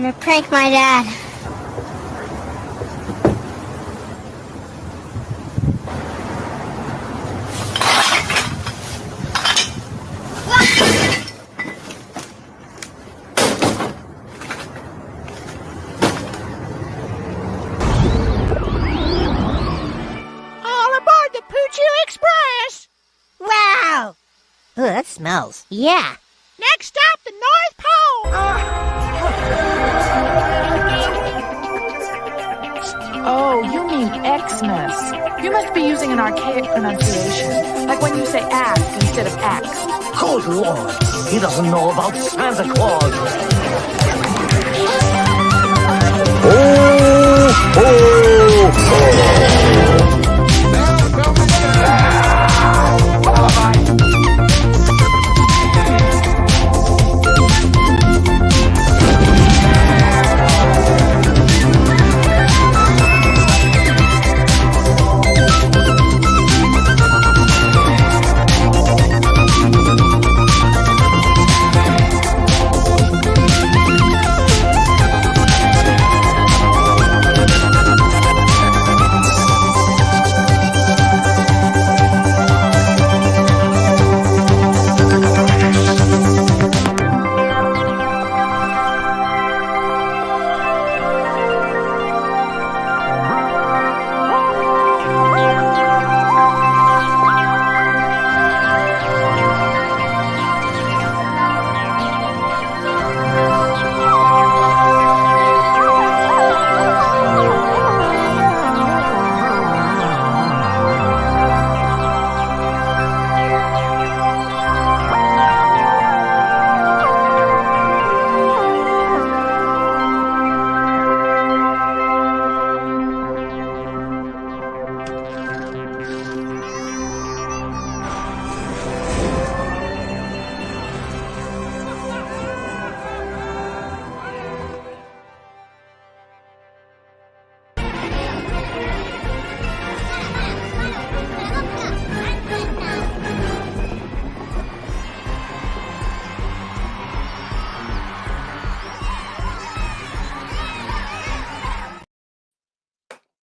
gonna prank my dad. All aboard the Poo-Choo Express! Wow! Ooh, that smells. Yeah. Next stop, the North Pole! Oh, you mean XMAS. You must be using an archaic pronunciation, like when you say ass instead of axe. Good Lord, he doesn't know about Santa Claus. Oh, oh, oh.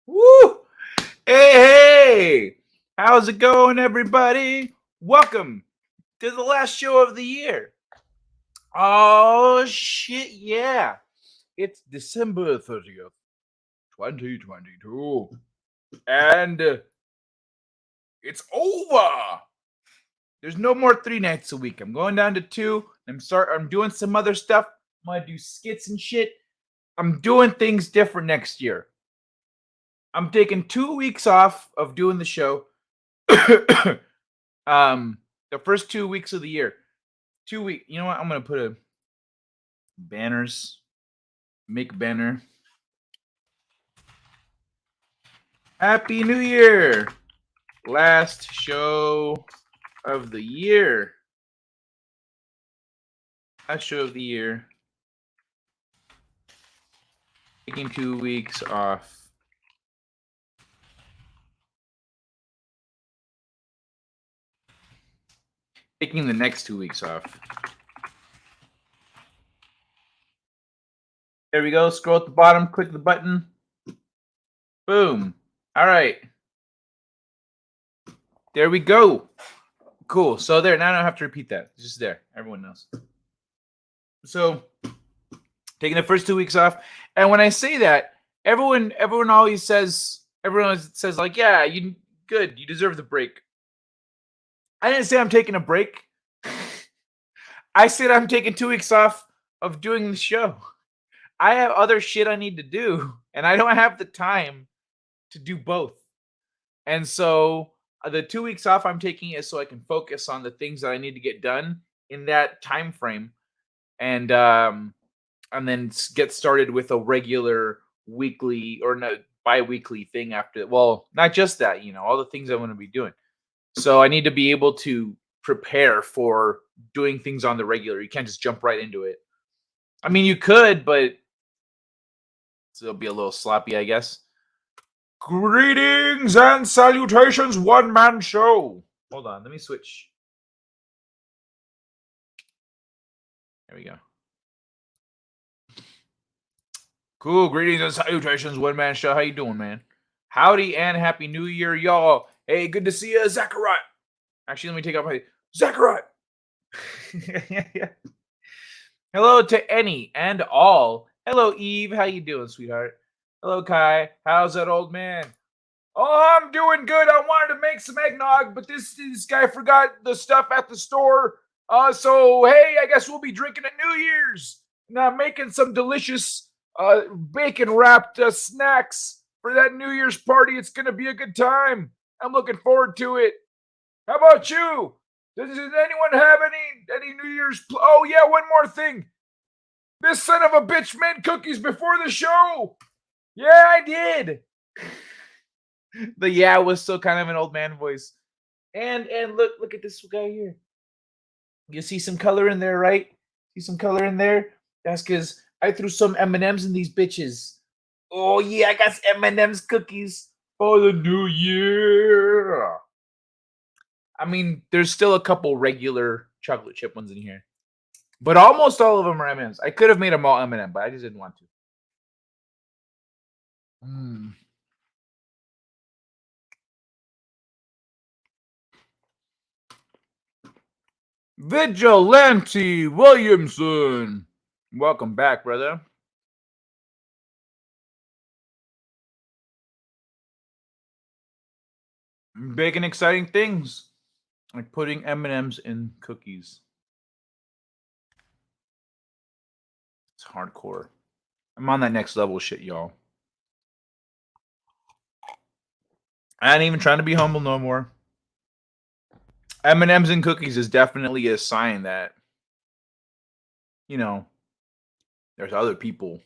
Woo! Hey! How's it going, everybody? Welcome to the last show of the year. Oh, shit, yeah. It's December 30th, 2022. And it's over. There's no more 3 nights a week. I'm going down to 2. I'm doing some other stuff. I'm gonna do skits and shit. I'm doing things different next year. I'm taking 2 weeks off of doing the show. The first 2 weeks of the year. 2 weeks. You know what? I'm gonna put a banners. Make banner. Happy New Year! Last show of the year. Last show of the year. Taking 2 weeks off. Taking the next 2 weeks off. There we go. Scroll at the bottom. Click the button. Boom. All right. There we go. Cool. So there. Now I don't have to repeat that. It's just there. Everyone knows. So taking the first 2 weeks off. And when I say that, everyone always says, like, yeah, you good. You deserve the break. I didn't say I'm taking a break. I said I'm taking 2 weeks off of doing the show. I have other shit I need to do, and I don't have the time to do both. And so the 2 weeks off I'm taking is so I can focus on the things that I need to get done in that time frame, and then get started with a regular weekly or no, bi-weekly thing after. Well, not just that, all the things I'm going to be doing. So I need to be able to prepare for doing things on the regular. You can't just jump right into it. I mean, you could, but it'll be a little sloppy, I guess. Greetings and salutations, one-man show. Hold on, let me switch. There we go. Cool. Greetings and salutations, One Man Show. How you doing, man? Howdy and happy New Year, y'all. Hey, good to see you, Zachariah. Actually, let me take off my Zachariah. Hello to any and all. Hello, Eve. How you doing, sweetheart? Hello, Kai. How's that old man? Oh, I'm doing good. I wanted to make some eggnog, but this guy forgot the stuff at the store. So hey, I guess we'll be drinking at New Year's. And I'm making some delicious bacon wrapped snacks for that New Year's party. It's gonna be a good time. I'm looking forward to it. How about you? Does anyone have any New Year's? Oh yeah, one more thing. This son of a bitch made cookies before the show. Yeah, I did. The yeah was still kind of an old man voice. And look at this guy here. You see some color in there, right? See some color in there? That's because I threw some M&Ms in these bitches. Oh yeah, I got M&Ms cookies for the new year. I mean, there's still a couple regular chocolate chip ones in here, but almost all of them are M&Ms. I could have made them all M&M, but I just didn't want to. Vigilante Williamson, welcome back, brother. Big and exciting things, like putting M&Ms in cookies. It's hardcore. I'm on that next level shit, y'all. I ain't even trying to be humble no more. M&Ms and cookies is definitely a sign that, you know, there's other people.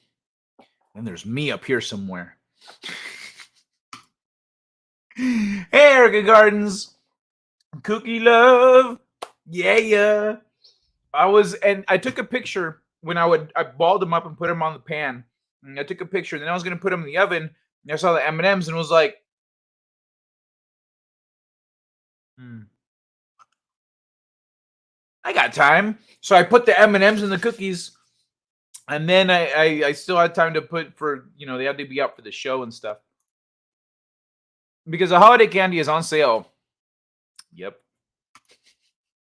And there's me up here somewhere. Hey, Erica Gardens. Cookie love. Yeah. I took a picture when I balled them up and put them on the pan. And I took a picture, then I was going to put them in the oven. And I saw the M&Ms and was like, I got time. So I put the M&Ms in the cookies. And then I still had time to put for, they had to be up for the show and stuff. Because the holiday candy is on sale. Yep.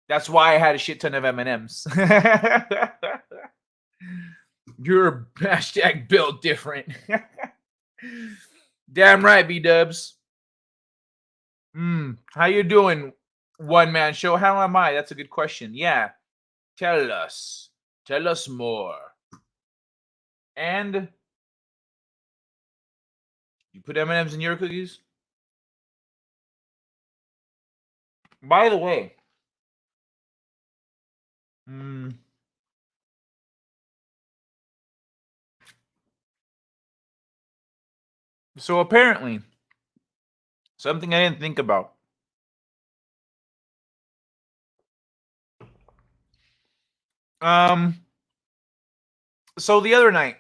That's why I had a shit ton of M&Ms. You're hashtag built different. Damn right, B-dubs. How you doing, One Man Show? How am I? That's a good question. Yeah. Tell us. Tell us more. And you put M&Ms in your cookies? By the way, so apparently, something I didn't think about. So the other night,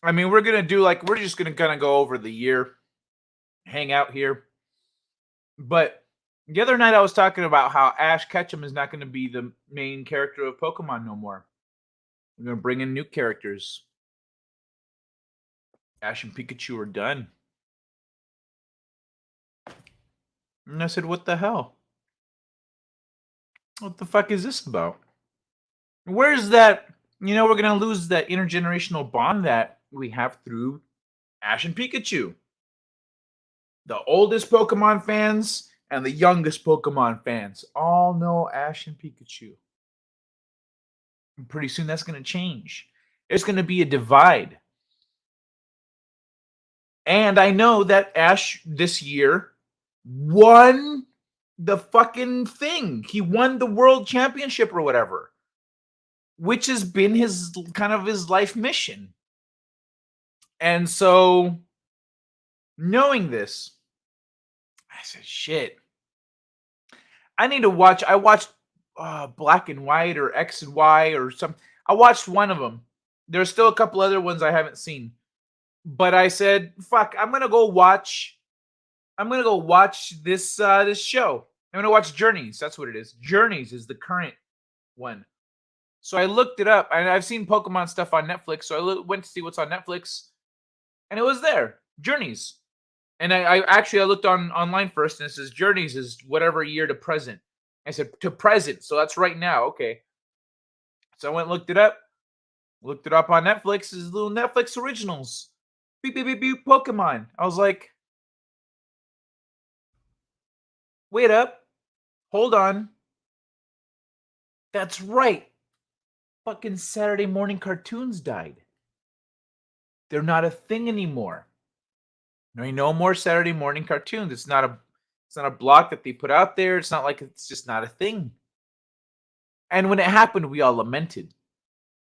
I mean, we're just gonna kind of go over the year, hang out here. But the other night I was talking about how Ash Ketchum is not going to be the main character of Pokemon no more. We're going to bring in new characters. Ash and Pikachu are done. And I said, what the hell? What the fuck is this about? Where's that? We're going to lose that intergenerational bond that we have through Ash and Pikachu. The oldest Pokemon fans and the youngest Pokemon fans all know Ash and Pikachu. And pretty soon that's going to change. There's going to be a divide. And I know that Ash this year won the fucking thing. He won the world championship or whatever, which has been his life mission. And so, knowing this, I said, shit. I need to watch. I watched Black and White or X and Y or something. I watched one of them. There's still a couple other ones I haven't seen. But I said, fuck, I'm gonna go watch this this show. I'm gonna watch Journeys. That's what it is. Journeys is the current one. So I looked it up, and I've seen Pokemon stuff on Netflix. So I went to see what's on Netflix, and it was there, Journeys. And I looked online first, and it says Journeys is whatever year to present. I said to present, so that's right now. Okay. So I went and looked it up. Looked it up on Netflix. It's little Netflix originals. Beep beep beep beep. Pokemon. I was like, wait up, hold on. That's right. Fucking Saturday morning cartoons died. They're not a thing anymore. There ain't no more Saturday morning cartoons. It's not a block that they put out there. It's not like it's just not a thing. And when it happened, we all lamented.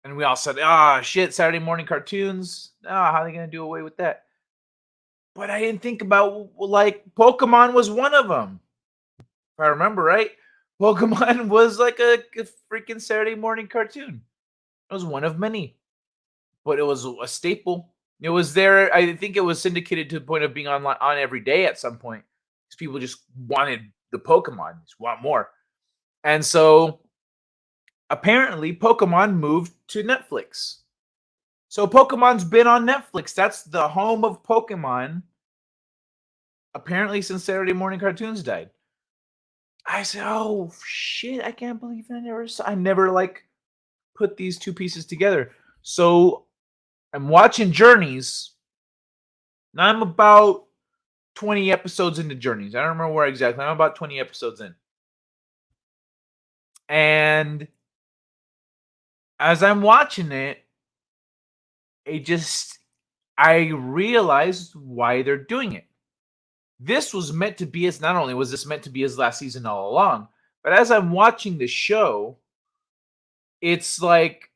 And we all said, ah, shit, Saturday morning cartoons. Ah, how are they going to do away with that? But I didn't think about, like, Pokemon was one of them. If I remember right, Pokemon was like a freaking Saturday morning cartoon. It was one of many, but it was a staple. It was there. I think it was syndicated to the point of being on every day at some point because people just wanted the Pokemon, just want more. And so apparently Pokemon moved to Netflix. So Pokemon's been on Netflix. That's the home of Pokemon. Apparently since Saturday morning cartoons died. I said, "Oh shit! I can't believe I never like put these two pieces together." So I'm watching Journeys. Now I'm about 20 episodes into Journeys. I don't remember where exactly. I'm about 20 episodes in, and as I'm watching it, I realized why they're doing it. This was meant to be not only was this meant to be his last season all along, but as I'm watching the show, it's like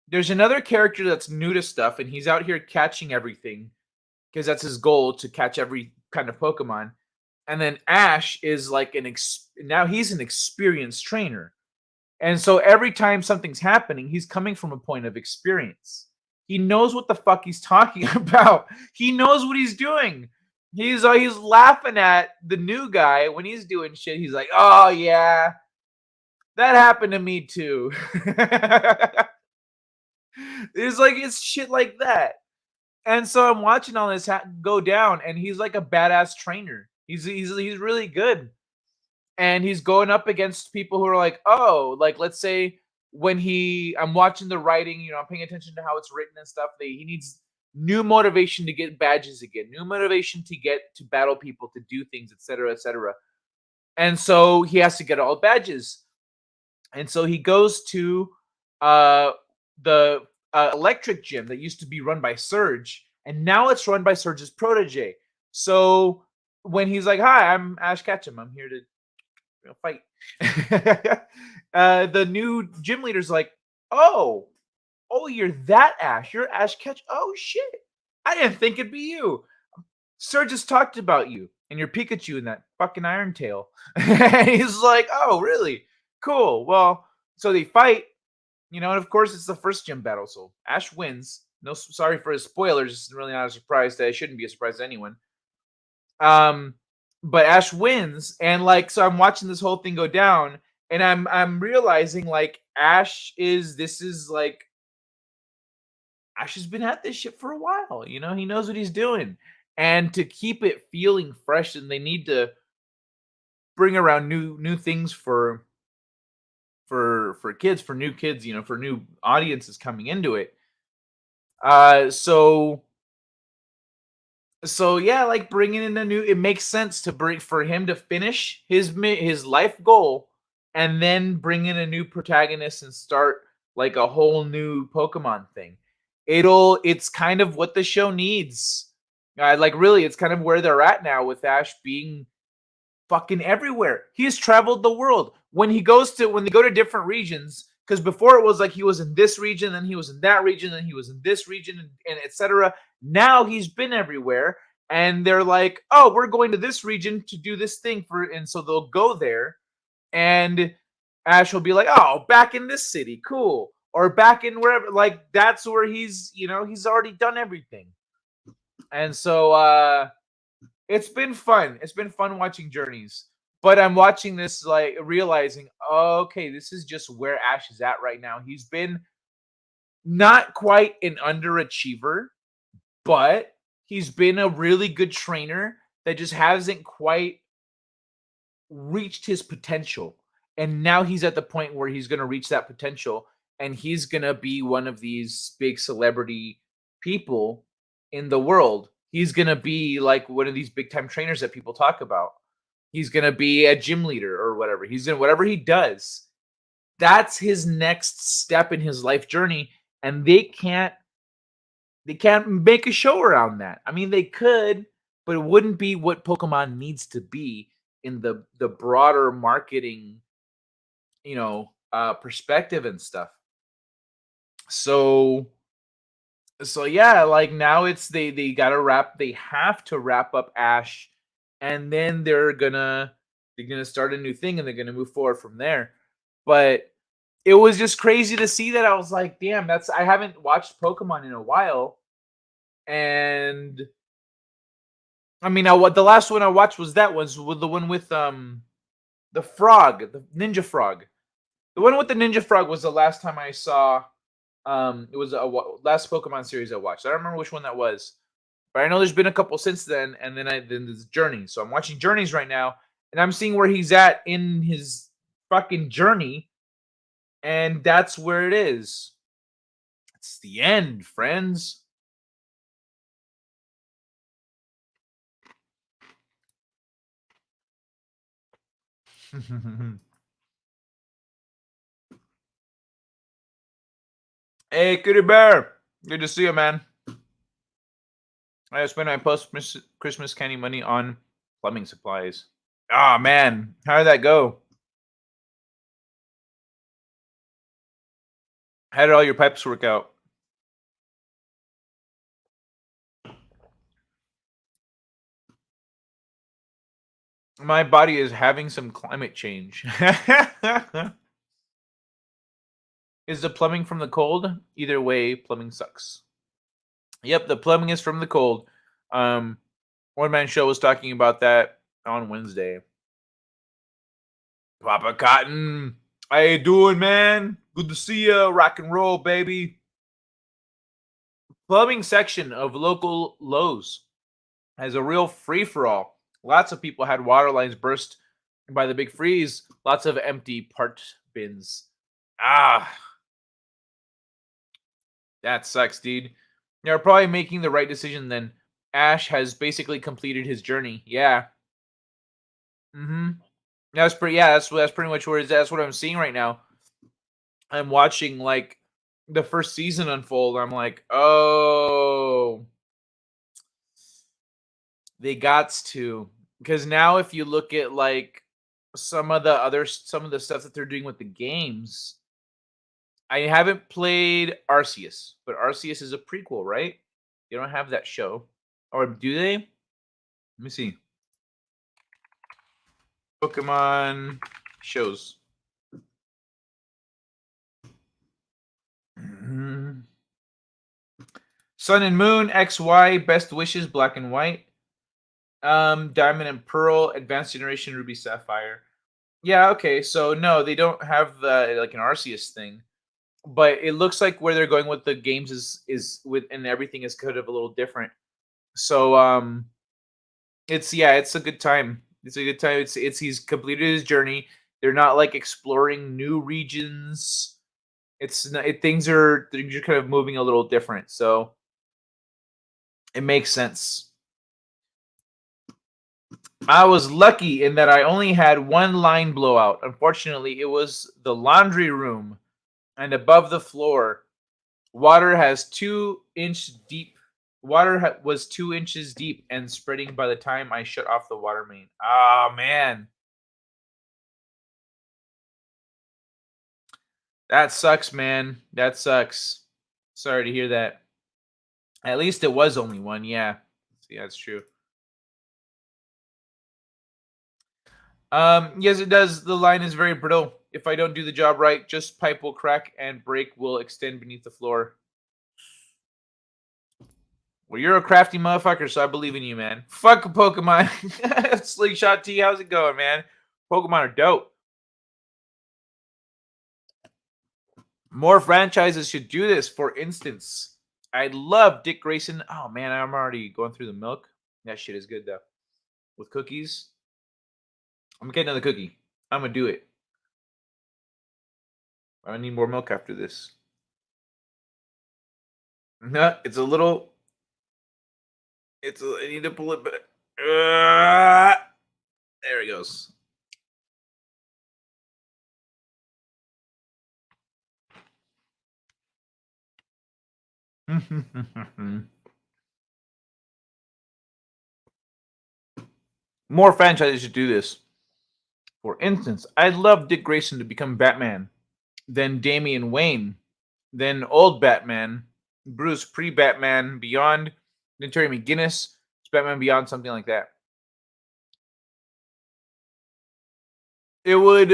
there's another character that's new to stuff, and he's out here catching everything because that's his goal, to catch every kind of Pokemon. And then Ash is like now he's an experienced trainer. And so every time something's happening, he's coming from a point of experience. He knows what the fuck he's talking about. He knows what he's doing. He's laughing at the new guy when he's doing shit. He's like, "Oh yeah, that happened to me too." It's shit like that. And so I'm watching all this go down, and he's like a badass trainer. He's really good, and he's going up against people who are like, oh, like let's say I'm watching the writing, I'm paying attention to how it's written and stuff. He needs new motivation to get badges again, new motivation to get to battle people, to do things, etc., etc. And so he has to get all badges, and so he goes to the electric gym that used to be run by Surge, and now it's run by Surge's protege. So when he's like, "Hi, I'm Ash Ketchum. I'm here to fight," the new gym leader's like, "Oh, you're that Ash. You're Ash Ketchum. Oh shit, I didn't think it'd be you. Surge just talked about you and your Pikachu and that fucking Iron Tail." And he's like, "Oh, really? Cool. Well," so they fight. And of course it's the first gym battle, so Ash wins. No, sorry for his spoilers. It's really not a surprise. That it shouldn't be a surprise to anyone. But Ash wins, and so I'm watching this whole thing go down, and I'm realizing Ash has been at this shit for a while. He knows what he's doing, and to keep it feeling fresh, and they need to bring around new things for kids, for new kids, for new audiences coming into it. So yeah, bringing in it makes sense for him to finish his life goal, and then bring in a new protagonist and start a whole new Pokemon thing. It's kind of what the show needs. Really, it's kind of where they're at now with Ash being fucking everywhere. He has traveled the world. When they go to different regions, because before it was he was in this region, then he was in that region, then he was in this region, and etc. Now he's been everywhere, and they're like, "Oh, we're going to this region to do this thing and so they'll go there, and Ash will be like, "Oh, back in this city, cool," or back in wherever. That's where he's already done everything, and so it's been fun. It's been fun watching Journeys. But I'm watching this, like, realizing, okay, this is just where Ash is at right now. He's been not quite an underachiever, but he's been a really good trainer that just hasn't quite reached his potential. And now he's at the point where he's going to reach that potential, and he's going to be one of these big celebrity people in the world. He's going to be like one of these big time trainers that people talk about. He's going to be a gym leader or whatever. He's going to, whatever he does, that's his next step in his life journey, and they can't make a show around that. I mean, they could, but it wouldn't be what Pokemon needs to be in the broader marketing, perspective and stuff. So yeah, like now it's they have to wrap up Ash, and then they're gonna start a new thing, and they're gonna move forward from there. But it was just crazy to see that. I was like, damn, I haven't watched Pokemon in a while. And I mean, the last one I watched was the one with the frog, the ninja frog. The one with the ninja frog was the last time I saw. It was last Pokemon series I watched. I don't remember which one that was, but I know there's been a couple since then. And then there's Journey. So I'm watching Journeys right now, and I'm seeing where he's at in his fucking journey, and that's where it is. It's the end, friends. Hey, Kitty Bear. Good to see you, man. I spent my post Christmas candy money on plumbing supplies. Ah, man. How did that go? How did all your pipes work out? My body is having some climate change. Is the plumbing from the cold? Either way, plumbing sucks. Yep, the plumbing is from the cold. One Man Show was talking about that on Wednesday. Papa Cotton, how you doing, man? Good to see you. Rock and roll, baby. Plumbing section of local Lowe's has a real free-for-all. Lots of people had water lines burst by the big freeze. Lots of empty part bins. Ah, that sucks, dude. They're probably making the right decision then. Ash has basically completed his journey. Yeah. Mm-hmm. That's pretty. Yeah, that's pretty much where it's. That's what I'm seeing right now. I'm watching like the first season unfold. I'm like, oh, they gots to, because now if you look at like some of the stuff that they're doing with the games, I haven't played Arceus, but Arceus is a prequel, right? They don't have that show, or do they? Let me see. Pokemon shows. Sun and Moon, XY, Best Wishes, Black and White. Diamond and Pearl, Advanced Generation, Ruby Sapphire. Yeah, okay. So no, they don't have like an Arceus thing, but it looks like where they're going with the games is with, and everything is kind of a little different. So it's a good time. It's a good time. It's he's completed his journey. They're not like exploring new regions. It's not, things are kind of moving a little different. So it makes sense. I was lucky in that I only had one line blowout. Unfortunately, it was the laundry room, and above the floor, water has 2-inch deep. Water was 2 inches deep and spreading by the time I shut off the water main. Oh man, that sucks, man. That sucks. Sorry to hear that. At least it was only one. Yeah, that's true. Yes, it does. The line is very brittle. If I don't do the job right, just pipe will crack and break will extend beneath the floor. Well, you're a crafty motherfucker, so I believe in you, man. Fuck Pokemon. Slingshot T, how's it going, man? Pokemon are dope. More franchises should do this. For instance, I love Dick Grayson. Oh man, I'm already going through the milk. That shit is good though. With cookies. I'm getting another cookie. I'm gonna do it. I need more milk after this. No, it's a little. I need to pull it back. There it goes. More franchises should do this. For instance, I'd love Dick Grayson to become Batman, then Damian Wayne, then old Batman, Bruce pre-Batman Beyond, then Terry McGinnis, Batman Beyond, something like that. It would,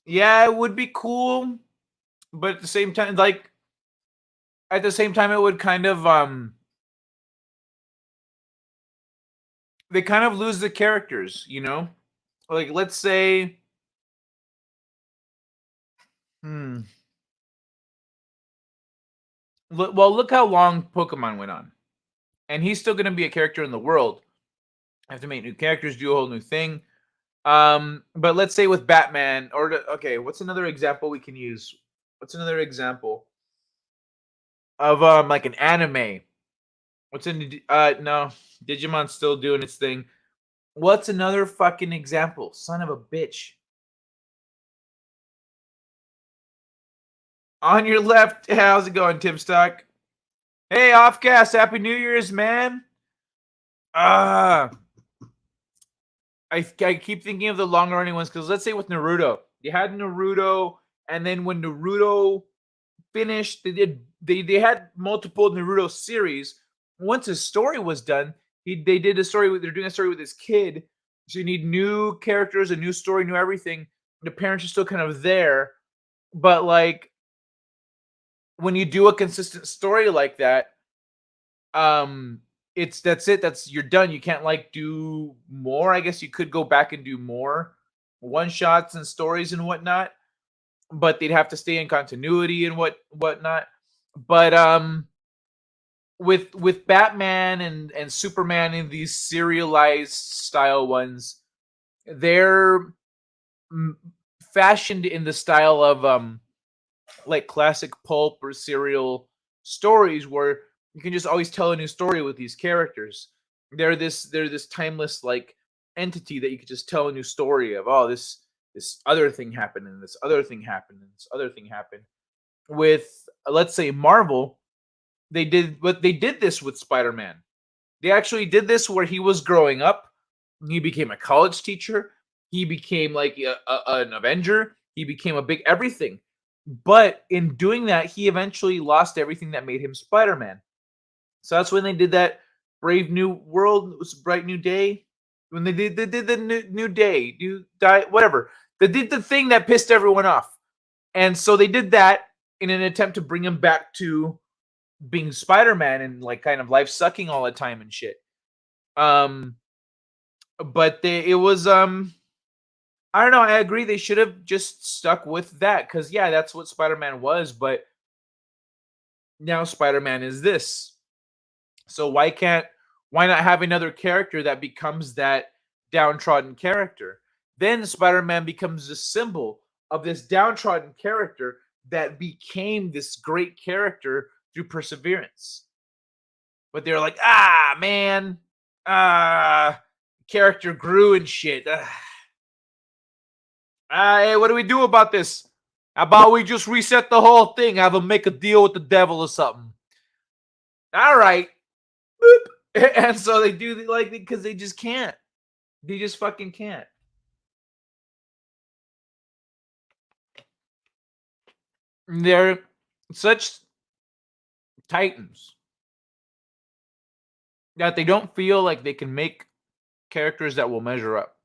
yeah, it would be cool, but at the same time, it would kind of, they kind of lose the characters, you know? Like, let's say, well, look how long Pokemon went on. And he's still going to be a character in the world. I have to make new characters, do a whole new thing. But let's say with Batman, okay, what's another example we can use? What's another example of like an anime? What's in no, Digimon's still doing its thing. What's another fucking example? Son of a bitch. On your left, how's it going, Tim Stock? Hey, Offcast, Happy New Year's, man. I keep thinking of the longer running ones because let's say with Naruto, you had Naruto, and then when Naruto finished, they had multiple Naruto series. Once his story was done, they're doing a story with his kid. So you need new characters, a new story, new everything. The parents are still kind of there, but like when you do a consistent story like that, that's it. You're done. You can't like do more. I guess you could go back and do more one shots and stories and whatnot, but they'd have to stay in continuity and whatnot. But with Batman and Superman in these serialized style ones, they're fashioned in the style of like classic pulp or serial stories where you can just always tell a new story with these characters. They're this timeless like entity that you could just tell a new story of. Oh, this other thing happened and this other thing happened and this other thing happened. With let's say Marvel, they did this with Spider-Man. They actually did this where he was growing up. He became a college teacher. He became like an Avenger. He became a big everything. But in doing that, he eventually lost everything that made him Spider-Man. So that's when they did that Brave New World, Bright New Day. When they did the new day, new die, whatever. They did the thing that pissed everyone off. And so they did that in an attempt to bring him back to being Spider-Man and like kind of life sucking all the time and shit. But it was I don't know. I agree. They should have just stuck with that because yeah, that's what Spider-Man was. But now Spider-Man is this. So why not have another character that becomes that downtrodden character? Then Spider-Man becomes a symbol of this downtrodden character that became this great character through perseverance. But they're like, man, character grew and shit. Hey, what do we do about this? How about we just reset the whole thing? Have them make a deal with the devil or something. All right. Boop. And so they do like because they just can't. They just fucking can't. They're such titans that they don't feel like they can make characters that will measure up.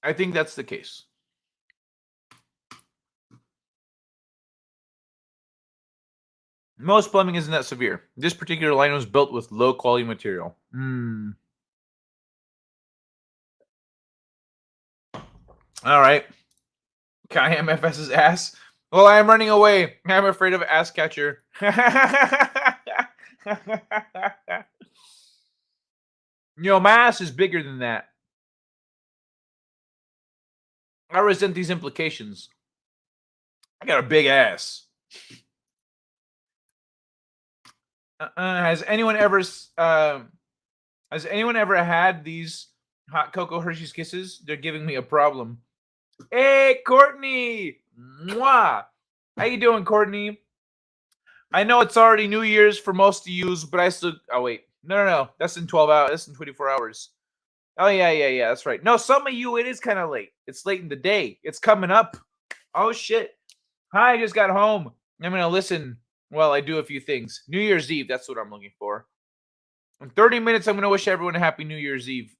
I think that's the case. Most plumbing isn't that severe. This particular line was built with low quality material. All right. Kai M.F.S.'s ass. Well, I am running away. I'm afraid of ass catcher. My ass is bigger than that. I resent these implications. I got a big ass. Has anyone ever had these hot cocoa Hershey's Kisses? They're giving me a problem. Hey, Courtney! Mwah! How you doing, Courtney? I know it's already New Year's for most of you, but I still... Oh, wait. No. That's in 12 hours. That's in 24 hours. Oh, yeah. That's right. No, some of you, it is kind of late. It's late in the day. It's coming up. Oh, shit. Hi, I just got home. I'm going to listen while I do a few things. New Year's Eve, that's what I'm looking for. In 30 minutes, I'm going to wish everyone a happy New Year's Eve.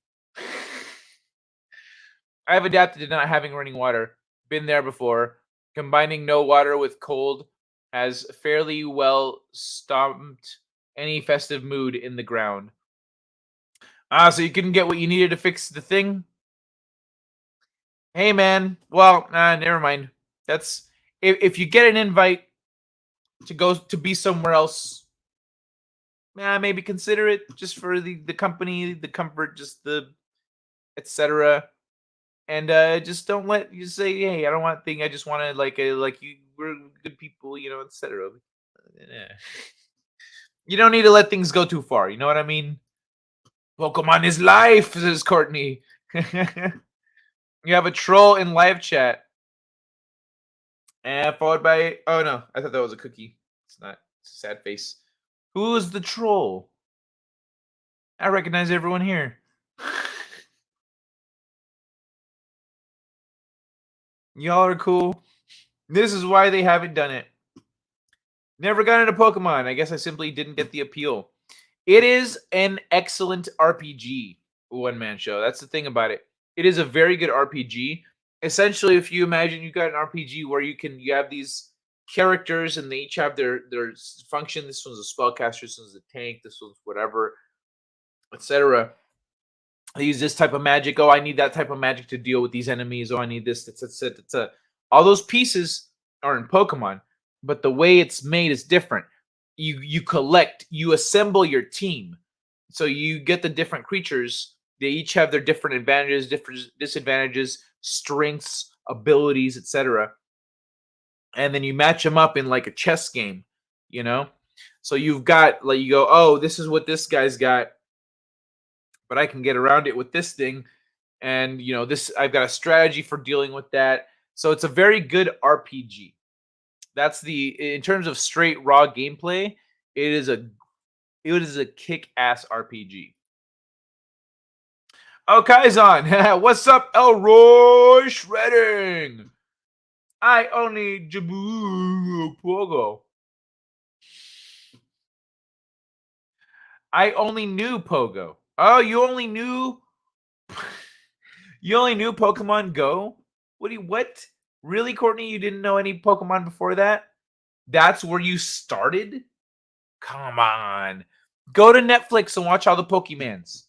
I have adapted to not having running water. Been there before. Combining no water with cold has fairly well stomped any festive mood in the ground. So you couldn't get what you needed to fix the thing? Hey, man. Well, never mind. That's if you get an invite to go to be somewhere else, maybe consider it just for the company, the comfort, just the etc. And just don't let you say, hey, I don't want a thing. I just want to like you. We're good people, etc. Yeah. You don't need to let things go too far. You know what I mean? Pokemon is life, says Courtney. You have a troll in live chat. And followed by... Oh, no. I thought that was a cookie. It's not. It's a sad face. Who's the troll? I recognize everyone here. Y'all are cool. This is why they haven't done it. Never got into Pokemon. I guess I simply didn't get the appeal. It is an excellent RPG one-man show. That's the thing about it. It is a very good RPG. Essentially, if you imagine you got an RPG where you have these characters and they each have their function. This one's a spellcaster, this one's a tank, this one's whatever, etc. They use this type of magic. Oh, I need that type of magic to deal with these enemies. Oh, I need this. That's all those pieces are in Pokemon, but the way it's made is different. You collect, you assemble your team, so you get the different creatures. They each have their different advantages, different disadvantages, strengths, abilities, etc. And then you match them up in like a chess game, So you've got like you go, oh, this is what this guy's got, but I can get around it with this thing, and this I've got a strategy for dealing with that. So it's a very good RPG. That's in terms of straight raw gameplay, it is a kick-ass RPG. Oh, Kaizan, what's up, Elroy Shredding? I only Jabu Pogo. I only knew Pogo. Oh, you only knew Pokemon Go? What? Really, Courtney? You didn't know any Pokemon before that? That's where you started? Come on. Go to Netflix and watch all the Pokemans.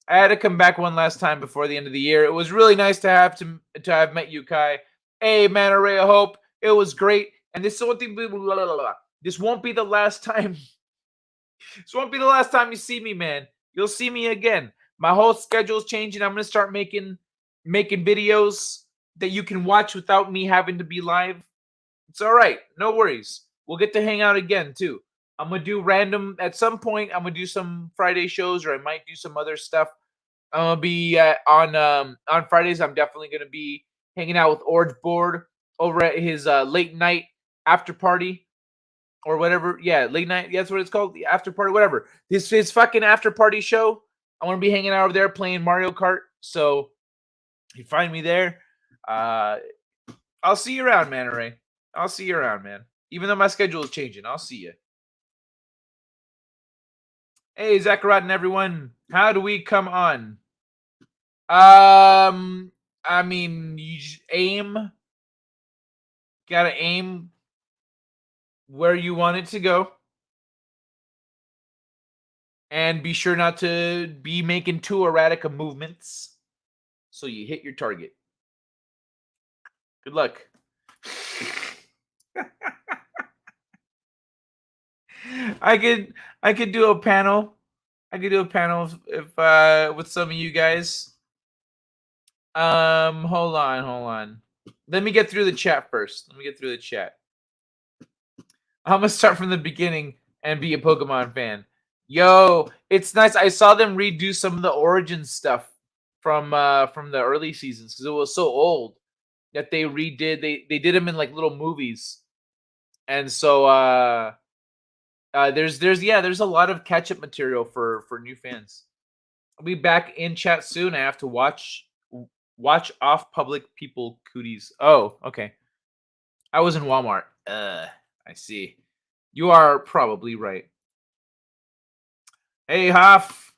I had to come back one last time before the end of the year. It was really nice to have met you, Kai. Hey, man, Array of Hope. It was great. And this won't be the last time. This won't be the last time you see me, man. You'll see me again. My whole schedule's changing. I'm gonna start making videos that you can watch without me having to be live. It's all right. No worries. We'll get to hang out again too. I'm gonna do random at some point. I'm gonna do some Friday shows, or I might do some other stuff. I'm gonna be on Fridays. I'm definitely gonna be hanging out with Orange Board over at his late night after party or whatever. Yeah, late night. That's what it's called. The after party, whatever. His fucking after party show. I want to be hanging out over there playing Mario Kart. So you find me there. I'll see you around, man, Ray. I'll see you around, man. Even though my schedule is changing, I'll see you. Hey, Zachariah and everyone. How do we come on? I mean, you just aim. Gotta aim where you want it to go. And be sure not to be making too erratic of movements so you hit your target. Good luck. I could do a panel. I could do a panel if with some of you guys. Hold on. Let me get through the chat first. Let me get through the chat. I'm gonna start from the beginning and be a Pokemon fan. Yo, it's nice. I saw them redo some of the origin stuff from the early seasons because it was so old that they redid. They did them in like little movies, and so there's a lot of catch up material for new fans. I'll be back in chat soon. I have to watch off public people cooties. Oh, okay. I was in Walmart. I see. You are probably right. Hey, Hoff.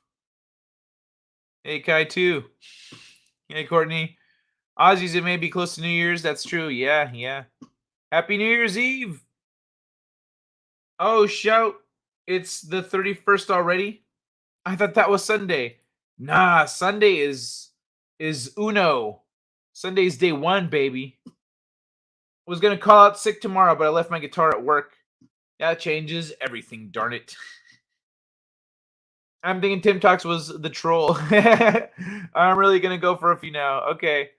Hey, Kai, too. Hey, Courtney. Aussies, it may be close to New Year's. That's true. Yeah. Happy New Year's Eve. Oh, shout. It's the 31st already? I thought that was Sunday. Nah, Sunday is Uno. Sunday's day one, baby. Was going to call out sick tomorrow, but I left my guitar at work. That changes everything, darn it. I'm thinking Tim Talks was the troll. I'm really going to go for a few now. Okay.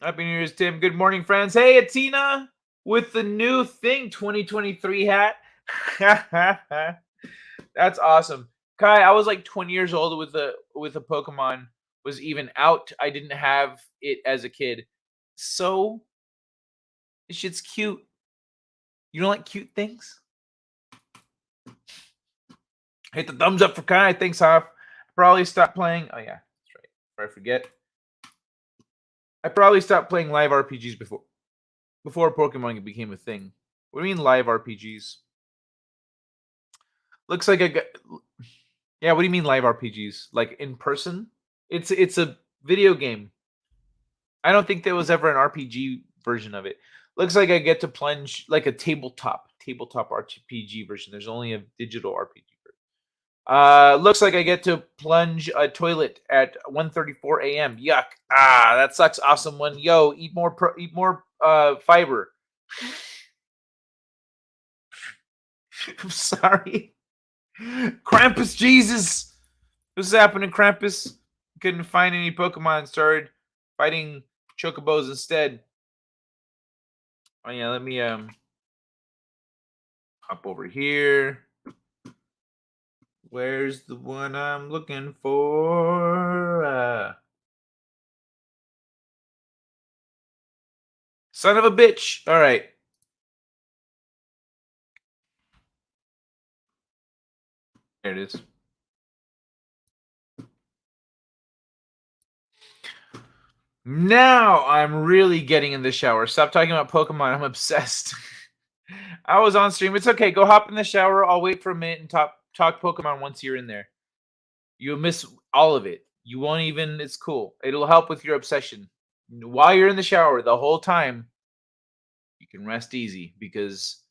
Happy New Year's, Tim. Good morning, friends. Hey, Atina with the new thing 2023 hat. That's awesome. Kai, I was like 20 years old with a Pokemon was even out. I didn't have it as a kid. So this shit's cute. You don't like cute things? Hit the thumbs up for Kai. Thanks, Hoff. Probably stop playing. Oh, yeah. That's right. Before I forget. I probably stopped playing live RPGs before Pokemon became a thing. What do you mean live RPGs? Looks like yeah, what do you mean live RPGs? Like in person? It's a video game. I don't think there was ever an RPG version of it. Looks like I get to plunge like a tabletop RPG version. There's only a digital RPG version. Looks like I get to plunge a toilet at 1:34 a.m. Yuck. That sucks. Awesome one. Yo, eat more fiber. I'm sorry. Krampus, Jesus. What's happening, Krampus? Couldn't find any Pokemon. Started fighting Chocobos instead. Oh yeah, let me hop over here. Where's the one I'm looking for? Son of a bitch. All right. There it is. Now I'm really getting in the shower. Stop talking about Pokemon. I'm obsessed. I was on stream. It's okay. Go hop in the shower. I'll wait for a minute and talk Pokemon once you're in there. You'll miss all of it. You won't even. It's cool. It'll help with your obsession. While you're in the shower, the whole time, you can rest easy because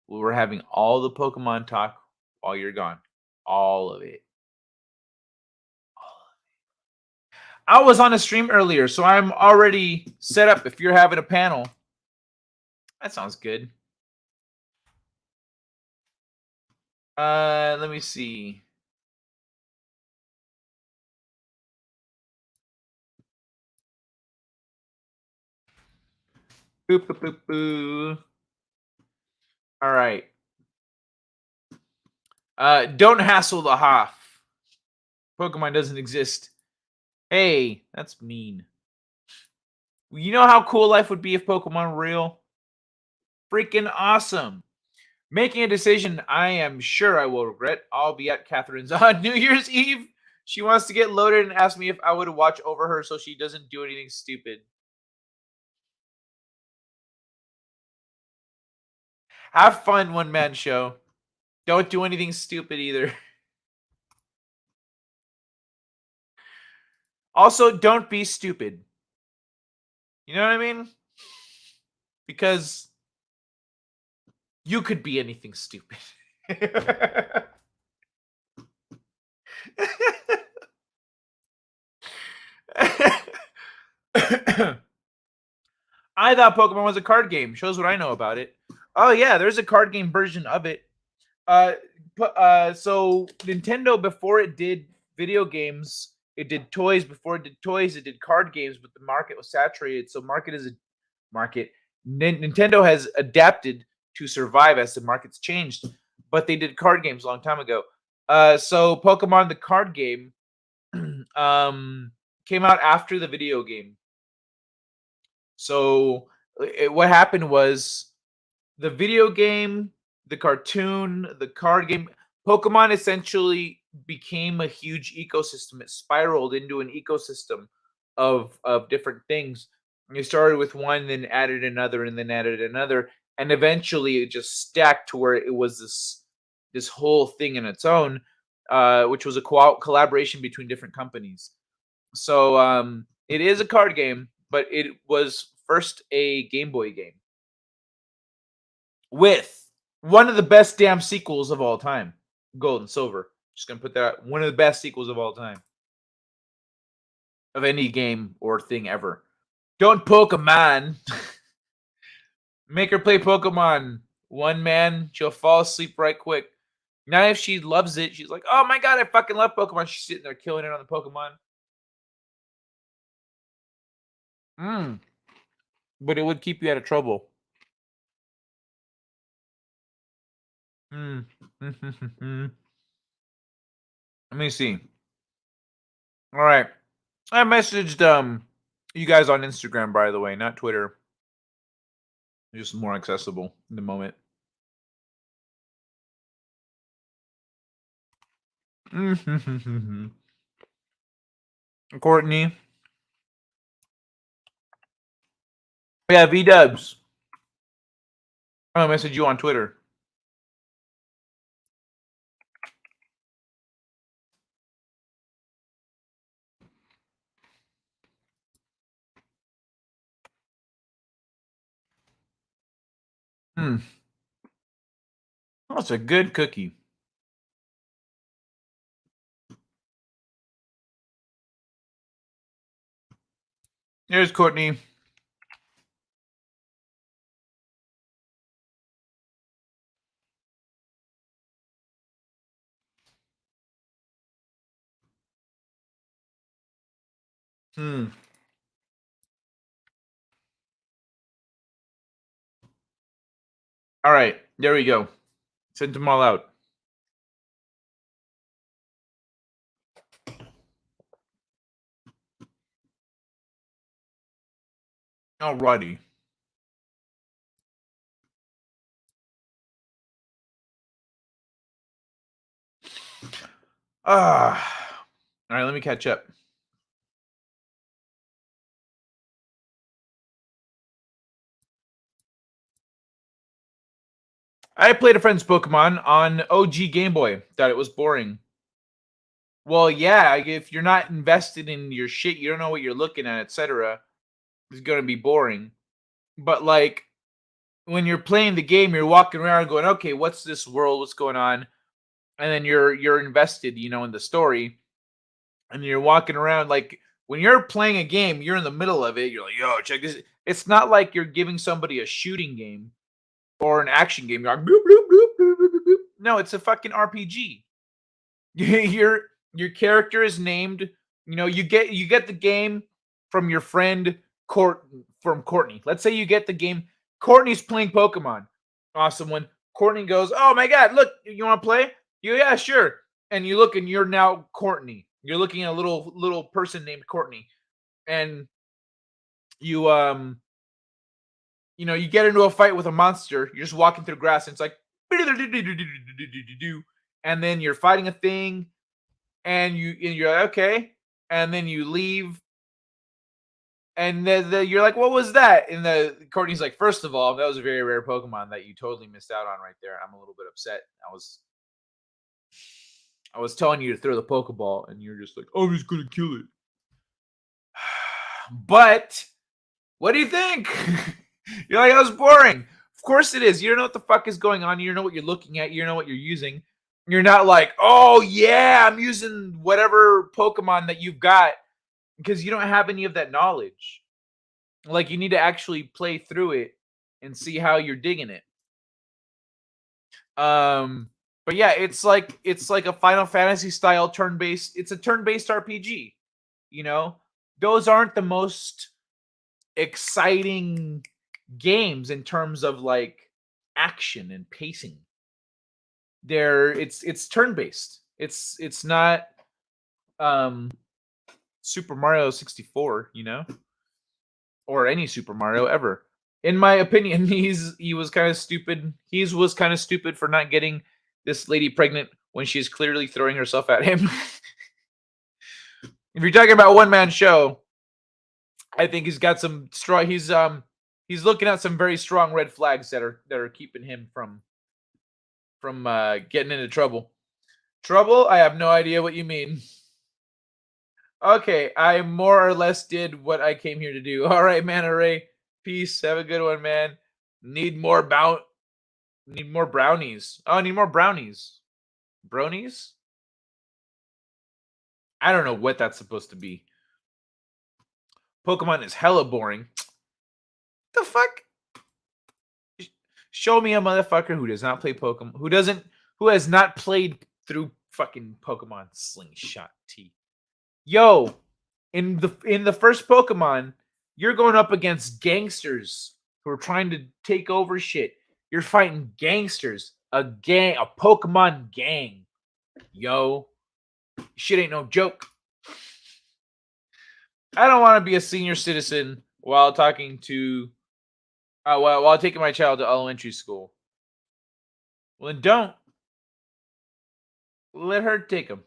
we're having all the Pokemon talk while you're gone. All of it. I was on a stream earlier, so I'm already set up if you're having a panel. That sounds good. Let me see. Boop, boop, boop, boo. All right. Don't hassle the Hoff. Pokemon doesn't exist. Hey, that's mean. You know how cool life would be if Pokemon were real? Freaking awesome. Making a decision I am sure I will regret. I'll be at Catherine's on New Year's Eve. She wants to get loaded and ask me if I would watch over her so she doesn't do anything stupid. Have fun, one-man show. Don't do anything stupid either. Also, don't be stupid. You know what I mean? Because you could be anything stupid. I thought Pokemon was a card game. Shows what I know about it. Oh yeah, there's a card game version of it. So Nintendo, before it did video games, it did toys. Before it did toys, it did card games. But the market was saturated. So market. Nintendo has adapted to survive as the market's changed. But they did card games a long time ago. So Pokemon the card game came out after the video game. So what happened was the video game, the cartoon, the card game, Pokemon essentially became a huge ecosystem. It spiraled into an ecosystem of different things. You started with one, then added another, and then added another, and eventually it just stacked to where it was this whole thing in its own, which was a collaboration between different companies. So it is a card game, but it was first a Game Boy game with one of the best damn sequels of all time, Gold and Silver. Just gonna put that one of the best sequels of all time of any game or thing ever. Don't Pokemon. Make her play Pokemon. One man, she'll fall asleep right quick. Now if she loves it, she's like, oh my god, I fucking love Pokemon. She's sitting there killing it on the Pokemon. But it would keep you out of trouble. Let me see. All right. I messaged you guys on Instagram, by the way, not Twitter. Just more accessible in the moment. Courtney. Yeah, V-Dubs. I'll message you on Twitter. That's a good cookie. Here's Courtney. All right, there we go. Sent them all out. Alrighty. All right, let me catch up. I played a friend's Pokemon on OG Game Boy. Thought it was boring. Well, yeah, if you're not invested in your shit, you don't know what you're looking at, etc. It's gonna be boring. But like when you're playing the game, you're walking around going, okay, what's this world? What's going on? And then you're invested, in the story. And you're walking around like when you're playing a game, you're in the middle of it. You're like, yo, check this. It's not like you're giving somebody a shooting game or an action game. You're like, bloop, bloop, bloop, bloop, bloop, bloop. No, it's a fucking RPG. Your character is named. You get the game from your friend from Courtney. Let's say you get the game. Courtney's playing Pokemon. Awesome. When Courtney goes, oh my god, look, you want to play? Yeah, sure. And you look, and you're now Courtney. You're looking at a little person named Courtney, and you you get into a fight with a monster. You're just walking through grass, and it's like, and then you're fighting a thing, and you're like, okay, and then you leave, and then you're like, what was that? And Courtney's like, first of all, that was a very rare Pokemon that you totally missed out on right there. I'm a little bit upset. I was telling you to throw the Pokeball, and you're just like, I'm just gonna kill it. But what do you think? You're like, that was boring. Of course it is. You don't know what the fuck is going on. You don't know what you're looking at. You don't know what you're using. You're not like, oh yeah, I'm using whatever Pokemon that you've got, because you don't have any of that knowledge. Like you need to actually play through it and see how you're digging it. But yeah, it's like a Final Fantasy style turn-based. It's a turn-based RPG. You know, those aren't the most exciting games in terms of like action and pacing. It's turn-based. It's not um Super Mario 64, you know, or any Super Mario ever. In my opinion, he was kind of stupid. He was kind of stupid for not getting this lady pregnant when she's clearly throwing herself at him. If you're talking about one man show, I think he's got some strong. He's looking at some very strong red flags that are keeping him from getting into trouble. Trouble? I have no idea what you mean. Okay, I more or less did what I came here to do. All right, man. Array. Peace. Have a good one, man. Need more Need more brownies. Oh, I need more brownies. Bronies? I don't know what that's supposed to be. Pokemon is hella boring. The fuck? Show me a motherfucker who does not play Pokemon, who has not played through fucking Pokemon Slingshot T. Yo, in the first Pokemon, you're going up against gangsters who are trying to take over shit. You're fighting gangsters, a Pokemon gang. Yo, shit ain't no joke. I don't want to be a senior citizen while talking to while taking my child to elementary school. Well, then don't. Let her take him.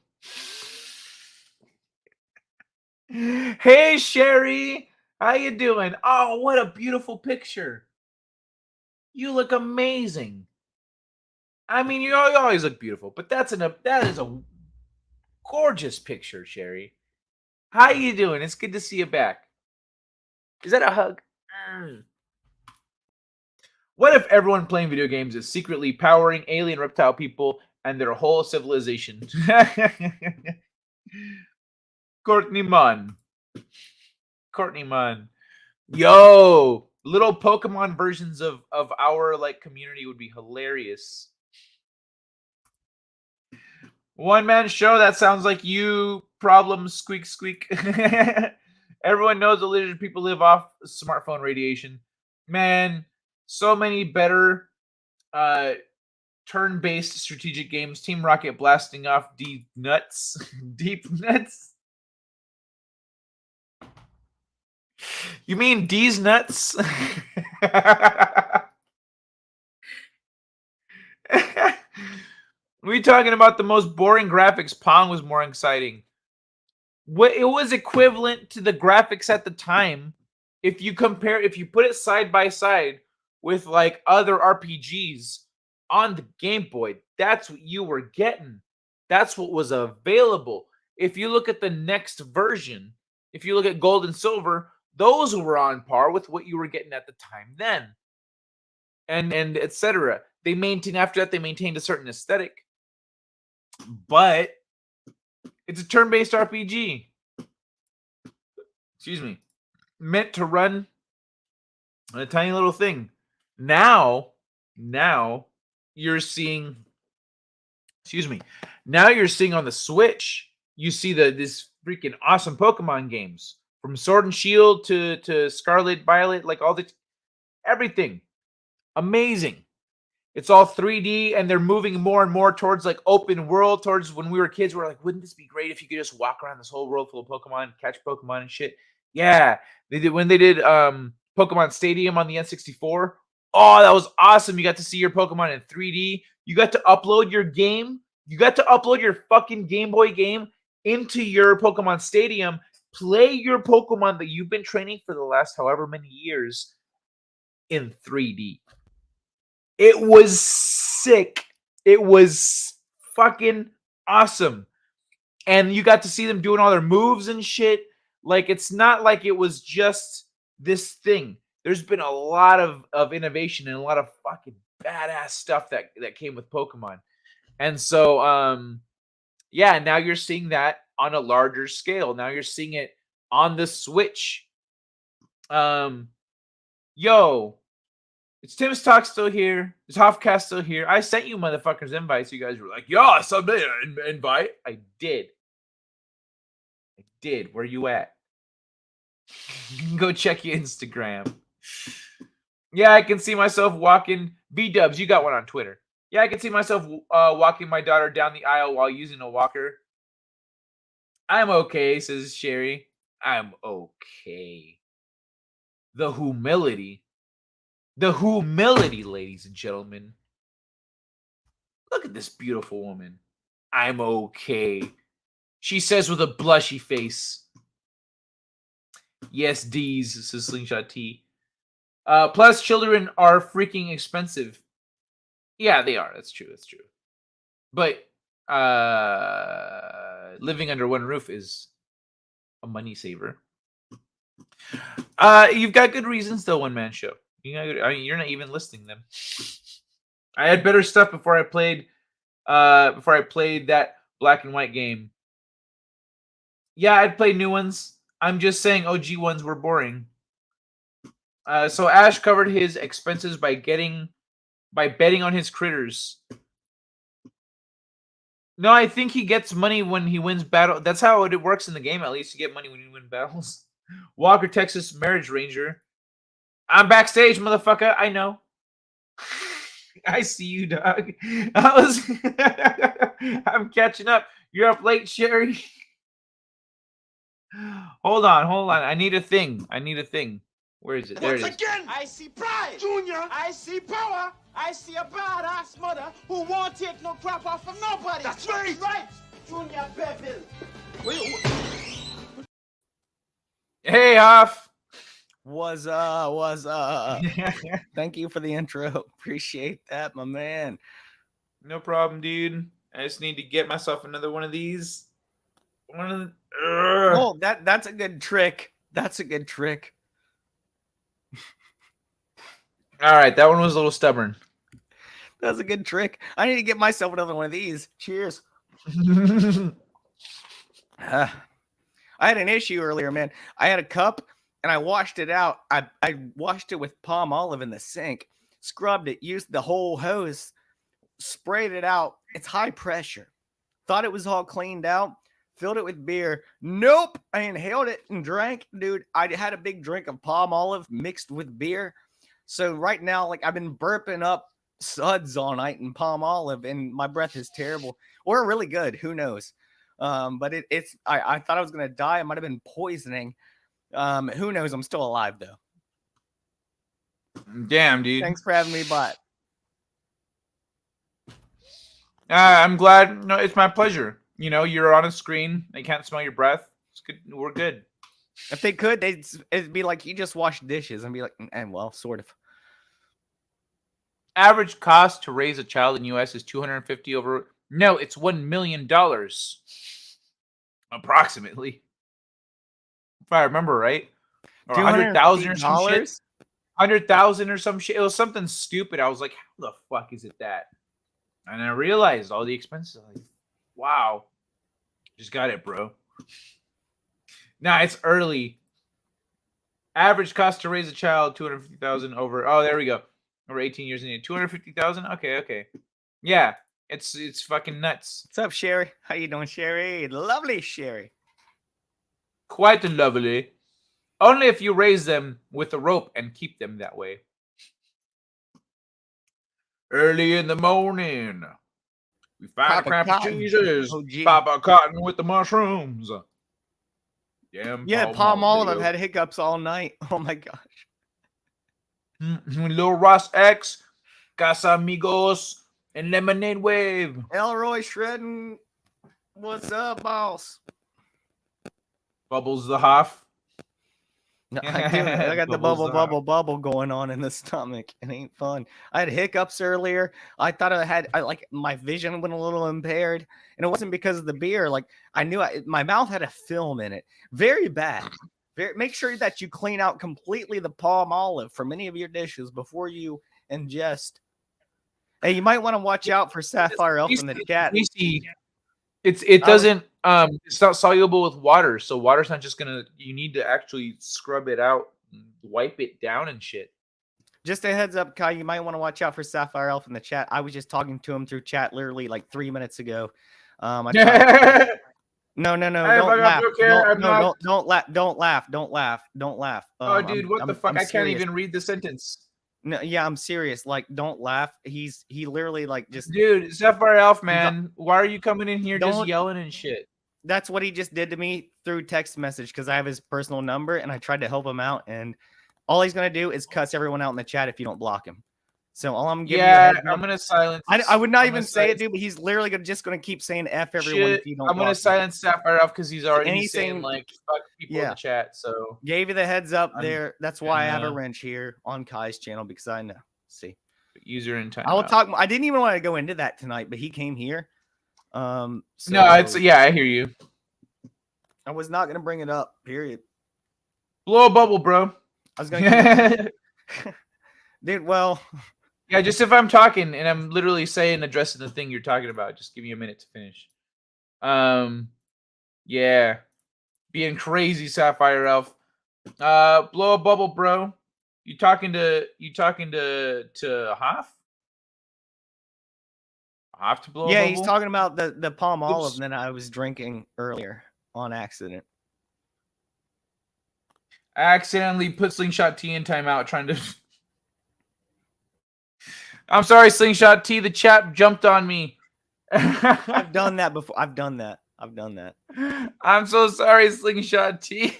Hey, Sherry. How you doing? Oh, what a beautiful picture. You look amazing. I mean, you always look beautiful, but that is a gorgeous picture, Sherry. How you doing? It's good to see you back. Is that a hug? What if everyone playing video games is secretly powering alien reptile people and their whole civilization? Courtney Munn. Yo, little Pokemon versions of our like community would be hilarious. One man show, that sounds like you. Problem squeak squeak. Everyone knows the lizard people live off smartphone radiation. Man, so many better turn-based strategic games. Team Rocket blasting off deep nuts. Deep nuts. You mean D's nuts? We talking about the most boring graphics. Pong was more exciting. It was equivalent to the graphics at the time. If you put it side by side with like other RPGs on the Game Boy, that's what you were getting. That's what was available. If you look at the next version, if you look at Gold and Silver, those were on par with what you were getting at the time then. And etc. They maintained a certain aesthetic. But it's a turn-based RPG. Excuse me. Meant to run on a tiny little thing. Now you're seeing Now you're seeing on the Switch, you see this freaking awesome Pokemon games. From Sword and Shield to Scarlet Violet, like everything. Amazing. It's all 3D, and they're moving more and more towards like open world. Towards when we were kids, we were like, wouldn't this be great if you could just walk around this whole world full of Pokemon, catch Pokemon and shit? Yeah, they did when they did Pokemon Stadium on the N64. Oh, that was awesome! You got to see your Pokemon in 3D. You got to upload your game. You got to upload your fucking Game Boy game into your Pokemon Stadium. Play your Pokemon that you've been training for the last however many years in 3D. It was sick. It was fucking awesome. And you got to see them doing all their moves and shit. Like, it's not like it was just this thing. There's been a lot of innovation and a lot of fucking badass stuff that came with Pokemon. And so, yeah, now you're seeing that on a larger scale. Now you're seeing it on the Switch. Yo, it's Tim's Talk still here. Is Hofcast still here? I sent you motherfuckers invites. You guys were like, "Yo, I submitted an invite." I did. Where you at? Go check your Instagram. Yeah, I can see myself walking. V-dubs, you got one on Twitter. Yeah, I can see myself walking my daughter down the aisle while using a walker. I'm okay, says Sherry. I'm okay. The humility, ladies and gentlemen. Look at this beautiful woman. I'm okay, she says with a blushy face. Yes, D's, says Slingshot T. Plus, children are freaking expensive. Yeah, they are. That's true. But living under one roof is a money saver. You've got good reasons, though. One man show. You're not even listing them. I had better stuff before I played. Before I played that black and white game. Yeah, I'd play new ones. I'm just saying OG ones were boring. So Ash covered his expenses by betting on his critters. No, I think he gets money when he wins battle. That's how it works in the game. At least you get money when you win battles. Walker, Texas Marriage Ranger. I'm backstage, motherfucker. I know. I see you, dog. I'm catching up. You're up late, Sherry. Hold on. I need a thing. Where is it? There it is. Again, I see pride, Junior. I see power. I see a badass mother who won't take no crap off from nobody. That's right. Junior Bevel. Hey, Hoff. What's up? Thank you for the intro. Appreciate that, my man. No problem, dude. I just need to get myself another one of these. Oh, that's a good trick. That's a good trick. All right, that one was a little stubborn. That's a good trick. I need to get myself another one of these. Cheers. I had an issue earlier, man. I had a cup and I washed it out. I washed it with palm olive in the sink, scrubbed it, used the whole hose, sprayed it out. It's high pressure. Thought it was all cleaned out. Filled it with beer. Nope. I inhaled it and drank. Dude, I had a big drink of palm olive mixed with beer. So right now, like, I've been burping up suds all night in palm olive, and my breath is terrible. Or really good. Who knows? But I thought I was going to die. It might have been poisoning. Who knows? I'm still alive, though. Damn, dude. Thanks for having me, bot. I'm glad. No, it's my pleasure. You know, you're on a screen. They can't smell your breath. It's good. We're good. If they could, it'd be like you just wash dishes and be like, and well, sort of. Average cost to raise a child in U.S. is $250 over. No, it's $1 million, approximately, if I remember right. Or 100,000 or some shit. 100,000 or some shit. It was something stupid. I was like, how the fuck is it that? And I realized all the expenses. Like, wow, just got it, bro. Nah, it's early. Average cost to raise a child, $250,000 over. Oh, there we go. Over 18 years in 250,000. Okay. Yeah, it's fucking nuts. What's up, Sherry? How you doing, Sherry? Lovely, Sherry. Quite lovely. Only if you raise them with a rope and keep them that way. Early in the morning, we find Papa crappy Cotton. cheeses. Oh, gee. Papa Cotton with the mushrooms. Damn, Yeah, palm olive. I've had hiccups all night. Oh my gosh. Lil Ross X, Casamigos, and Lemonade Wave. Elroy shredding. What's up, boss? Bubbles the Hoff. No, I got the bubble going on in the stomach. It ain't fun. I had hiccups earlier. I thought I my vision went a little impaired, and it wasn't because of the beer. Like I knew my mouth had a film in it. Very bad. Make sure that you clean out completely the palm olive from any of your dishes before you ingest. Hey, you might want to watch out for Sapphire Elf in the chat. It doesn't it's not soluble with water, so water's not just gonna. You need to actually scrub it out wipe it down and shit. Just a heads up, Kai, you might want to watch out for Sapphire Elf in the chat. I was just talking to him through chat literally like 3 minutes ago. I tried... No, don't laugh. Don't laugh. Oh, dude, what the fuck? I can't even read the sentence. No, yeah, I'm serious. Like, don't laugh. He literally like just... Dude, Sapphire Elf, man. Why are you coming in here just yelling and shit? That's what he just did to me through text message because I have his personal number and I tried to help him out, and all he's gonna do is cuss everyone out in the chat if you don't block him. So all I'm giving I'm gonna silence. I would not even say it, dude, but he's literally just gonna keep saying F everyone if you don't. I'm gonna silence Sapphire Elf because he's already saying like fuck people in the chat. So gave you the heads up there. That's why I have a wrench here on Kai's channel because I know. See, user in time. I will talk. I didn't even want to go into that tonight, but he came here. No, it's I hear you. I was not gonna bring it up. Period. Blow a bubble, bro. I was gonna. Dude, well. Yeah, just if I'm talking and I'm literally addressing the thing you're talking about, just give me a minute to finish. Yeah. Being crazy, Sapphire Elf. Blow a bubble, bro. You talking to Hoff? Hoff to blow a bubble? Yeah, he's talking about the palm olive that I was drinking earlier on accident. I accidentally put Slingshot T in timeout trying to... I'm sorry, Slingshot T. The chat jumped on me. I've done that before. I've done that. I'm so sorry, Slingshot T.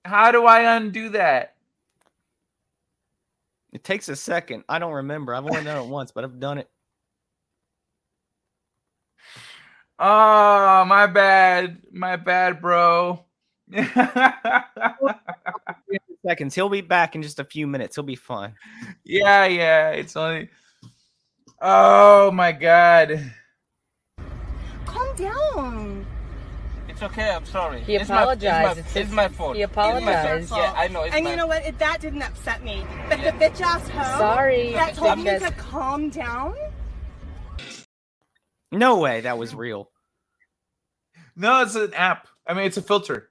How do I undo that? It takes a second. I don't remember. I've only done it once, but I've done it. Oh, my bad. My bad, bro. Seconds. He'll be back in just a few minutes. He'll be fine. Yeah. It's only... Oh, my God. Calm down. It's okay. I'm sorry. He apologized. It's my fault. He apologized. Yeah, I know. And you know what? That didn't upset me. But the bitch ass hoe Sorry. that told me to calm down. No way. That was real. No, it's an app. I mean, it's a filter.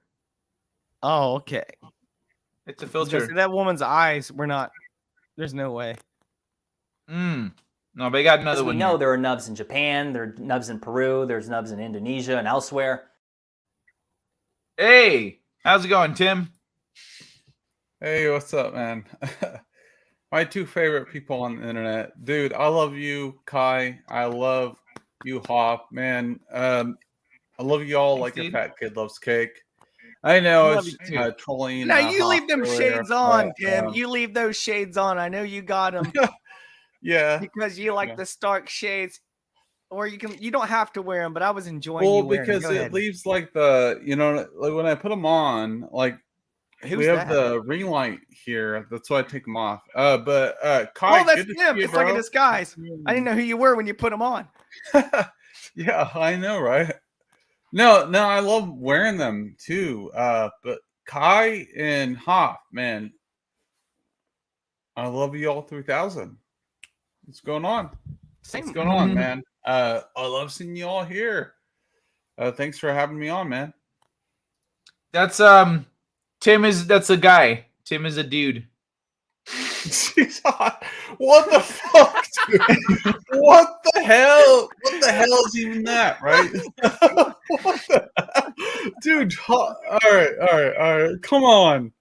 Oh, okay. It's a filter. That woman's eyes were not... There's no way. No, but I got another one. We know there are nubs in Japan, there are nubs in Peru, there's nubs in Indonesia and elsewhere. Hey, how's it going, Tim? Hey, what's up, man? My two favorite people on the internet. Dude, I love you, Kai. I love you, Hop. Man, I love you all like a fat kid loves cake. I know it's trolling. Now you leave them shades on, Tim. You leave those shades on. I know you got them. Yeah, because you like the Stark shades, or you don't have to wear them. But I was enjoying. Well, because it leaves like like when I put them on, like we have the ring light here. That's why I take them off. But Kai, that's him. It's like a disguise. I didn't know who you were when you put them on. Yeah, I know, right? No, I love wearing them too. But Kai and Hoff, man, I love you all 3000. What's going on? What's going on, man? I love seeing you all here. Thanks for having me on, man. That's that's a guy. Tim is a dude. What the fuck, dude? What the hell? What the hell is even that, right? Dude, all right. Come on,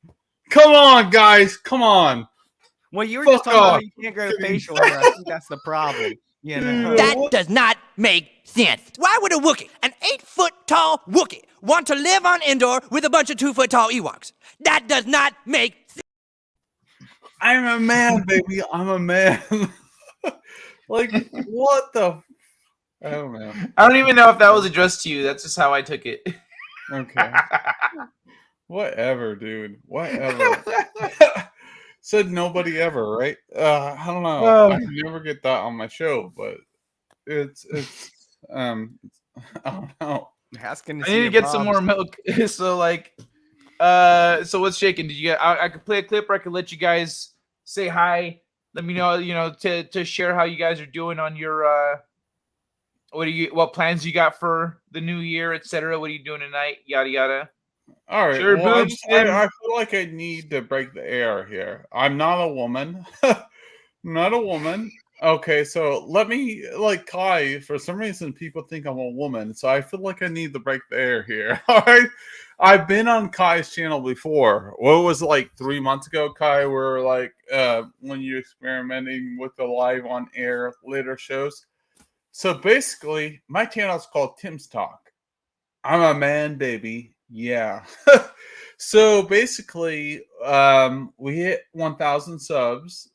guys. Come on. Well, you were just talking about you can't grow facial hair. I think that's the problem. You know? That does not make sense. Why would a Wookiee, an 8-foot-tall Wookiee, want to live on Endor with a bunch of 2-foot-tall Ewoks? That does not make sense. I'm a man, baby. I'm a man. Like, what the? Oh, man. I don't even know if that was addressed to you. That's just how I took it. Okay. Whatever, dude. Whatever. Said nobody ever, right? I don't know. I never get that on my show, but it's I don't know. I need to get some more milk. So like, so what's shaking? Did you get? I could play a clip, or I could let you guys say hi. Let me know, to share how you guys are doing on your what plans you got for the new year, etc. What are you doing tonight? Yada yada. All right. Sure, Well, boobs, Tim. I feel like I need to break the air here. I'm not a woman. Not a woman. Okay, so let me like Kai. For some reason, people think I'm a woman, so I feel like I need to break the air here. All right, I've been on Kai's channel before. What was it, like 3 months ago, Kai? Where like when you're experimenting with the live on air later shows. So basically, my channel is called Tim's Talk. I'm a man, baby. Yeah. So basically, we hit 1,000 subs.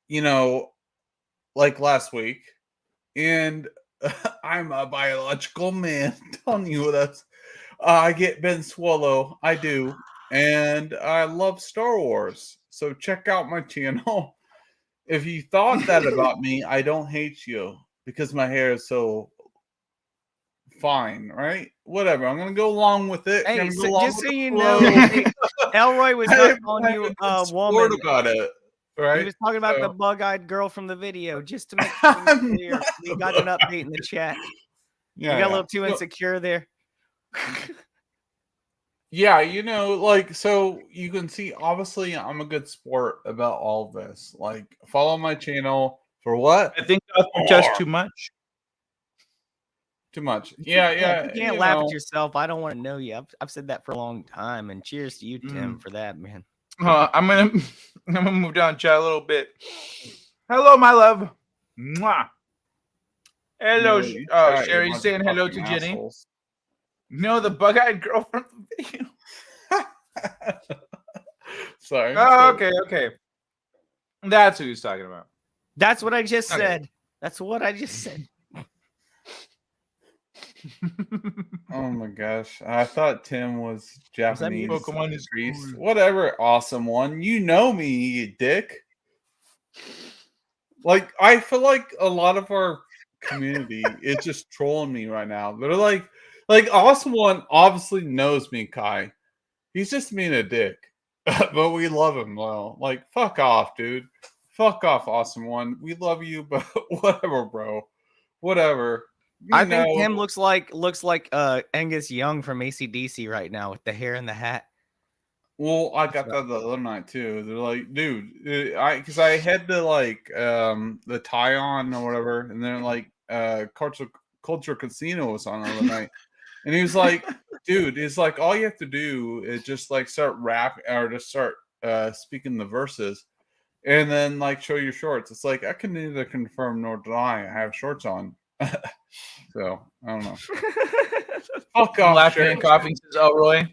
You know, like last week, and I'm a biological man. Telling you that I get Ben Swallow. I do, and I love Star Wars. So check out my channel. If you thought that about me, I don't hate you because my hair is so fine, right? Whatever. I'm gonna go along with it. Hey, Gonna so, go along just with so the you flow. know, Elroy was I not have calling you a a good woman. sport about it, He right? was talking about the So bug-eyed girl from the video. Just to make things I'm clear, not we the got an bug. update in the chat. Yeah, You got a yeah. little too So, insecure there. yeah, like, so you can see, obviously, I'm a good sport about all of this. Like, follow my channel for what? I think that's just too much. Too much. Yeah, If yeah. you can't laugh at yourself, I don't want to know you. I've said that for a long time, and cheers to you, Tim, for that, man. I'm gonna move down chat a little bit. Hello, my love. Mwah. Hello, Sherry saying hello to Jenny. Assholes. No, the bug-eyed girl from the video. Sorry. Oh, okay. That's who he's talking about. That's what I just said. That's what I just said. Oh my gosh. I thought Tim was Japanese. Pokemon is Greece. cool. Whatever, awesome one. You know me, you dick. Like, I feel like a lot of our community is just trolling me right now. They're like awesome one obviously knows me, Kai. He's just being a dick. But we love him, well. Like, fuck off, dude. Fuck off, awesome one. We love you, but whatever, bro. Whatever. I think Tim looks like Angus Young from AC/DC right now with the hair and the hat. Well, I got that the other night too. They're like, dude, because I had the tie on or whatever, and then like Culture Casino was on the other night, and he was like, dude, it's like all you have to do is just like start rap or just start speaking the verses, and then like show your shorts. It's like I can neither confirm nor deny I have shorts on. So I don't know. Fuck off, Laughing and coughing, says Elroy.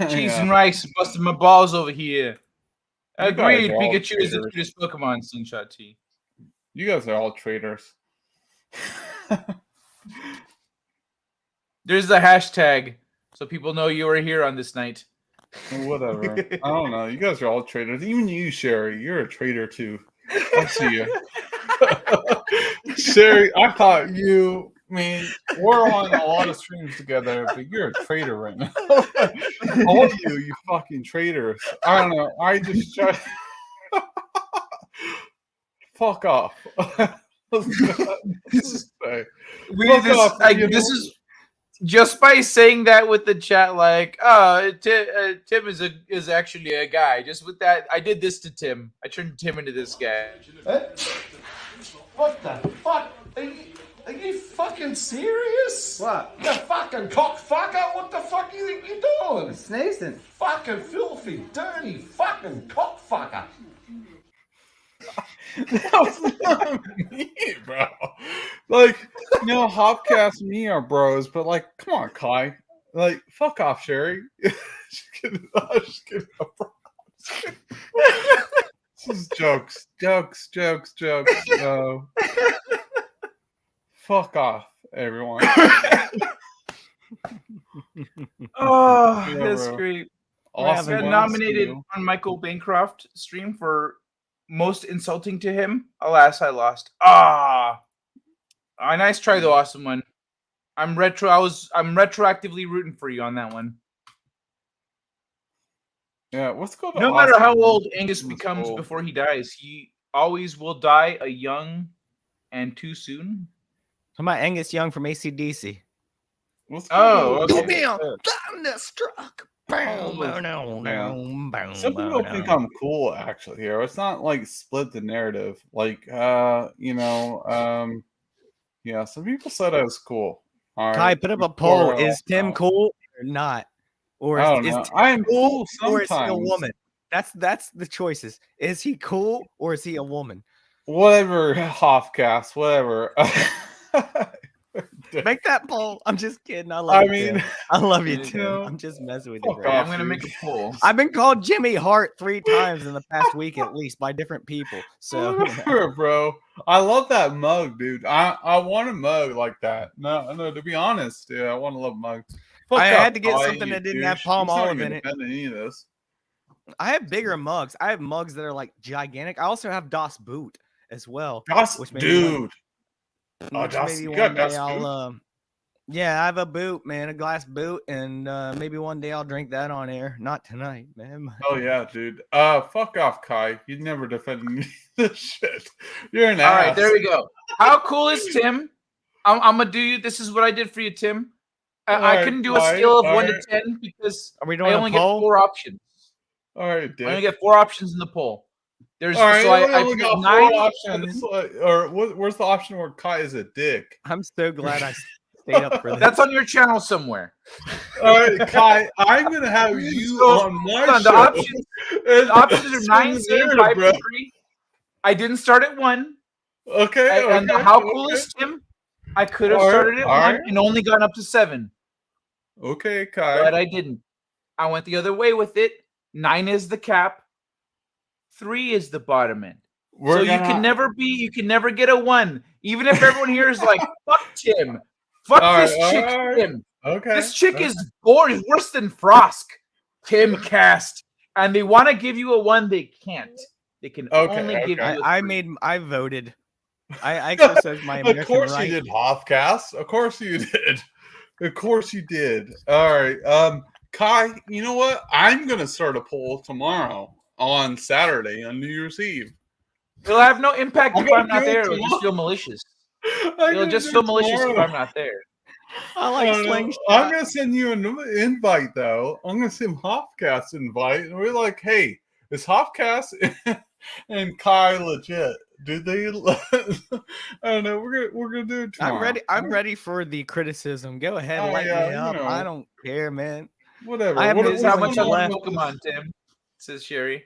Cheese and rice busting my balls over here. Agreed. Pikachu is the cutest Pokemon. Slingshot T. You guys are all traitors. There's the hashtag, so people know you were here on this night. Whatever. I don't know. You guys are all traitors. Even you, Sherry, you're a traitor too. I see you. Sherry, I thought you. I mean, we're on a lot of streams together, but you're a traitor right now. All of you fucking traitors. I don't know. I just try. Fuck off. This is just by saying that with the chat, like, oh, Tim is actually a guy. Just with that, I did this to Tim. I turned Tim into this guy. What the fuck? Are you fucking serious? What? You fucking cockfucker? What the fuck you think you're doing? Sneezing. Fucking filthy, dirty, fucking cockfucker. That was not me, bro. Like, you know, Hopcast and me are bros, but like, come on, Kai. Like, fuck off, Sherry. Just kidding, bro. This is jokes. Fuck off, everyone. Oh, Yeah, that's bro. great. Awesome. Got nominated on Michael Bancroft stream for most insulting to him. Alas, I lost. Nice try though, awesome one. I'm retroactively rooting for you on that one. Yeah, what's going on? No matter how old Angus becomes before he dies, he always will die a young and too soon. How about Angus Young from AC/DC? Let's Oh, go. okay. Thunderstruck. Yeah. Some people think I'm cool actually here. It's not like split the narrative. Like yeah, some people said I was cool. All Kai, right. put up a Before poll. Is Tim cool or not? Or I don't is know. Tim I am cool cool or is he a sometimes. woman? That's the choices. Is he cool or is he a woman? Whatever, Hofcast, whatever. Make that poll. I'm just kidding. I love you, Tim. I love you, You Tim. know, I'm just messing with you, fuck bro. I'm off, gonna dude. make a poll. I've been called Jimmy Hart 3 times in the past week at least by different people. So Whatever, bro. I love that mug, dude. I want a mug like that. No, to be honest, dude, I want to love mugs. Fuck I off, had to get Kai, something you that didn't have douche. palm He's not olive even in it. defending any of this. I have bigger mugs. I have mugs that are like gigantic. I also have Das Boot as well. Das, which maybe one- dude. Oh, which Das, maybe you one got Das day I'll Boot? yeah, I have a boot, man, a glass boot, and maybe one day I'll drink that on air. Not tonight, man. Oh yeah, dude. Fuck off, Kai. You never defended this shit. You're an All ass. right, there we go. How cool is Tim? I'm gonna do you. This is what I did for you, Tim. I Alright, couldn't do a Kai, scale of 1 to alright. 10 because Are we doing I a only get poll? 4 options. All right, Dick. I only get 4 options in the poll. There's All right, so I only put got 9 4 options. Where's the option where Kai is a dick? I'm so glad I stayed up for this. That's on your channel somewhere. All right, Kai, I'm gonna have you So, on my hold on, show. the options are Spin 9, the 7, narrative, 5, bro. and 3. I didn't start at 1. Okay, And okay, how cool okay. is Tim? I could have All right, started at all 1 right. and only gone up to 7. Okay, Kai. But I didn't. I went the other way with it. 9 is the cap. 3 is the bottom end. We're so you gonna- can never get a 1. Even if everyone here is like, fuck Tim. Fuck All this right, chick, all right. Tim. Okay. This chick is bored, worse than Frosk. Tim cast. And they want to give you a 1, they can't. They can only give you a 3. I voted. I exercised my American Of course right. you did, Hofcast. Of course you did. Of course you did. All right. Kai, you know what? I'm gonna start a poll tomorrow on Saturday on New Year's Eve. It'll have no impact I'm if I'm gonna not do it there. It'll just tomorrow. feel malicious. I'm It'll gonna just do feel it malicious if tomorrow. I'm not there. I like don't know. slingshot. I'm gonna send you an invite though. I'm gonna send Hofcast invite, and we're like, "Hey, is Hofcast and Kai legit? Do they? I don't know. We're gonna do it tomorrow. I'm ready. I'm ready for the criticism. Go ahead, Oh, light yeah, me you up. know. I don't care, man. Whatever. I have What- no This is how much I feelings love left. Pokemon, Tim. Says Sherry.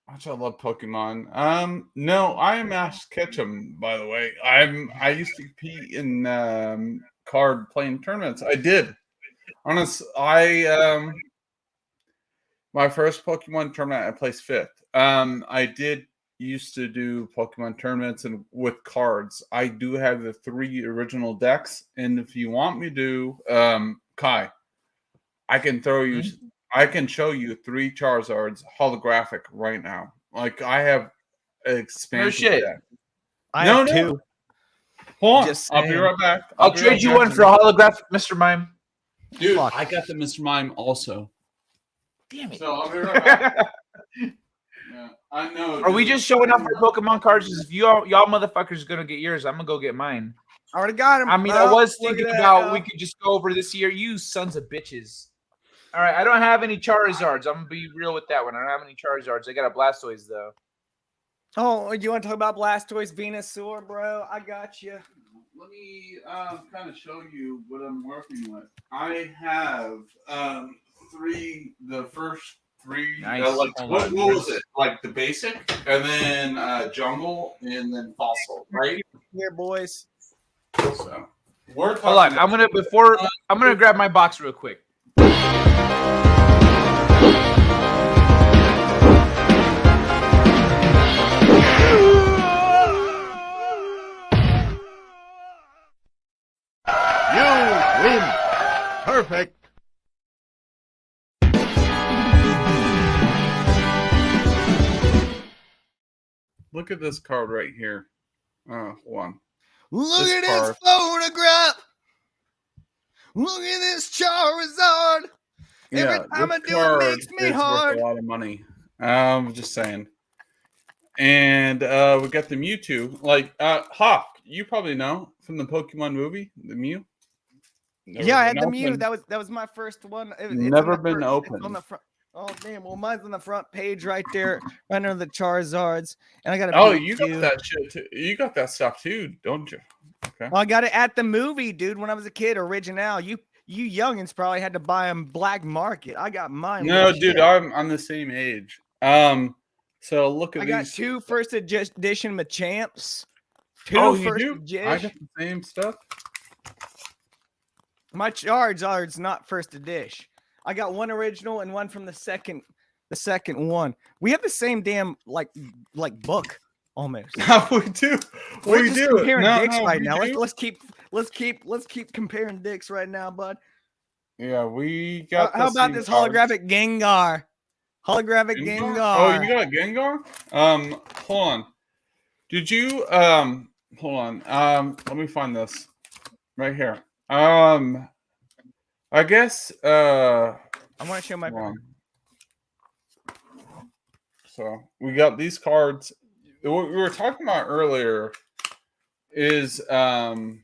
Much I love Pokemon. No, I am Ash Ketchum, by the way. I used to compete in card playing tournaments. I did. My first Pokemon tournament, I placed 5th. I did used to do Pokemon tournaments and with cards. I do have the 3 original decks, and if you want me to, Kai, I can throw you. I can show you 3 Charizards holographic right now. Like I have an expansive shit. deck. I have 2. Hold on. Just I'll be saying. right back. I'll be trade right you back. one for a holographic Mr. Mime. Dude, Fuck. I got the Mr. Mime also. Damn it. So I'll be right back. Yeah, I know. Are we dude. just showing off our Pokemon cards? 'Cause if y'all motherfuckers gonna get yours, I'm gonna go get mine. I already got him. I mean, I was thinking about we could just go over this year. You sons of bitches. All right, I don't have any Charizards. I'm gonna be real with that one. I don't have any Charizards. I got a Blastoise though. Oh, you want to talk about Blastoise Venusaur, bro? I got you. Let me kind of show you what I'm working with. I have 3. The first 3. Nice. Like Hold what on. was it? Like the basic, and then jungle, and then fossil, right? Here, boys. So we're Hold on. talking I'm gonna grab my box real quick. You win. Perfect. Look at this card right here. Hold on. Look This at card. this photograph. Look at this Charizard. Every time I this do it card makes me is hard. worth a lot of money. I'm just saying. And we got the Mewtwo. Like Hawk, you probably know from the Pokemon movie, the Mew. Yeah, I had the Mew. That was my first one. It's Never been It's opened. on the front. Oh damn! Well, mine's on the front page right there, right under the Charizards, and I got a. Oh, Pikachu. you got that shit too. You got that stuff too, don't you? Okay. Well, I got it at the movie, dude. When I was a kid, original. You youngins probably had to buy them black market. I got mine. No, dude, I'm the same age. So look at I these. got 2 first edition Machamps. 2 Oh, you first do? edition. I got the same stuff. My Charizard's not first edition. I got one original and one from the second one. We have the same damn like book almost. we do. We're We just do. comparing No, dicks no, right we now. do. Let's keep comparing dicks right now, bud. Yeah, we got. How about this holographic Gengar? Holographic Gengar. Oh, you got Gengar? Hold on. Did you hold on. Let me find this right here. I guess I want to show my. So we got these cards. What we were talking about earlier is the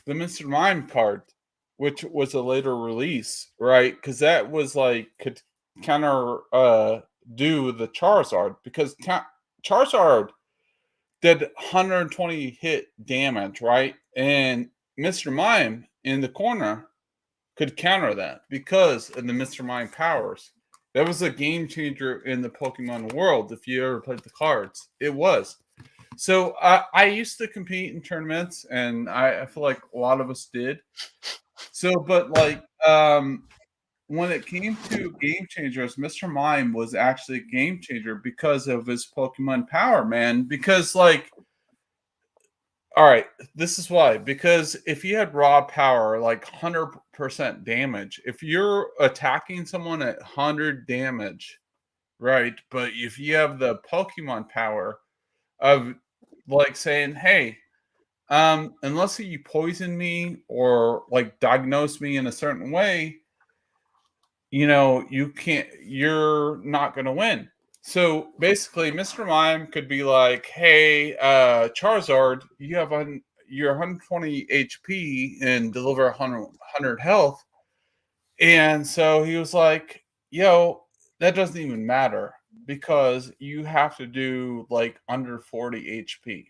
Mr. Mime card, which was a later release, right? Because that was like could counter do the Charizard because Charizard did 120 hit damage, right? And Mr. Mime in the corner could counter that because of the Mr. Mime powers. That was a game changer in the Pokemon world. If you ever played the cards, it was. So I used to compete in tournaments, and I feel like a lot of us did. So, but like when it came to game changers, Mr. Mime was actually a game changer because of his Pokemon power, man. Because like, all right, this is why. Because if you had raw power, like 100% damage, if you're attacking someone at 100 damage, right? But if you have the Pokemon power of like saying, hey, unless you poison me or like diagnose me in a certain way, you know, you're not going to win. So basically, Mr. Mime could be like, hey, Charizard, you're 120 HP and deliver 100 health. And so he was like, yo, that doesn't even matter because you have to do like under 40 HP.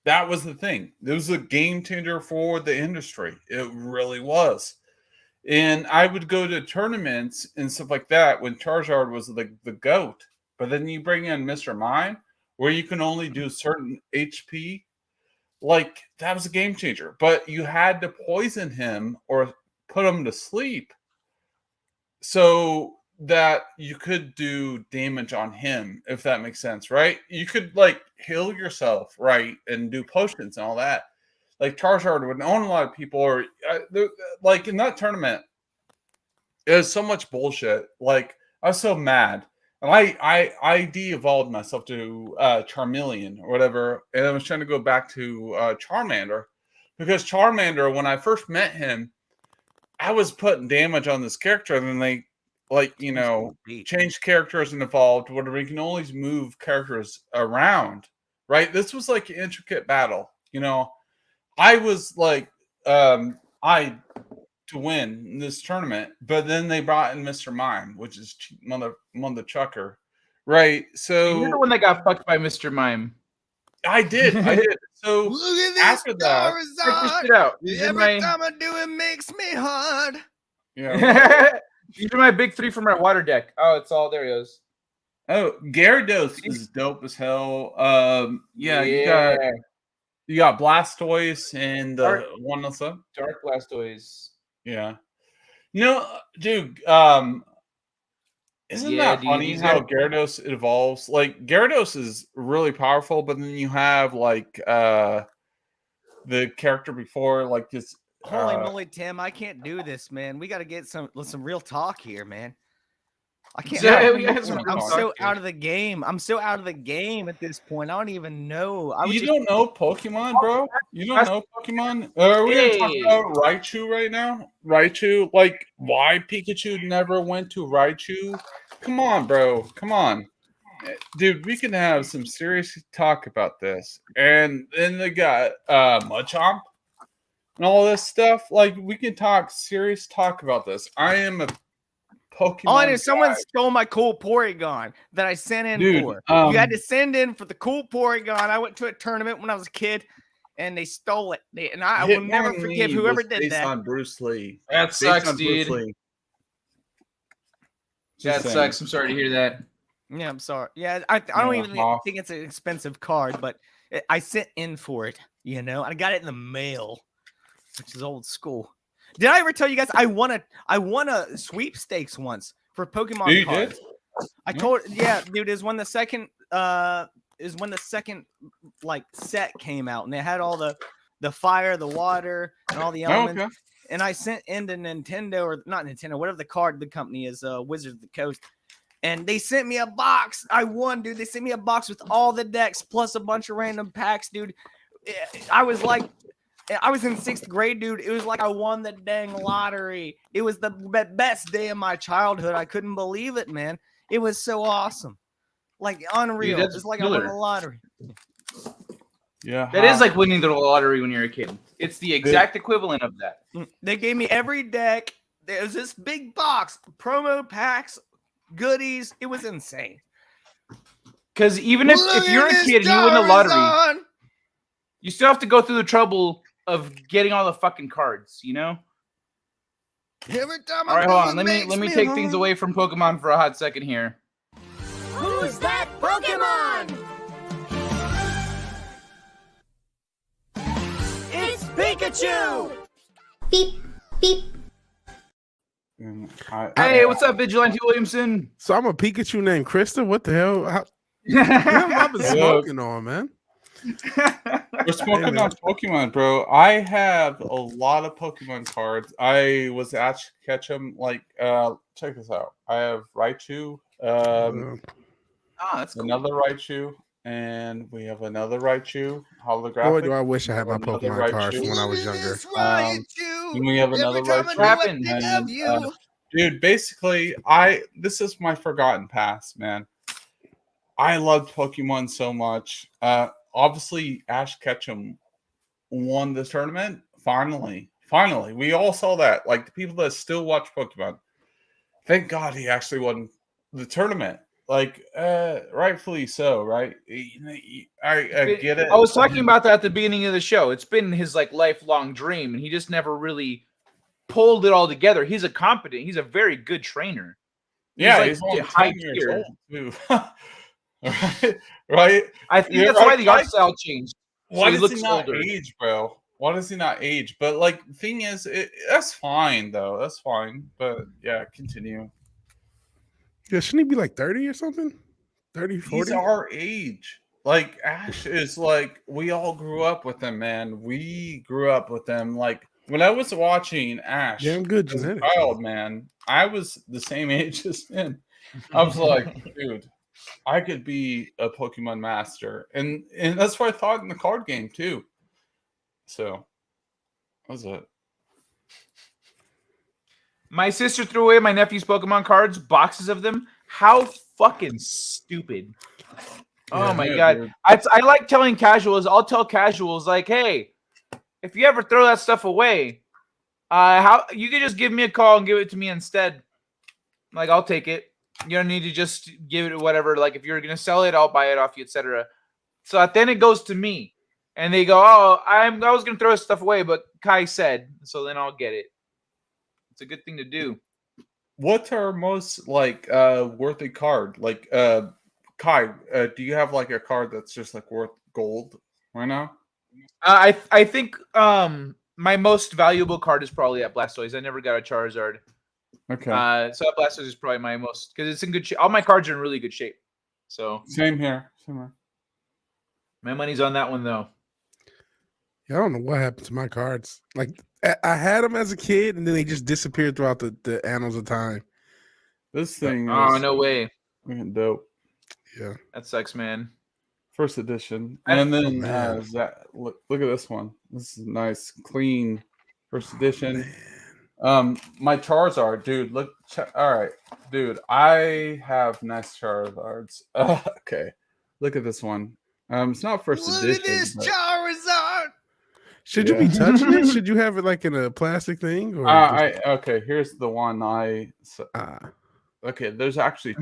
That was the thing. It was a game changer for the industry. It really was. And I would go to tournaments and stuff like that when Charizard was the GOAT. But then you bring in Mr. Mime, where you can only do certain HP. Like, that was a game changer. But you had to poison him or put him to sleep so that you could do damage on him, if that makes sense, right? You could, like, heal yourself, right, and do potions and all that. Like Charizard would own a lot of people, or like in that tournament, it was so much bullshit. Like I was so mad, and I de-evolved myself to Charmeleon or whatever, and I was trying to go back to Charmander because Charmander, when I first met him, I was putting damage on this character, and then they changed characters and evolved. Whatever, you can always move characters around, right? This was like an intricate battle, I was like, I to win this tournament, but then they brought in Mr. Mime, which is mother chucker, right? So you're the one that got fucked by Mr. Mime. I did. So look at this after that, Charizard. Every time I do it makes me hard. Yeah, these are my big 3 from my water deck. Oh, it's all there. He goes. Oh, Gyarados is dope as hell. You got Blastoise and the one else up. Dark Blastoise. Yeah. No, dude, isn't that funny how Gyarados evolves? Like Gyarados is really powerful, but then you have like the character before, like this. Holy moly, Tim! I can't do this, man. We got to get some real talk here, man. I can't. I'm so out of the game. I'm so out of the game at this point. I don't even know. You don't know Pokemon, bro? You don't know Pokemon? Are we gonna talk about Raichu right now? Raichu, like why Pikachu never went to Raichu? Come on, bro. Come on, dude. We can have some serious talk about this. And then they got Machamp. and all this stuff. Like, we can talk serious talk about this. I am a Pokemon. All I know, someone guy. stole my cool Porygon that I sent in Dude, for. You had to send in for the cool Porygon. I went to a tournament when I was a kid, and they stole it. And I will never forgive whoever did based that. on Bruce Lee. That Based sucks, on Bruce dude. Lee. That Just sucks. I'm sorry to hear that. Yeah, I'm sorry. Yeah, I don't even think it's an expensive card, but I sent in for it. You know, I got it in the mail, which is old school. Did I ever tell you guys I won a sweepstakes once for Pokemon You cards? did? I told dude, is when the second like set came out and they had all the fire, the water, and all the elements. Okay. And I sent into Nintendo, or not Nintendo, whatever the company is, Wizards of the Coast. And they sent me a box. I won, dude. They sent me a box with all the decks plus a bunch of random packs, dude. I was in 6th grade, dude. It was like I won the dang lottery. It was the best day of my childhood. I couldn't believe it, man. It was so awesome. Like, unreal. Dude, it's like I won the lottery. Yeah. That is like winning the lottery when you're a kid. It's the exact equivalent of that. They gave me every deck. There was this big box, promo packs, goodies. It was insane. Because even if you're a kid and you win the lottery, you still have to go through the trouble of getting all the fucking cards, you know? Every time all right, hold on. Let me take things away from Pokemon for a hot second here. Who's that Pokemon? It's Pikachu! Beep, beep. Hey, what's up, Vigilante Williamson? So I'm a Pikachu named Krista? What the hell? What have I been smoking on, man? We're smoking on Pokemon, bro. I have a lot of Pokemon cards. I was Ash Ketchum. Like, check this out. I have Raichu. That's cool. Another Raichu, and we have another Raichu holographic. Boy, do I wish I had my Pokemon cards from when I was younger. And we have another Raichu. Dude, basically, this is my forgotten past, man. I loved Pokemon so much. Obviously, Ash Ketchum won the tournament. Finally, we all saw that. Like, the people that still watch Pokemon, thank God he actually won the tournament. Like, rightfully so, right? I get it. I was talking about that at the beginning of the show. It's been his like lifelong dream, and he just never really pulled it all together. He's a very good trainer. Yeah, he's like high tier. Right? I think that's why the art style changed. Why he does looks he not older. age, bro? Why does he not age? But like, the thing is, that's fine though. That's fine. But yeah, continue. Yeah, shouldn't he be like 30 or something? 30, 40? He's our age. Like, Ash is like, we all grew up with him, man. We grew up with him. Like, when I was watching Ash Damn good as a genetics. child, man, I was the same age as him. I was like, dude, I could be a Pokemon master. And that's what I thought in the card game, too. So, that was it. My sister threw away my nephew's Pokemon cards, boxes of them. How fucking stupid. Oh my God. Dude. I like telling casuals, I'll tell casuals like, hey, if you ever throw that stuff away, how you can just give me a call and give it to me instead. Like, I'll take it. You don't need to just give it whatever. Like, if you're gonna sell it, I'll buy it off you, etc. So then it goes to me. And they go, oh, I was gonna throw stuff away, but Kai said, so then I'll get it. It's a good thing to do. What's our most like worthy card? Like Kai, do you have like a card that's just like worth gold right now? I think my most valuable card is probably at Blastoise. I never got a Charizard. Okay. So that Blastoise is probably my most, because it's in good shape. All my cards are in really good shape. So Same here. my money's on that one though. Yeah, I don't know what happened to my cards. Like, I had them as a kid, and then they just disappeared throughout the annals of time. This thing Oh, is no way. dope. Yeah. That sucks, man. First edition. And then look at this one. This is nice, clean first edition. My Charizard, dude. Look, all right, dude. I have nice Charizards. Okay, look at this one. It's not first edition. Look at this Charizard. Should you be touching it? Should you have it like in a plastic thing? Or Okay, here's the one okay, there's actually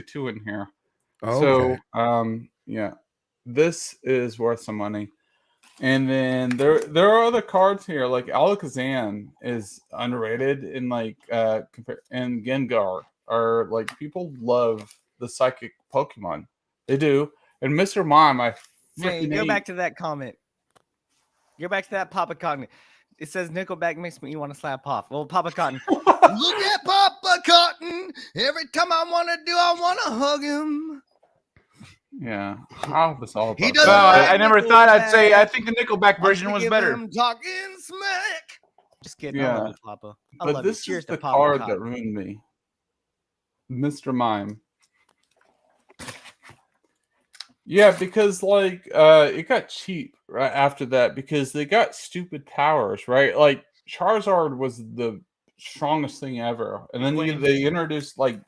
two in here. Okay. So yeah, this is worth some money. And then there are other cards here, like Alakazam is underrated, and like and Gengar are like, people love the psychic Pokemon. They do. And Mr. Mime, Hey, go back to that comment. Go back to that Papa Cotton. It says Nickelback makes me want to slap off. Well, Papa Cotton. Look at Papa Cotton. Every time I want to hug him. Yeah, how this all He about doesn't that? I never thought I'd say I think the Nickelback version was better. Talking smack. Just kidding. I love you, Papa. I But love this you. Cheers is the to Papa card Cotton. that ruined me. Mr. Mime. Yeah, because like it got cheap right after that because they got stupid powers, right? Like Charizard was the strongest thing ever. And then they introduced like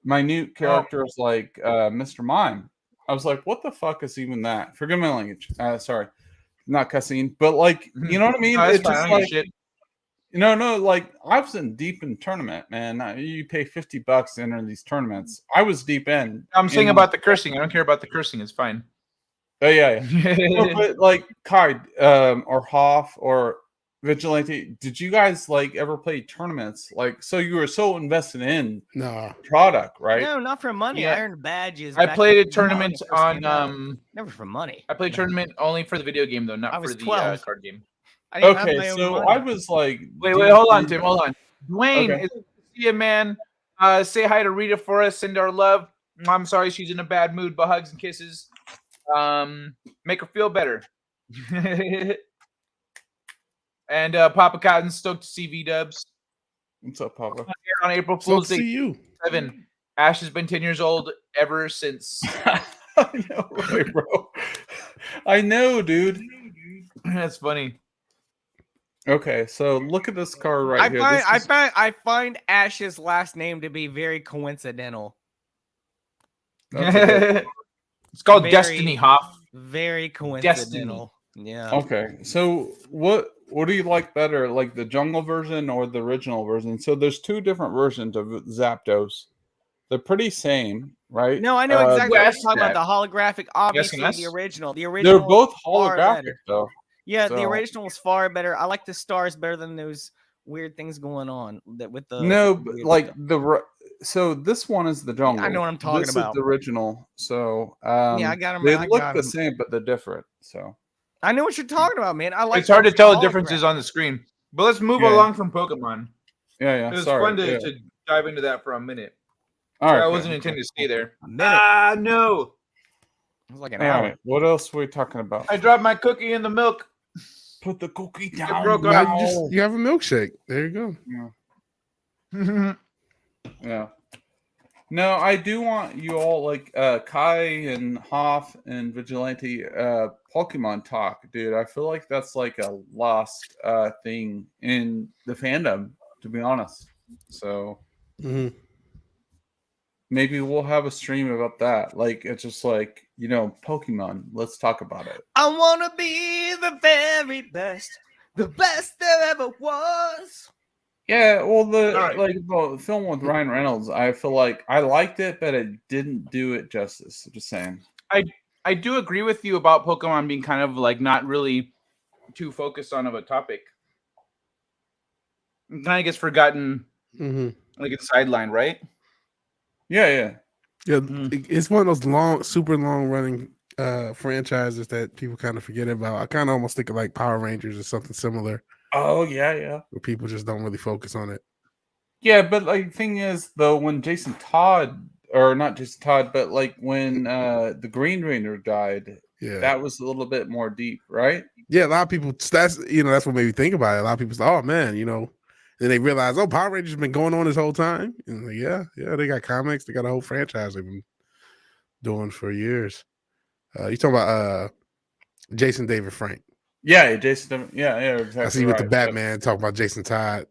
minute characters like Mr. Mime. I was like, what the fuck is even that? Forgive my language. Sorry. Not cussing, but like, you know what I mean? No, It's fine, just I don't give a like shit. No, like I was in deep in tournament, man. You pay $50 to enter these tournaments. I was deep in. I'm saying about the cursing. I don't care about the cursing. It's fine. Oh yeah. No, but like Kai, or Hoff or Vigilante, did you guys like ever play tournaments? Like, so you were so invested in product, right? No, not for money. Yeah. I earned badges. I back played a when tournament it first came out. on Never for money. I played tournament only for the video game though, not I was for the 12. card game. I didn't have Okay, my own so money. I was like, Wait, hold on, Tim. Hold on. Dwayne, Okay. it's good to see you, man. Say hi to Rita for us. Send our love. I'm sorry she's in a bad mood, but hugs and kisses. Make her feel better. And Papa Cotton's stoked to see V-Dubs. What's up, Papa? On April So Fool's see Day you. 7. Ash has been 10 years old ever since. I know, right, bro. I know, dude. That's funny. Okay, so look at this card right here. I find Ash's last name to be very coincidental. That's It's called Very- Destiny, Hoff. Very coincidental. Yeah. Okay, so what do you like better, like the jungle version or the original version? So there's two different versions of Zapdos. They're pretty same, right? No, I know exactly what yes, you're talking about. The holographic, obviously yes. the original. The original. They're both is far holographic better. though. Yeah, the So- original is far better. I like the stars better than those weird things going on that with the. No, with the but weird like stuff. so this one is the jungle. I know what I'm talking this about. Is the original. So Yeah, I got 'em, They I look got the 'em. same, but they're different. So I know what you're talking about, man. I like. It's hard to those tell the holographic. differences on the screen. But let's move Yeah. along from Pokemon. yeah. It was Sorry. fun to, yeah. to dive into that for a minute. All right. I okay. wasn't intending to stay there. A minute. Ah, no. It was like an All hour. right. What else were we talking about? I dropped my cookie in the milk. Put the cookie It down. broke Now off. you have a milkshake. There you go. Yeah. No, I do want you all like Kai and Hoff and Vigilante Pokemon talk, dude. I feel like that's like a lost thing in the fandom, to be honest. So Mhm. maybe we'll have a stream about that. Like it's just like, Pokemon. Let's talk about it. I wanna be the very best, the best there ever was. Yeah, well, right. the film with Ryan Reynolds, I feel like I liked it, but it didn't do it justice. Just saying. I do agree with you about Pokemon being kind of like not really too focused on of a topic. It kind of gets forgotten, like it's sidelined, right? Yeah. Yeah, it's one of those super long running franchises that people kind of forget about. I kind of almost think of like Power Rangers or something similar, Oh yeah. where people just don't really focus on it. Yeah, but like the thing is though, when Jason Todd, or not Jason Todd, but like when the Green Ranger died, Yeah, that was a little bit more deep, right? yeah. A lot of people. That's what made me think about it. A lot of people say, "Oh man," then they realize, "Oh, Power Rangers been going on this whole time." And like, yeah, they got comics. They got a whole franchise they've been doing for years. You talking about Jason David Frank? Yeah, Jason. Yeah, exactly. I see you with the right. Batman talking about Jason Todd.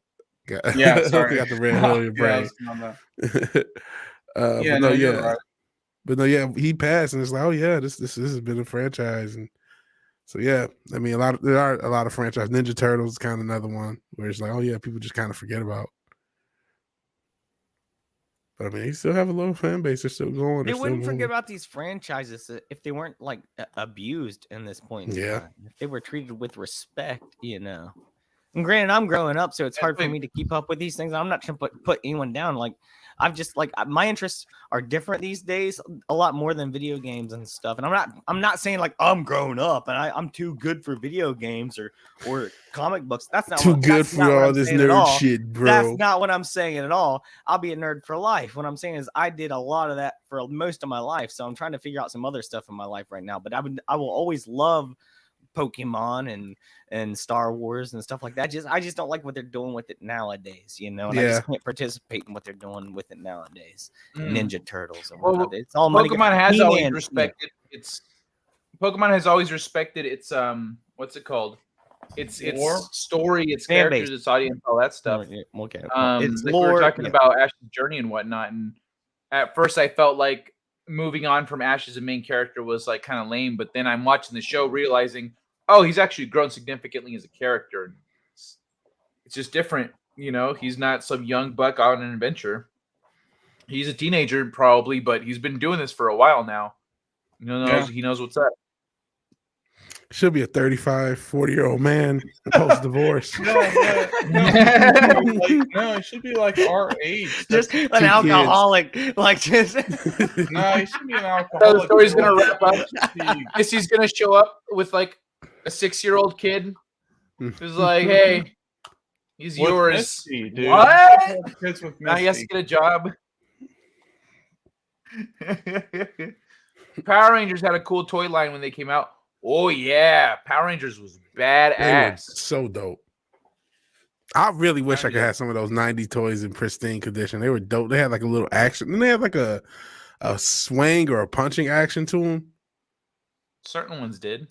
Yeah, sorry. got the red hood in your Yeah, I brain. was on that. But no, no, you're yeah. right. But no, yeah, he passed, and it's like, oh yeah, this has been a franchise, and So yeah, I mean, there are a lot of franchise. Ninja Turtles is kind of another one where it's like, oh yeah, people just kind of forget about. But I mean, they still have a little fan base. They're still going. They They're wouldn't still forget moving. about these franchises if they weren't like abused in this point in time. If they were treated with respect, And granted, I'm growing up, so it's hard for me to keep up with these things. I'm not trying to put anyone down. Like, I've just my interests are different these days, a lot more than video games and stuff. And I'm not saying like I'm grown up and I'm too good for video games or comic books. That's not too good for all this nerd shit, bro. That's not what I'm saying at all. I'll be a nerd for life. What I'm saying is I did a lot of that for most of my life, so I'm trying to figure out some other stuff in my life right now. But I will always love Pokemon and Star Wars and stuff like that. I just don't like what they're doing with it nowadays, and I just can't participate in what they're doing with it nowadays. Ninja Turtles and whatnot. It's all money. Pokemon has always respected Pokemon has always respected its what's it called? Its story, its Fan characters, base. its audience, all that stuff. Okay. It's like we were talking about Ash's journey and whatnot, and at first I felt like moving on from Ash as a main character was like kind of lame, but then I'm watching the show realizing, oh, he's actually grown significantly as a character. It's just different, he's not some young buck on an adventure. He's a teenager probably, but he's been doing this for a while now. He knows what's up. Should be a 35, 40-year-old man post divorce. No, it should be like our age. Just an alcoholic, like just. No, he should be an alcoholic. So the story's gonna wrap up. Missy's gonna show up with like a 6-year-old kid who's like, "Hey, he's yours." Missy, dude. What? Kids with Now he has to Missy. get a job. Power Rangers had a cool toy line when they came out. Oh yeah, Power Rangers was badass. So dope. I really wish I could have some of those 90 toys in pristine condition. They were dope. They had like a little action. And they had like a swing or a punching action to them. Certain ones did.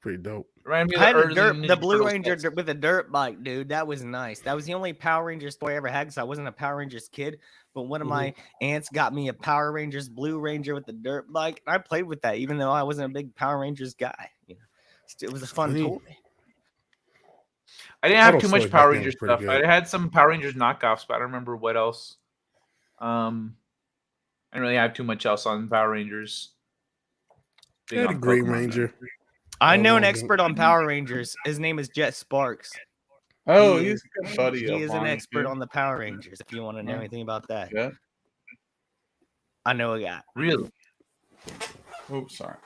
Pretty dope. I had the Blue Ranger with a dirt bike, dude. That was nice. That was the only Power Rangers toy I ever had because I wasn't a Power Rangers kid. But one of my aunts got me a Power Rangers Blue Ranger with the dirt bike. I played with that, even though I wasn't a big Power Rangers guy. It was a fun toy. I didn't have too much Power Rangers stuff. I had some Power Rangers knockoffs, but I don't remember what else. I didn't really have too much else on Power Rangers. They had a Green Ranger. I know an expert on Power Rangers. His name is Jet Sparks. Oh, he's a good buddy. He is an expert on the Power Rangers. If you want to know anything about that, I know a guy. Really? Oh, sorry.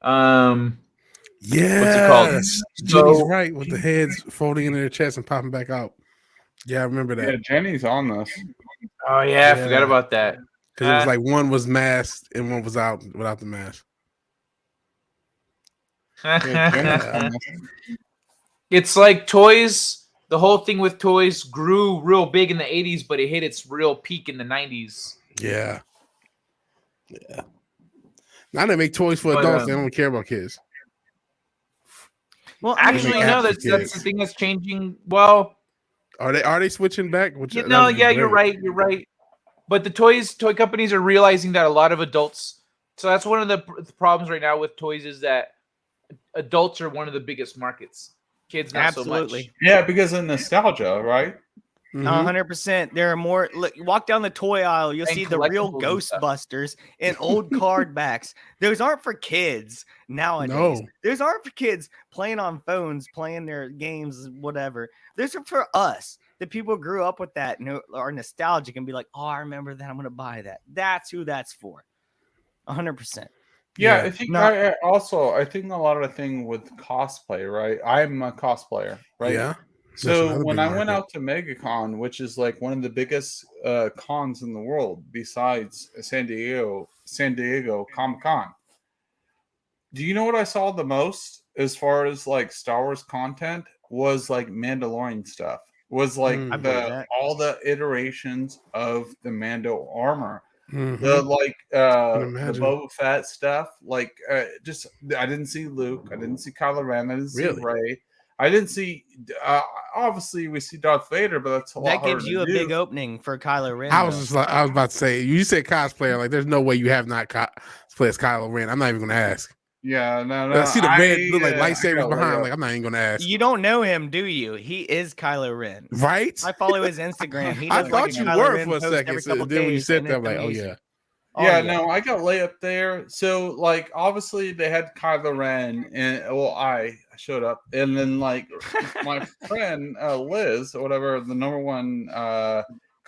Yeah. What's it called? Jenny's right with the heads folding into their chest and popping back out. Yeah, I remember that. Yeah, Jenny's on this. Oh yeah, I forgot about that. Because it was like one was masked and one was out without the mask. It's like toys. The whole thing with toys grew real big in the 80s, but it hit its real peak in the 90s. Yeah. Now they make toys for adults. They don't care about kids. Well, actually, no. That's the thing that's changing. Well, are they switching back? You're right. You're right. But the toy companies are realizing that a lot of adults. So that's one of the problems right now with toys is that adults are one of the biggest markets. Kids, not so much. Yeah, because of nostalgia, right? 100%. There are more. Look, you walk down the toy aisle, you'll see the real Ghostbusters and old card backs. Those aren't for kids nowadays. No. Those aren't for kids playing on phones, playing their games, whatever. Those are for us. The people who grew up with that and are nostalgic and be like, oh, I remember that. I'm going to buy that. That's who that's for. 100%. Yeah, I think I think a lot of the thing with cosplay, right? I'm a cosplayer, right? Yeah. So when I went out to MegaCon, which is like one of the biggest cons in the world besides San Diego Comic-Con, do you know what I saw the most as far as like Star Wars content was like Mandalorian stuff? Was like all the iterations of the Mando armor. The Boba Fett stuff, I didn't see Luke, I didn't see Kylo Ren, I didn't see Rey. I didn't see. Obviously, we see Darth Vader, but that's a lot That gives harder you to a do. big opening for Kylo Ren. I was about to say, you said cosplayer. Like, there's no way you have not cosplayed as Kylo Ren. I'm not even gonna ask. Yeah, no. I see the red look like I lightsabers got behind. layup. Like, I'm not even gonna ask. You don't know him, do you? He is Kylo Ren. Right? I follow his Instagram. He I does thought like you Kylo were Ren for a post second. every So couple then when you days, said and that, I'm it's like, oh amazing. yeah. Yeah, no, I got layup there. So, like, obviously they had Kylo Ren, and I showed up, and then like my friend Liz, or whatever, the number one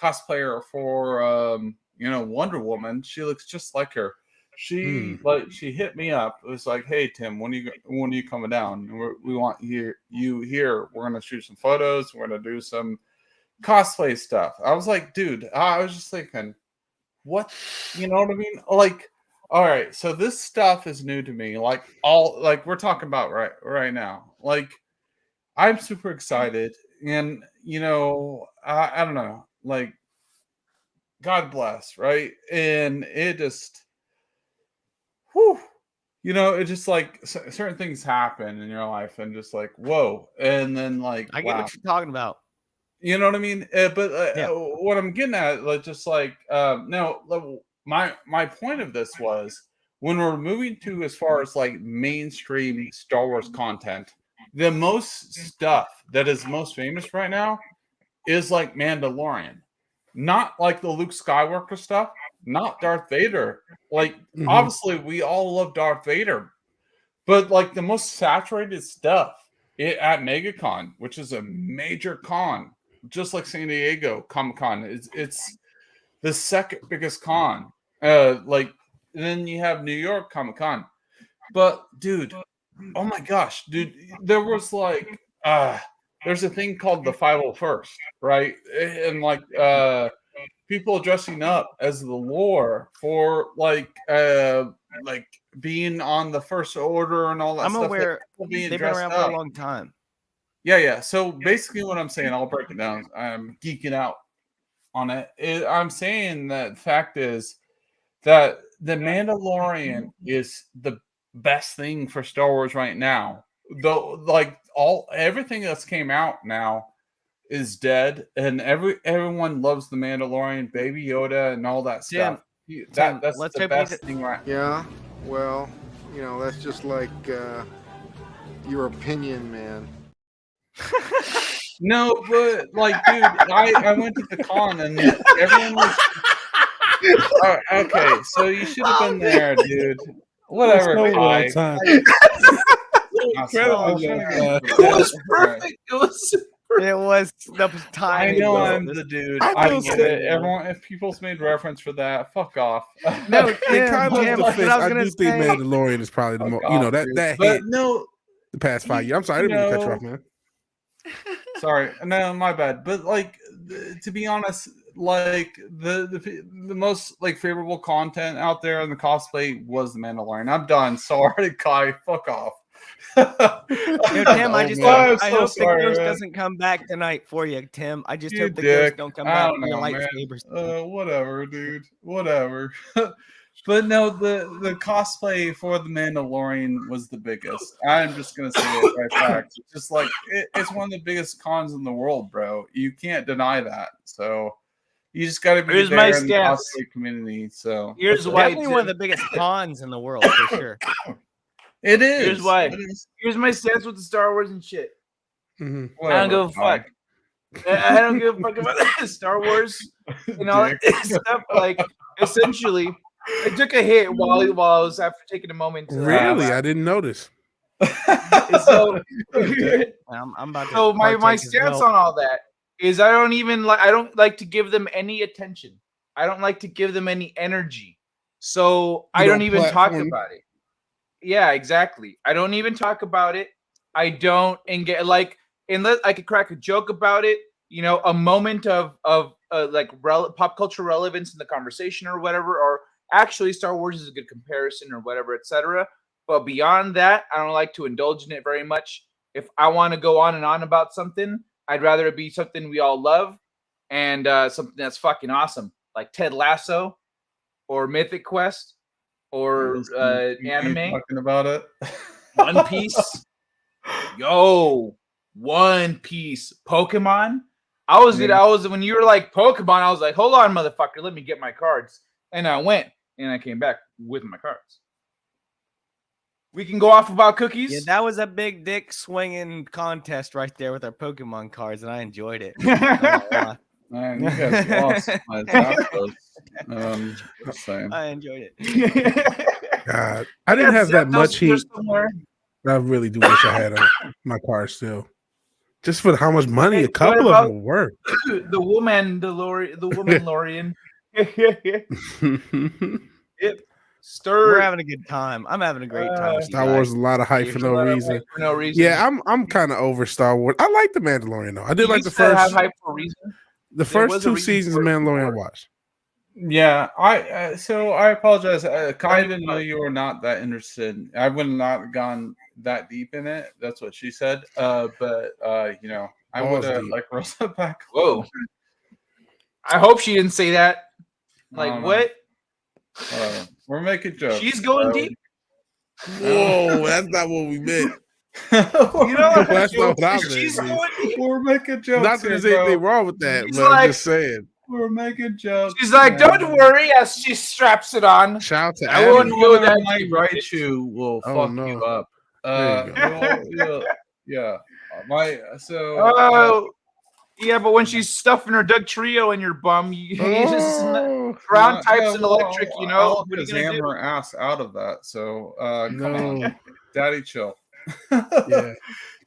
cosplayer for Wonder Woman. She looks just like her. She hit me up. It was like, hey Tim, when are you coming down? We want you here. We're gonna shoot some photos. We're gonna do some cosplay stuff. I was like, dude, I was just thinking, what, you know what I mean? Like, all right, so this stuff is new to me. Like we're talking about right now. Like, I'm super excited, and I don't know, like, God bless, right? And it just, whew, it just like certain things happen in your life, and just like, whoa, and then like, I get wow. what you're talking about. You know what I mean? What I'm getting at, like, just like, no, my point of this was, when we're moving to as far as like mainstream Star Wars content, the most stuff that is most famous right now is like Mandalorian, not like the Luke Skywalker stuff, not Darth Vader. Like, obviously, we all love Darth Vader, but like the most saturated stuff at MegaCon, which is a major con, just like San Diego Comic-Con, it's the second biggest con. Like, then you have New York Comic-Con. But dude, oh my gosh, dude, there was like there's a thing called the 501st, right? And like people dressing up as the lore for like being on the First Order and all that I'm stuff. aware. Being They've been dressed around up. for a long time. Yeah. So basically, what I'm saying, I'll break it down. I'm geeking out on it. I'm saying that the fact is that the Mandalorian is the best thing for Star Wars right now. Though, like, everything that's came out now is dead, and everyone loves the Mandalorian, Baby Yoda, and all that stuff. That's the best thing right. Yeah, well, that's just like your opinion, man. No, but like, dude, I went to the con and everyone was. Oh, okay, so you should have been there, dude. Whatever. It was perfect. It was the I timing. know I'm the dude. I get it. Everyone, if people's made reference for that, fuck off. No, in Kylo's defense, I do think say. Mandalorian is probably the most, that But hit no, the past 5 years. I'm sorry, I didn't mean to cut you off, man. Sorry, no, my bad. But like, to be honest, like the most like favorable content out there in the cosplay was the Mandalorian. I'm done. Sorry, Kai. Fuck off. Tim, I just I'm I so hope sorry, the ghost man. doesn't come back tonight for you, Tim. I just You hope the dick. ghost don't come I back don't with the know, man. lightsabers. Whatever, dude. Whatever. But no, the cosplay for the Mandalorian was the biggest. I'm just gonna say it right back. It's just like it's one of the biggest cons in the world, bro. You can't deny that. So you just got to be Here's there my in the stance. cosplay community. So Here's why. Definitely one of the biggest cons in the world for sure. It is. Here's why. It is. Here's my stance with the Star Wars and shit. Mm-hmm. I don't give a fuck. I don't give a fuck about Star Wars and all that stuff. Like, essentially, I took a hit while I was after taking a moment. To, Really, I didn't notice. So, I'm about to. So my partake as stance well. on all that is I don't like to give them any attention. I don't like to give them any energy. So I don't even talk about it. Yeah, exactly. I don't even talk about it. I don't engage unless I could crack a joke about it. A moment of pop culture relevance in the conversation or whatever, or actually Star Wars is a good comparison or whatever, etc. But beyond that, I don't like to indulge in it very much. If I want to go on and on about something, I'd rather it be something we all love and something that's fucking awesome, like Ted Lasso or Mythic Quest or anime. Talking about it. One Piece. Yo, One Piece, Pokemon. I was when you were like Pokemon, I was like, hold on, motherfucker, let me get my cards. And I went and I came back with my cards. We can go off about cookies. Yeah, that was a big dick swinging contest right there with our Pokemon cards, and I enjoyed it. Man, you guys lost my Zapdos. Just saying. I enjoyed it. God, I didn't have that much heat. I really do wish I had my car still. Just for how much money a couple of them were worth. The woman Lorian. Yep. We're having a good time. I'm having a great time. Star Wars is a lot of hype for no reason. Yeah, I'm kind of over Star Wars. I like the Mandalorian though. I did like the first. Have hype for a reason. The first 2 seasons of Mandalorian I watched. Yeah, so I apologize. I didn't know you were not that interested. I would not have gone that deep in it. That's what she said. But you know, I would have like Rosa back. Whoa. I hope she didn't say that. Like what? We're making jokes. She's going deep. Whoa, that's not what we meant. You know, that's not what I meant. We're making jokes. Not that there's anything wrong with that, She's but like, I'm just saying. We're making jokes. She's like, don't worry, as she straps it on. Shout out to I won't go that my deep. right shoe will fuck you up. Yeah. Yeah, but when she's stuffing her Doug Trio in your bum, you just ground types and electric, you know. What are you gonna do? Her ass out of that. So come on, daddy, chill. Yeah.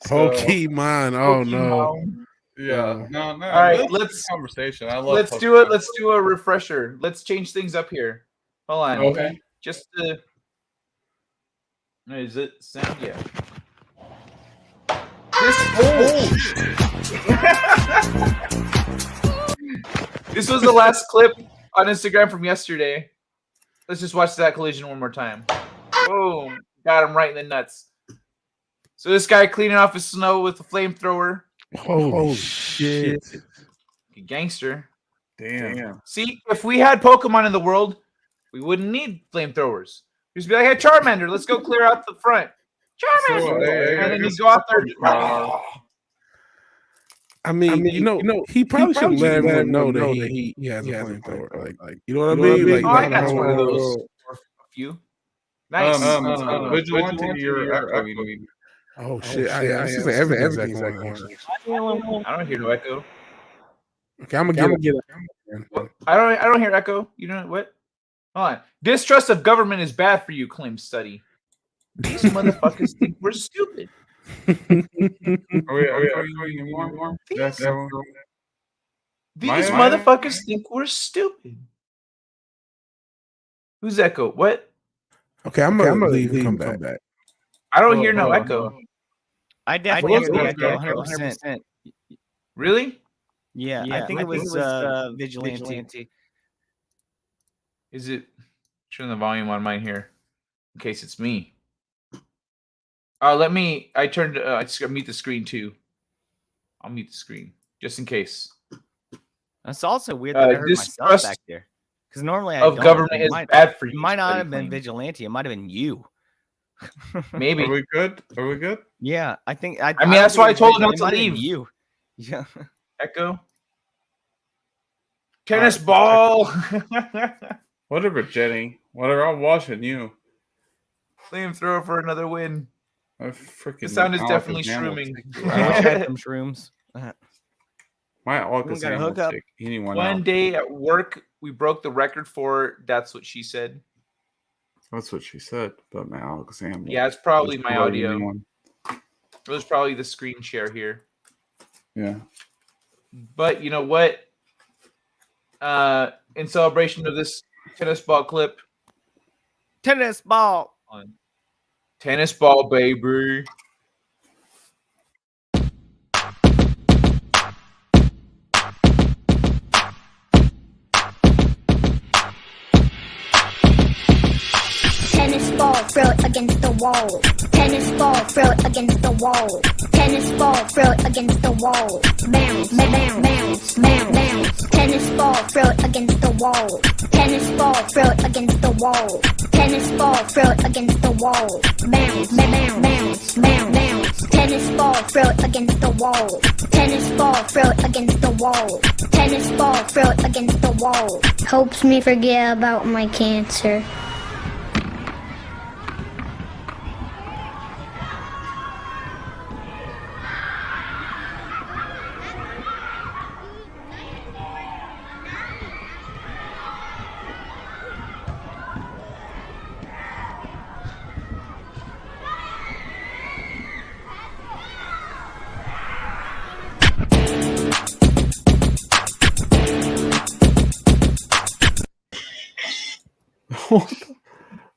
Pokemon. Oh no. Yeah. No. All right, let's conversation. I love. Let's do it. Let's do a refresher. Let's change things up here. Hold on. Okay. Just to. Is it sound? Yeah. This was the last clip on Instagram from yesterday. Let's just watch that collision one more time. Boom. Got him right in the nuts. So this guy cleaning off his snow with a flamethrower. Holy shit. Gangster. Damn. See, if we had Pokemon in the world, we wouldn't need flamethrowers. We'd just be like, hey, Charmander, let's go clear out the front. Charmander! And then you go out there. I mean, you know, he probably should let everyone know that he has a flamethrower. Like, you know what I mean? I got one of those. Or a few. Nice. Vigilante, you're echoing. Oh shit! Everything's echoing. I don't hear no echo. Okay, I'm gonna get it. I don't hear echo. You know what? Hold on. Distrust of government is bad for you, claims study. These motherfuckers think we're stupid. Are we more? These motherfuckers think we're stupid. Who's echo? What? Okay, I'm gonna leave and come back. I don't hear no echo. I definitely hear echo 100%. Really? Yeah, I think it was Vigilante. Is it? Turn the volume on mine here, in case it's me. I turned. I just gotta mute the screen too. I'll mute the screen just in case. That's also weird that I heard myself back there. Because normally government is bad for you. It might not have been Vigilante. It might have been you. Maybe. Are we good? Yeah, I think. I mean, that's why I told him not to leave. You. Yeah. Echo. Tennis ball. Whatever, Jenny. Whatever. I'm watching you. Flamethrower for another win. The sound is definitely shrooming. I wish I had some shrooms. My August gotta hook up. One day at work, we broke the record for. That's what she said. That's what she said. But my Alexander. Yeah, it's probably my audio. It was probably the screen share here. Yeah. But you know what? In celebration of this tennis ball clip. Tennis ball. Tennis ball, baby. Tennis ball, throw it against the wall. Tennis ball, throw it against the wall. Tennis ball, throw it against the wall. Bounce, bounce, bounce, bounce, bounce. Tennis ball, throw it against the wall. Tennis ball, throw it against the wall. Tennis ball, throw it against the wall. Bounce, bounce, bounce, bounce, bounce. Tennis ball, throw it against the wall. Tennis ball, throw it against the wall. Tennis ball, throw it against the wall. Helps me forget about my cancer.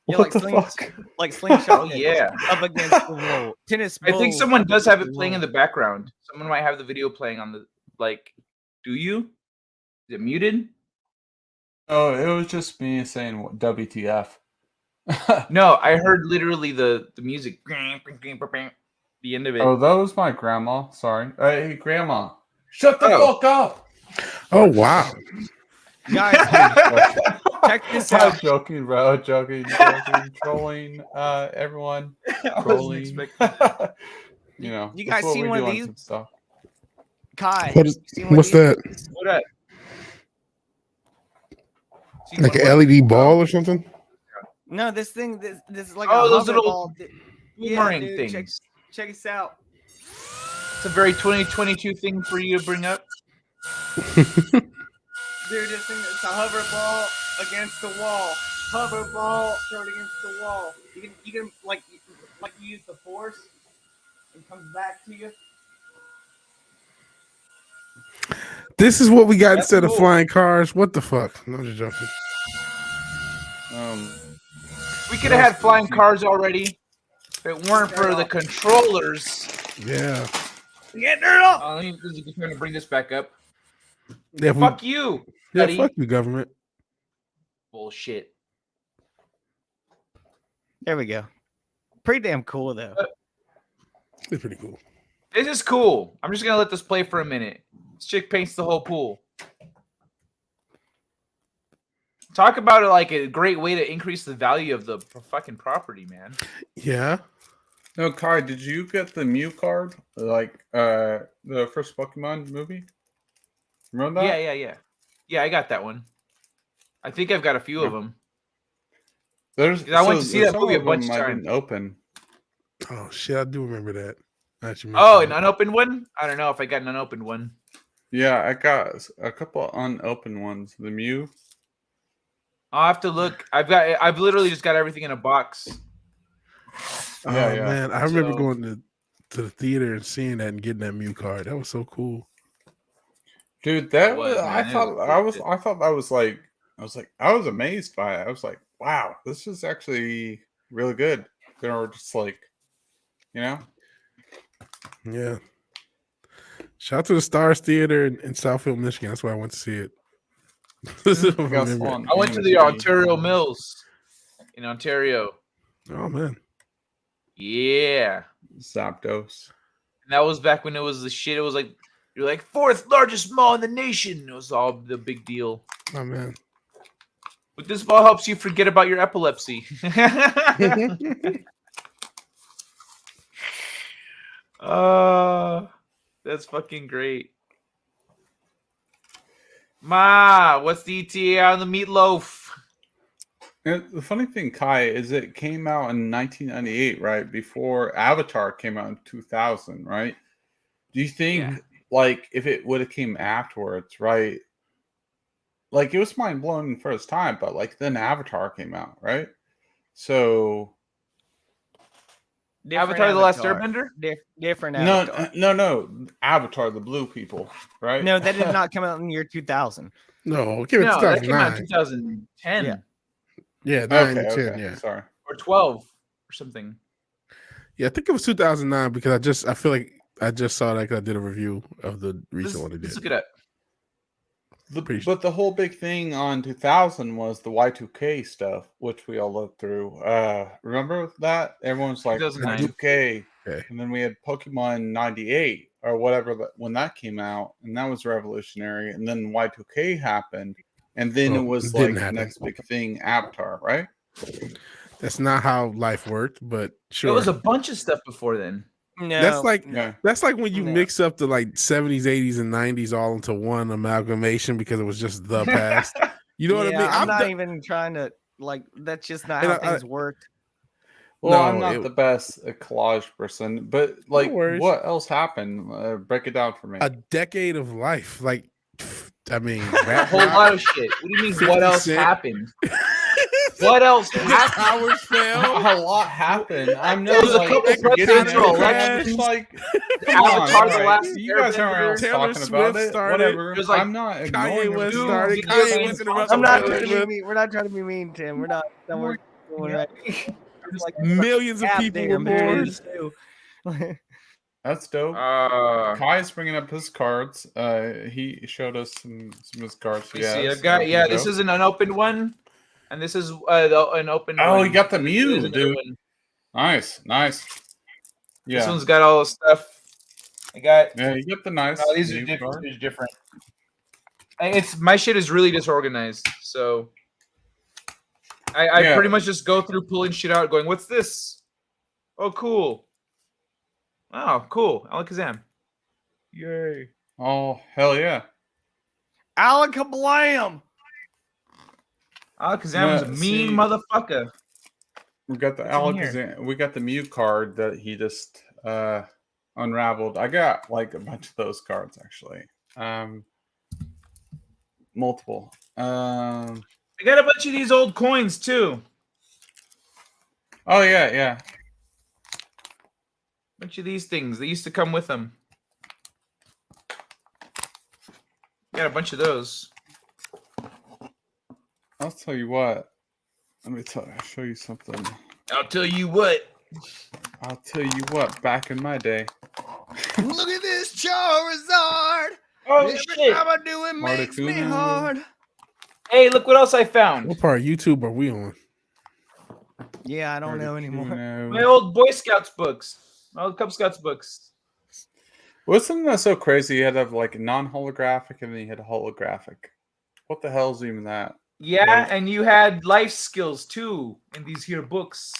Yeah, What the fuck? Like slingshot. Oh, yeah. Up against the wall. Tennis I think ball someone up does have against it the playing in wall. the background. Someone might have the video playing on the like. Do you? Is it muted? Oh, it was just me saying WTF. No, I heard literally the music. The end of it. Oh, that was my grandma. Sorry. Hey, grandma, shut the Oh. fuck up. Oh wow. Guys, check this I'm out. joking, bro. Joking. Trolling. Everyone. I wasn't Trolling. expecting You know. You that's guys what seen we one do of on these? some stuff. Kai, What you is, seen one of what's these? that? What up? Seen Like one an what? LED ball or something? No, this thing, this is like Oh, a those hover little ball. Yeah, boomerang dude, things. check this out. It's a very 2022 thing for you to bring up. Dude, this thing is a hover ball against the wall. Hover ball, throw it against the wall. You can like you use the force, it comes back to you. This is what we got That's instead of cool. flying cars. What the fuck? No, I'm just joking. We could have had flying cars already if it weren't for the controllers. Yeah. Get dirt up. Let me just trying to bring this back up. Yeah, Fuck you, Yeah, buddy. fuck you, government. Bullshit. There we go. Pretty damn cool though. It's pretty cool. This is cool. I'm just gonna let this play for a minute. This chick paints the whole pool. Talk about it like a great way to increase the value of the fucking property, man. Yeah. No, Kai, did you get the Mew card? Like the first Pokemon movie? Remember that? Yeah. Yeah, I got that one. I think I've got a few of them. I went to see that movie a bunch of I times. didn't open. Oh shit, I do remember that. Oh, an unopened one? I don't know if I got an unopened one. Yeah, I got a couple unopened ones. The Mew. I'll have to look. I've literally just got everything in a box. Oh man, I remember going to the theater and seeing that and getting that Mew card. That was so cool. Dude, that was, was, man. I thought that was like I was amazed by it. I was like, wow, this is actually really good. Or just like, you know? Yeah. Shout out to the Stars Theater in Southfield, Michigan. That's where I went to see it. I went to the Ontario Mills in Ontario. Oh man. Yeah. Zapdos. And that was back when it was the shit. It was like you're like fourth largest mall in the nation. It was all the big deal. Oh man. But this ball helps you forget about your epilepsy. That's fucking great. Ma, what's the ETA on the meatloaf? And the funny thing, Kai, is it came out in 1998, right? Before Avatar came out in 2000, right? Do you think, like, if it would have came afterwards, right? Like, it was mind-blowing the first time, but, like, then Avatar came out, right? So... Avatar: The Last Airbender? Different Avatar. No. Avatar, the blue people, right? No, that did not come out in the year 2000. No, give it that came out 2009. in 2010. Yeah, 9 Okay, and 10, okay. yeah. Sorry. Or 12 or something. Yeah, I think it was 2009 because I feel like I just saw that 'cause I did a review of the recent one. Let's look it up. But the whole big thing on 2000 was the Y2K stuff, which we all looked through. Remember that? Everyone's like, 2009. Y2K. Okay. And then we had Pokemon 98 or whatever when that came out, and that was revolutionary. And then Y2K happened, and then it was like the next big thing, Avatar, right? That's not how life worked, but sure. There was a bunch of stuff before then. That's like Yeah. that's like when you mix up the like 70s, 80s, and 90s all into one amalgamation because it was just the past. You know what I mean? I'm not even trying to like. That's just not And how things worked. Well, I'm No, not the best collage person, but like, worries. what else happened? Break it down for me. a decade of life. Like, I mean, A whole lot of shit. What do you mean? 50 What else Cent. happened? What else The happened? towers fell. A lot happened. I'm There not was a like couple presidential elections. like Avatar: The alright, Last you guys aren't Airbender. else Taylor talking about Swift it. started. Whatever. There's like I'm not Kanye ignoring West everything. started. Video Kanye games West interrupted. I'm not Taylor trying to be Swift. mean. We're not trying to be mean, Tim. We're not. We're doing right. There's like Millions of people were goddamn born. news, too. That's dope. Kai's bringing up his cards. He showed us some of his cards. Let me see. I've got this is an unopened one, and this is an open. Oh, one. you got the This is Mew, another dude. one. Nice. Yeah. This one's got all the stuff. I got. Yeah, you get the nice. Oh, these are different. These are different. It's my shit is really disorganized, so I pretty much just go through pulling shit out, going, "What's this? Oh, cool. Oh, cool. Alakazam. Yay. Oh, hell yeah. Alakablam. Alakazam's a mean motherfucker. We got the What's in here? Alakazam. We got the Mew card that he just unraveled. I got like a bunch of those cards actually. Multiple. I got a bunch of these old coins too. Oh yeah. Bunch of these things. They used to come with them. Got a bunch of those. I'll tell you what. Let me show you something. I'll tell you what. I'll tell you what. Back in my day. Look at this Charizard. Oh Every shit! time I do it makes me Articuno. hard. Hey, look what else I found. What part of YouTube are we on? Yeah, I don't know anymore. My old Boy Scouts books. My old Cub Scouts books. Wasn't that so crazy? You had to have like non-holographic and then you had a holographic. What the hell is even that? Yeah, Like, and you had life skills too in these here books.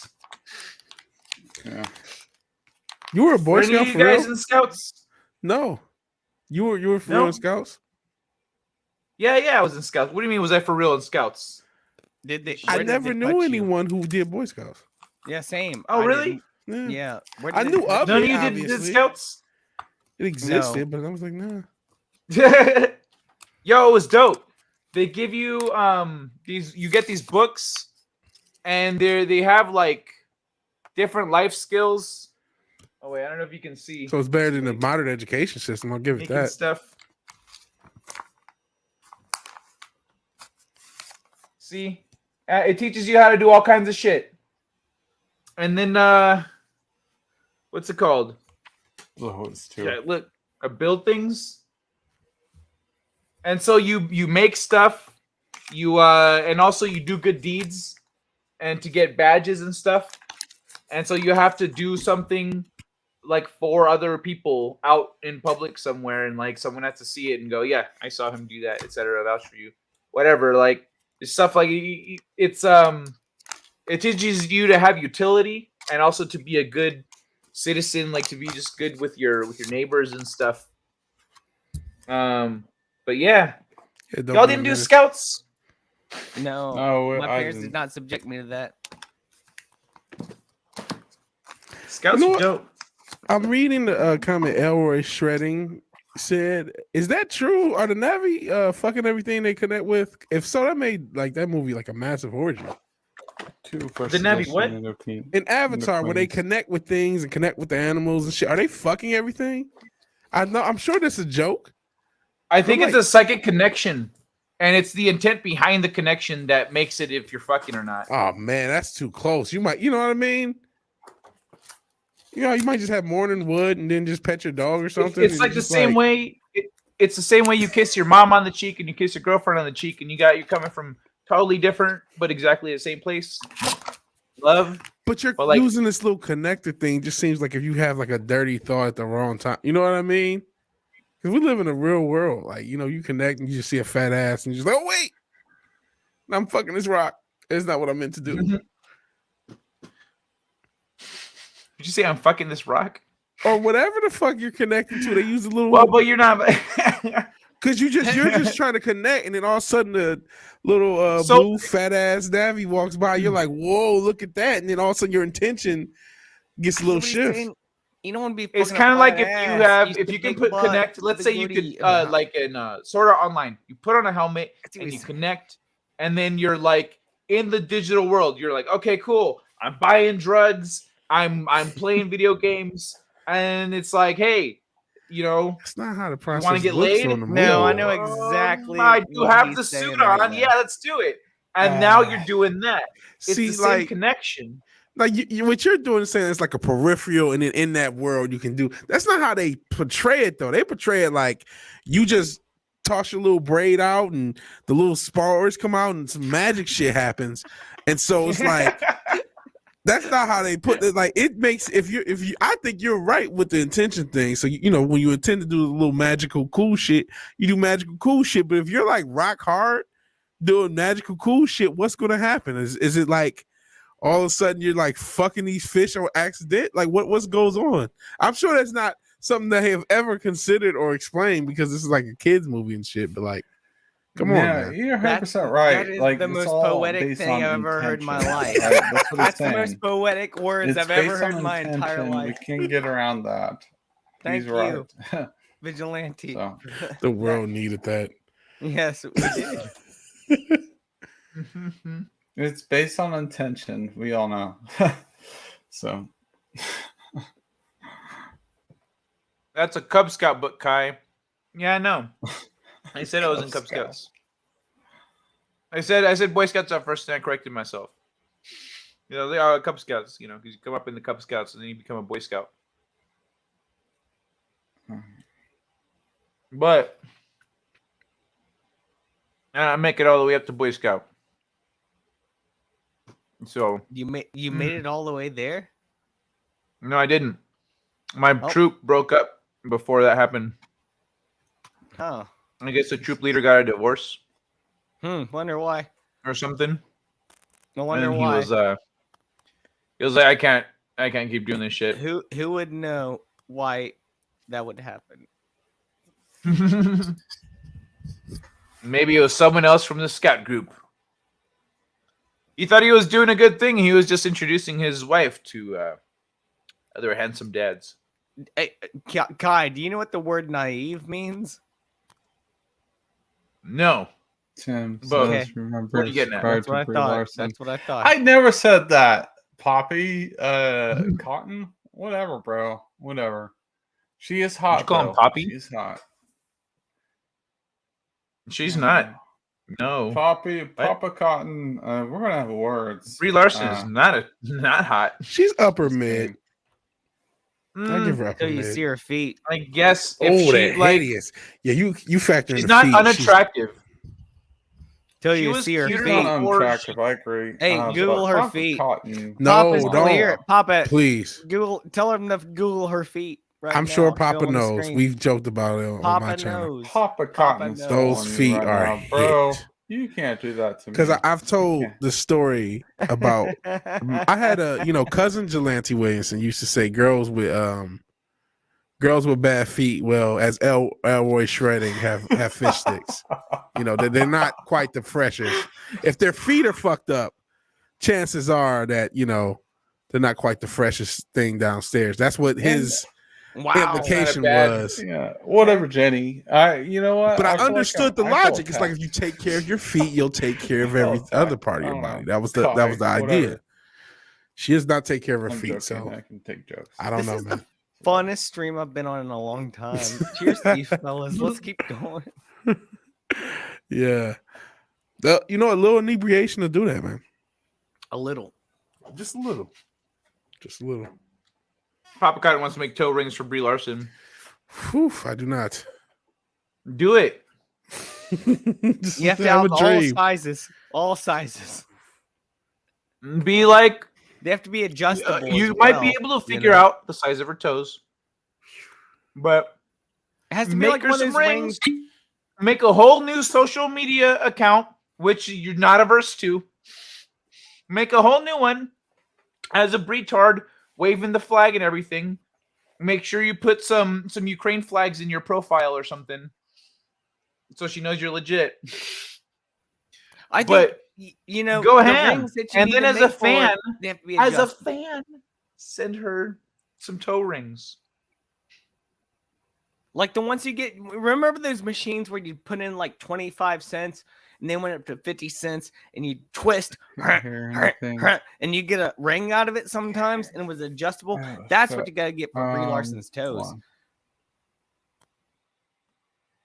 yeah. You were a Boy Were any Scout of you for guys real? in Scouts? No. You were for No. real in Scouts? Yeah, I was in Scouts. What do you mean? Was I for real in Scouts? Did they? I where did never they knew put you? anyone who did Boy Scouts. Yeah, same. Oh, I really? didn't- Yeah. Where I did knew they- of None it, of you did obviously. Scouts? It existed, but I was like, nah. Yo, it was dope. They give you you get these books, and they have like different life skills. Oh wait, I don't know if you can see. So it's better than the modern education system. I'll give it Making that. stuff. See, it teaches you how to do all kinds of shit. And then what's it called? Oh, it's too. Yeah, look, I build things. And so you make stuff, and also you do good deeds, and to get badges and stuff. And so you have to do something like for other people out in public somewhere, and like someone has to see it and go, yeah, I saw him do that, etc. Vouch for you, whatever. Like it's stuff like it's it teaches you to have utility and also to be a good citizen, like to be just good with your neighbors and stuff. But yeah, y'all didn't do Scouts? No. No, My I parents didn't. did not subject me to that. Scouts You know were what? dope. I'm reading the comment Elroy Shredding said, is that true? Are the Navi fucking everything they connect with? If so, that made like that movie like a massive orgy. The Navi what? In Avatar, where they connect with things and connect with the animals and shit, are they fucking everything? I'm sure that's a joke. I think But, it's like- a psychic connection, and it's the intent behind the connection that makes it if you're fucking or not. Oh man, that's too close. You know what I mean? You know, you might just have morning wood and then just pet your dog or something. It's and like the just same way. It's the same way you kiss your mom on the cheek and you kiss your girlfriend on the cheek, and you're coming from totally different but exactly the same place. Love. But you're like- using this little connector thing. Just seems like if you have like a dirty thought at the wrong time. You know what I mean? Because we live in a real world. Like, you know, you connect and you just see a fat ass and you're just like, oh, wait, I'm fucking this rock. It's not what I meant to do. Did you say I'm fucking this rock? or whatever the fuck you're connecting to. They use a little. Well, but you're not. Because you're just trying to connect, and then all of a sudden the little So- blue fat ass Navi walks by. You're like, whoa, look at that, and then all of a sudden your intention gets a little Nobody's shift. saying- you don't want to be. It's fucking a kind of like flat if you ass, have, use if the you can big put butt, connect. Let's the say you booty. could, like in Sword Art Online, you put on a helmet see and what you he's- connect, and then you're like in the digital world. You're like, okay, cool. I'm buying drugs. I'm playing video games, and it's like, hey, you know, That's not how the you process want to get looks laid? on the movie. No, I know exactly. I do what have he's the saying suit right on. now. Yeah, let's do it. And now you're doing that. It's See, the same like- connection. Like what you're doing is saying it's like a peripheral, and then in that world you can do. That's not how they portray it, though. They portray it like you just toss your little braid out, and the little spars come out, and some magic shit happens. And so it's like that's not how they put it. Like it makes if you I think you're right with the intention thing. So you know when you intend to do a little magical cool shit, you do magical cool shit. But if you're like rock hard doing magical cool shit, what's going to happen? Is it like all of a sudden you're like fucking these fish on accident? Like what goes on? I'm sure that's not something that they have ever considered or explained because this is like a kids movie and shit. But like, come on, man. You're 100% That's- right. That is like the it's most all poetic based thing on I've ever heard in my intention, life. right? That's what it's That's the saying. most poetic words It's I've ever based heard on in my entire intention. life. We can get around that. Thank He's you, right. Vigilante. So. The world needed that. Yes, we did. It's based on intention. We all know. So That's a Cub Scout book, Kai. Yeah, I know. I said I was in Cub Scouts. I said Boy Scouts at first, and I corrected myself. You know, they are Cub Scouts. You know, because you come up in the Cub Scouts and then you become a Boy Scout. But I make it all the way up to Boy Scout. So You made it all the way there. no, I didn't. My troop broke up before that happened. Oh. I guess the troop leader got a divorce Wonder why. or something. No wonder And why. He was like, I can't keep doing this shit. Who would know why that would happen? Maybe it was someone else from the scout group. He thought he was doing a good thing. He was just introducing his wife to other handsome dads. Hey, Kai, do you know what the word naive means? No. Tim But says, remember, what are you getting at? subscribe That's what to I Brie thought. Larson. That's what I thought. I never said that. Poppy, Cotton, whatever, bro. Whatever. She is hot. Did you call him though. Poppy? She's hot. She's not. No. Poppy, Papa Cotton. We're gonna have words. Brie Larson is not hot. She's upper mid. I give her upper Till you mid. see her feet. I guess if Oh, she that like hideous. Yeah, you factor in she's the not feet. unattractive. Till She you was see her cute She's feet. not unattractive. I agree. Hey, but Google her Papa feet. Cotton. No, Papa's don't. clear. Papa, Please. Google. Tell him to Google her feet. Right I'm now. sure Show Papa him on the knows. screen. We've joked about it on my Papa channel. knows. Papa Cotton's knows. still Those on you feet right are now, bro. hit. You can't do that to me. Because I've told the story about I had a cousin Jelante Williamson used to say girls with bad feet, well, as Elroy Shredding have fish sticks. They're not quite the freshest. If their feet are fucked up, chances are that they're not quite the freshest thing downstairs. That's what his implication was. Yeah, whatever, Jenny. You know what? But I feel like understood the I feel logic. It's like attacked. if you take care of your feet, you'll take care of every other part of your body. That was the Whatever. idea. She does not take care of her I'm feet, joking. so I can take jokes. I don't know, man. Funnest stream I've been on in a long time. Cheers to you fellas. Let's keep going. Yeah. A little inebriation to do that, man. A little. Just a little. Just a little. Papa Cotton wants to make toe rings for Brie Larson. Whew, I do not. Do it. You have to have have a all dream. sizes. All sizes. Be like They have to be adjustable. you as might well, be able to you figure know? out the size of her toes, but It has to be make like her one of some those rings. rings. Make a whole new social media account, which you're not averse to. Make a whole new one as a retard, waving the flag and everything. make sure you put some Ukraine flags in your profile or something, so she knows you're legit. Go go ahead. And then as a fan, send her some toe rings. Like the ones you get. Remember those machines where you put in like 25 cents and they went up to 50 cents and you twist and you get a ring out of it sometimes and it was adjustable. That's what you got to get for Brie Larson's toes.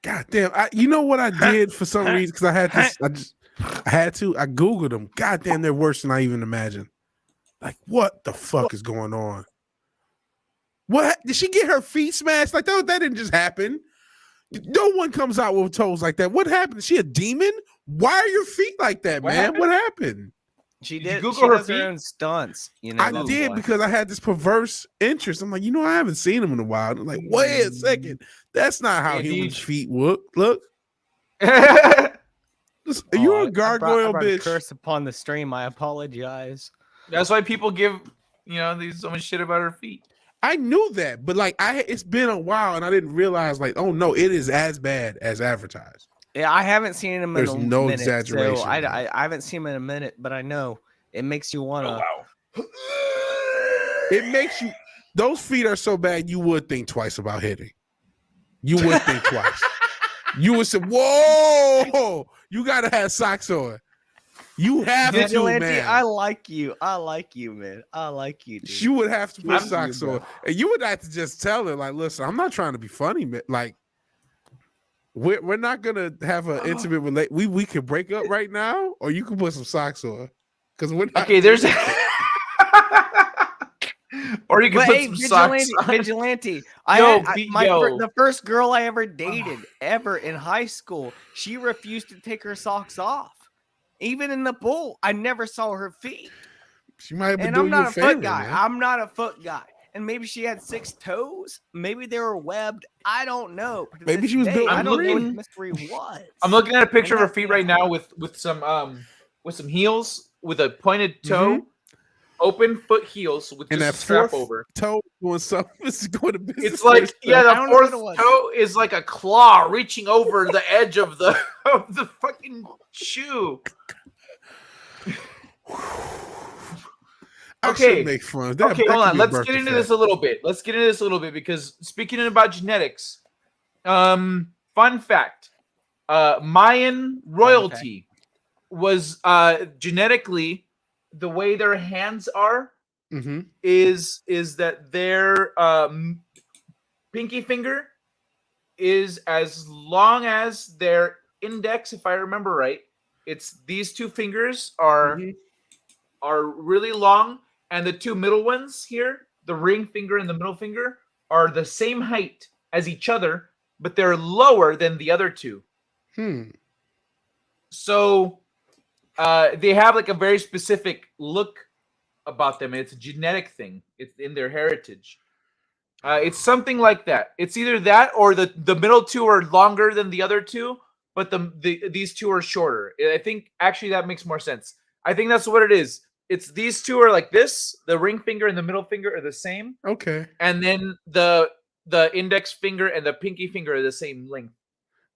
God damn. You know what I did for some reason? Because I had this. I Googled them. God damn, they're worse than I even imagined. Like, what the fuck is going on? What did she get her feet smashed? Like that didn't just happen. No one comes out with toes like that. What happened? Is she a demon? Why are your feet like that, man? What happened? She did. Google her own stunts. You know, I did because I had this perverse interest. I'm like, I haven't seen them in a while. I'm like, wait a second, that's not how human feet look. Look, you're a gargoyle, bitch. Curse upon the stream. I apologize. That's why people give these so much shit about her feet. I knew that, but like it's been a while and I didn't realize like, oh no, it is as bad as advertised. Yeah, I haven't seen him in a minute. There's no exaggeration. So I haven't seen him in a minute, but I know it makes you want to. Oh, wow. It makes you. Those feet are so bad, you would think twice about hitting. You would think twice. You would say, "Whoa, you gotta have socks on." You have to, man. I like you. I like you, man. I like you, dude. You would have to put socks on. And you would have to just tell her, like, listen, I'm not trying to be funny, man. Like, we're not gonna have an intimate relate. We can break up right now, or you can put some socks on. Because we're not there's or you can put some socks on. Vigilante. The first girl I ever dated ever in high school, she refused to take her socks off. Even in the pool, I never saw her feet. She might have been doing you a favor, foot guy. Man. I'm not a foot guy. And maybe she had 6 toes. Maybe they were webbed. I don't know. Maybe she was built. I don't know what the mystery was. I'm looking at a picture of her feet right now with some heels with a pointed toe, open foot heels with just a strap over. Toe doing something. It's going to be. It's like the fourth toe is like a claw reaching over the edge of the fucking shoe. Okay, make fun. Okay, hold on. Let's get into this a little bit. Because speaking about genetics, fun fact: Mayan royalty was genetically the way their hands are is that their pinky finger is as long as their index, if I remember right. It's these 2 fingers are really long, and the 2 middle ones here, the ring finger and the middle finger, are the same height as each other, but they're lower than the other 2. So they have like a very specific look about them. It's a genetic thing. It's in their heritage. It's something like that. It's either that or the middle 2 are longer than the other 2, but these 2 are shorter. I think actually that makes more sense. I think that's what it is. It's these 2 are like this. The ring finger and the middle finger are the same. Okay. And then the index finger and the pinky finger are the same length.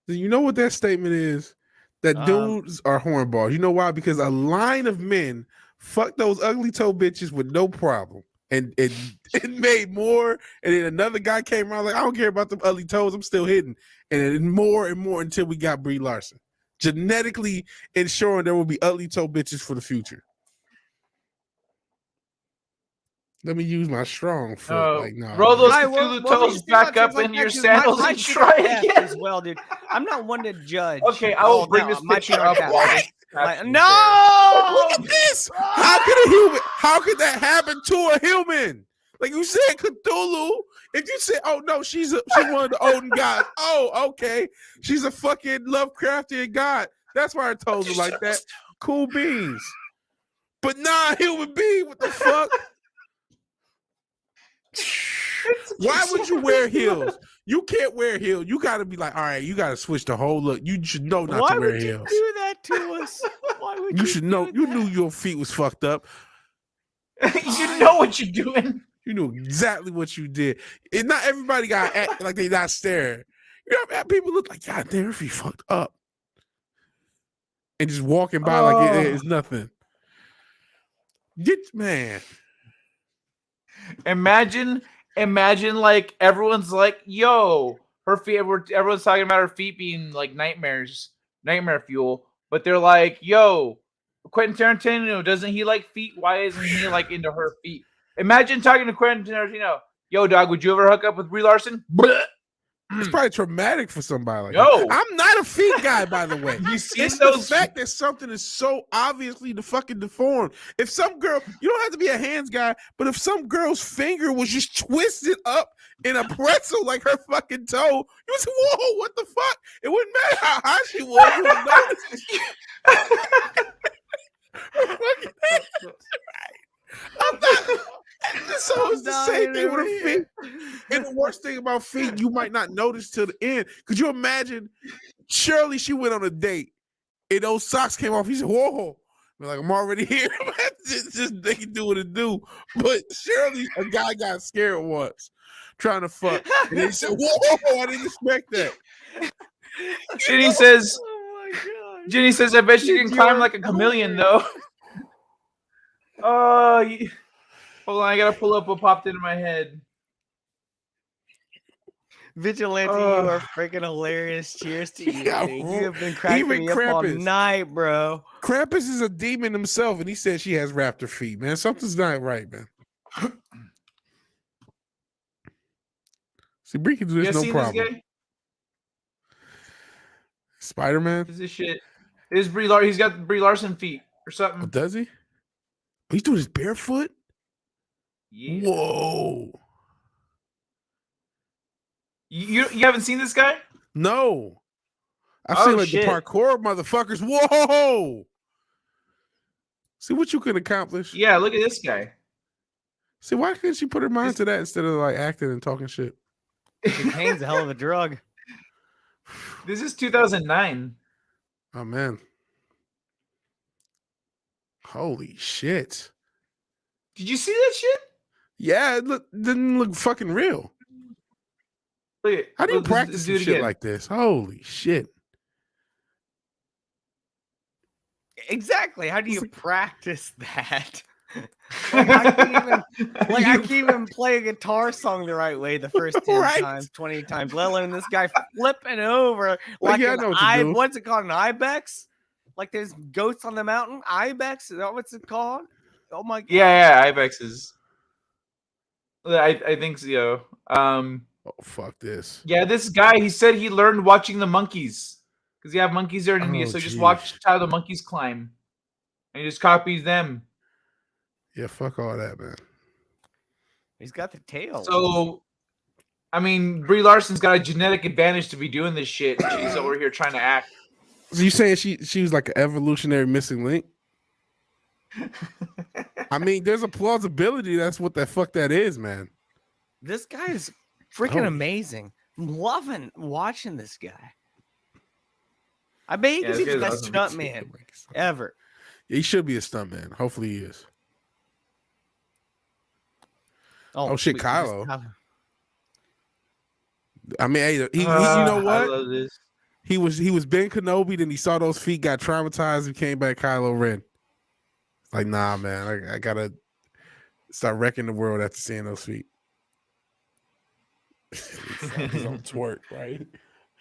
You know what that statement is? That dudes are hornballs. You know why? Because a line of men fuck those ugly toe bitches with no problem. And it made more. And then another guy came around like, I don't care about them ugly toes. I'm still hitting. And then more and more until we got Brie Larson. Genetically ensuring there will be ugly toe bitches for the future. Let me use my strong foot. Like, no. Roll those Cthulhu toes back up in your sandals and try again. As well, dude. I'm not one to judge. Okay, I will bring this picture up. No! Look at this! How could that happen to a human? Like you said, Cthulhu. If you say, "Oh no, she's one of the Odin gods," oh okay, she's a fucking Lovecraftian god. That's why her toes are like that. Cool beans, but not a human being. What the fuck? Why would you wear heels? You can't wear heels. You got to be like, all right, you got to switch the whole look. You should know not to wear heels. Why would you do that to us? Why would you should know. You knew your feet was fucked up. You know what you're doing. You knew exactly what you did. And not everybody got act like they not staring. You know, people look like, God damn, her feet fucked up. And just walking by like it's nothing. Man. Imagine like everyone's like, yo, her feet. Everyone's talking about her feet being like nightmare fuel. But they're like, yo, Quentin Tarantino, doesn't he like feet? Why isn't he like into her feet? Imagine talking to Quentin Tarantino. Yo, dog, would you ever hook up with Brie Larson? It's probably traumatic for somebody like No. that. I'm not a feet guy, by the way. You see it's those... the fact that something is so obviously the fucking deformed. If some girl, you don't have to be a hands guy, but if some girl's finger was just twisted up in a pretzel like her fucking toe, you would say, whoa, what the fuck? It wouldn't matter how high she was. You would notice. I'm not... So it's the same thing with her feet. And the worst thing about feet, you might not notice till the end. Could you imagine? Surely she went on a date and those socks came off. He said, whoa. We're like, I'm already here. just they can do what it do. But surely a guy got scared once trying to fuck. And they said, whoa, I didn't expect that. Jenny says, I bet you can climb like a chameleon, though. Oh, hold on, I gotta pull up what popped into my head. Vigilante, you are freaking hilarious. Cheers to you. Yeah, you have been cracking me up all night, bro. Krampus is a demon himself, and he said she has raptor feet, man. Something's not right, man. See, Bree can do this, no problem. Spider-Man? Is this shit? Is Brie Larson? He's got Brie Larson feet or something. Oh, does he? He's doing his barefoot? Yeah. Whoa. You haven't seen this guy? No. I've seen like the parkour motherfuckers. Whoa. See what you can accomplish. Yeah, look at this guy. See, why couldn't she put her mind to that instead of like acting and talking shit? Cocaine's a hell of a drug. This is 2009. Oh, man. Holy shit. Did you see that shit? Yeah, it didn't look fucking real. How do you practice some shit like this? Holy shit. Exactly. How do you practice that? I can't even play a guitar song the right way the first 10 times, 20 times, let alone this guy flipping over like what's it called? An ibex? Like there's goats on the mountain? Ibex? Is that what's it called? Oh my god. Yeah, ibexes. I think so. Oh, fuck this. Yeah, this guy, he said he learned watching the monkeys. Because you have monkeys there in India, so just watch how the monkeys climb. And he just copies them. Yeah, fuck all that, man. He's got the tail. So, I mean, Brie Larson's got a genetic advantage to be doing this shit. She's over here trying to act. So you saying she was like an evolutionary missing link? I mean, there's a plausibility that's what the fuck that is, man. This guy is freaking amazing. I'm loving watching this guy. I bet he can be the best stunt man ever. He should be a stunt man. Hopefully he is. Oh shit, Kylo. I mean, hey, he you know what? I love this. He was Ben Kenobi, then he saw those feet, got traumatized, and came back Kylo Ren. Like, nah, man, I gotta start wrecking the world after seeing those feet. He's on twerk, right?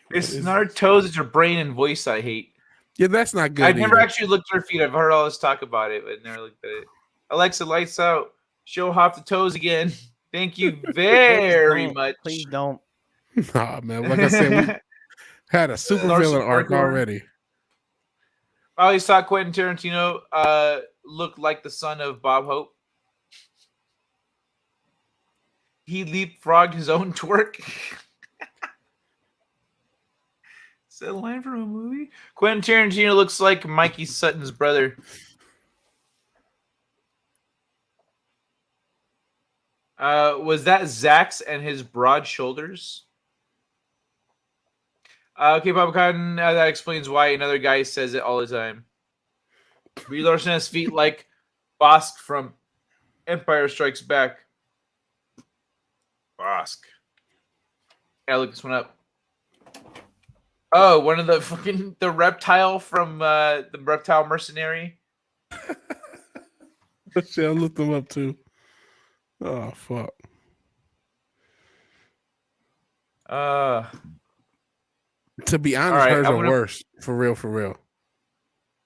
It's not her toes, it's her brain and voice I hate. Yeah, that's not good. I've never actually looked at her feet. I've heard all this talk about it, but never looked at it. Alexa, lights out. Show off the toes again. Thank you very much. Please don't. Nah, man. Like I said, we had a super villain arc already. I always thought Quentin Tarantino looked like the son of Bob Hope. He leapfrogged his own twerk. Is that a line from a movie? Quentin Tarantino looks like Mikey Sutton's brother. Was that Zax and his broad shoulders? Okay, Papa Cotton, that explains why another guy says it all the time. Brie Larson has feet like Bosk from Empire Strikes Back. Bosk. Yeah, look this one up. Oh, one of the reptile from the Reptile Mercenary. Shit, I looked them up too. Oh fuck. To be honest, right, hers are worse. For real, for real.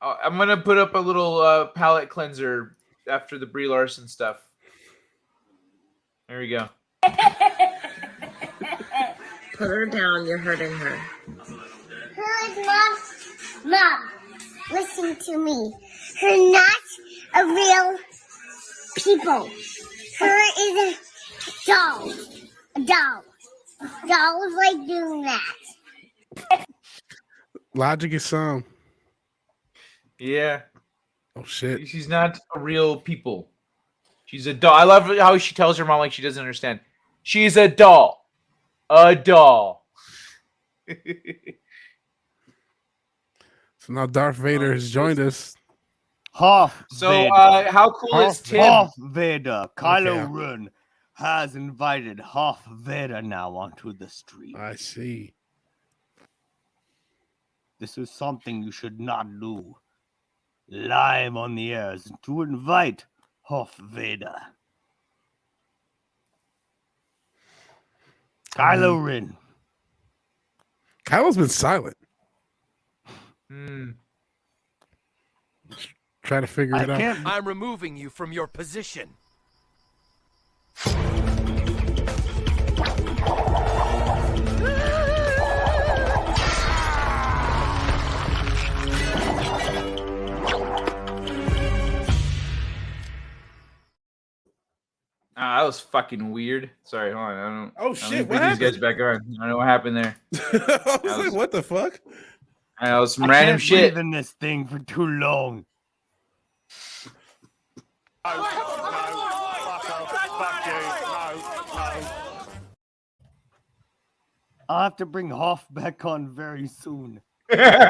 I'm gonna put up a little palette cleanser after the Brie Larson stuff. There we go. Put her down. You're hurting her. Her is not, Mom, listen to me. Her not a real people. Her is a doll. A doll. Dolls like doing that. Logic is some. Yeah. Oh shit. She's not a real people. She's a doll. I love how she tells her mom like she doesn't understand. She's a doll. A doll. So now Darth Vader has joined us. Hoth So, Vader. how cool is Tim? Hoth Vader. Kylo Okay. Ren has invited Hoth Vader now onto the stream. I see. This is something you should not do. Live on the air is to invite Hoth Vader. Kylo Ren. Kylo's been silent. Try to figure it out. I'm removing you from your position. That was fucking weird. Sorry, hold on. I don't. Oh, I shit, don't what bring these guys back on. I don't know what happened there. I was like, what the fuck? That was some I random can't shit. breathe in this thing for too long. I'll have to bring Hoff back on very soon. But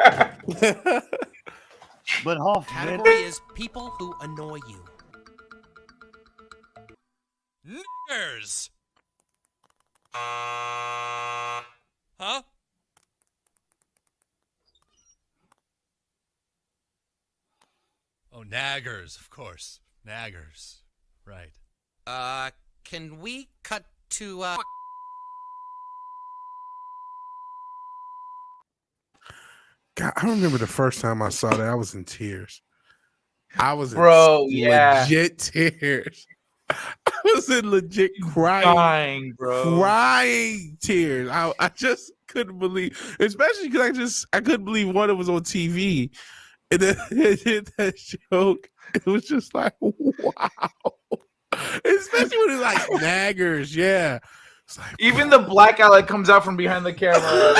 Hoff, Category is people who annoy you. Niggers. Huh? Oh, naggers, of course. Naggers. Right. Can we cut to, God, I remember the first time I saw that. I was in tears. I was in legit tears. I was in legit crying, crying tears. I just couldn't believe, especially because I couldn't believe one, it was on TV, and then it did that joke. It was just like, wow. Especially when it's like naggers, yeah. It's like, Even the black eye that comes out from behind the camera.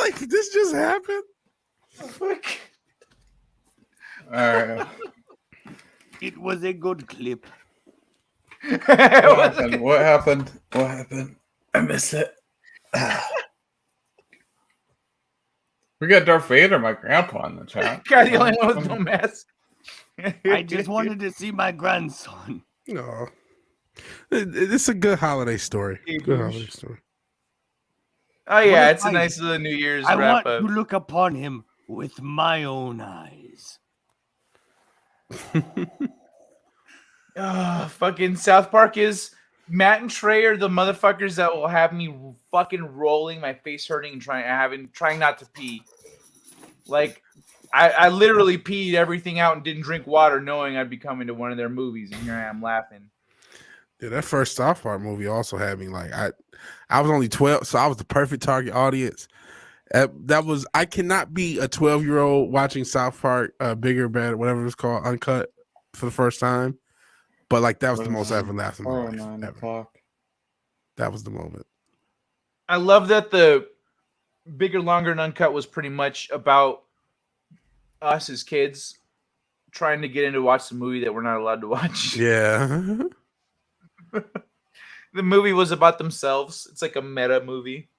like, this just happened. Fuck. All right. it was a good clip. What happened? What happened? What happened? I missed it. We got Darth Vader, my grandpa, in the chat. God, the only one with no mask. I just wanted to see my grandson. No, it's a good holiday story. Good holiday story. Oh yeah, What if it's a nice little New Year's I wrap want up. to look upon him with my own eyes. Fucking South Park is Matt and Trey are the motherfuckers that will have me fucking rolling, my face hurting, and trying not to pee. Like, I literally peed everything out and didn't drink water, knowing I'd be coming to one of their movies, and here I am laughing. Yeah, that first South Park movie also had me like, I was only 12, so I was the perfect target audience. I cannot be a 12-year-old watching South Park, Bigger, Better, whatever it's called, uncut for the first time. But like, that was the most everlasting moment. 9 o'clock. That was the moment. I love that the Bigger, Longer, and Uncut was pretty much about us as kids trying to get in to watch the movie that we're not allowed to watch. Yeah. The movie was about themselves. It's like a meta movie.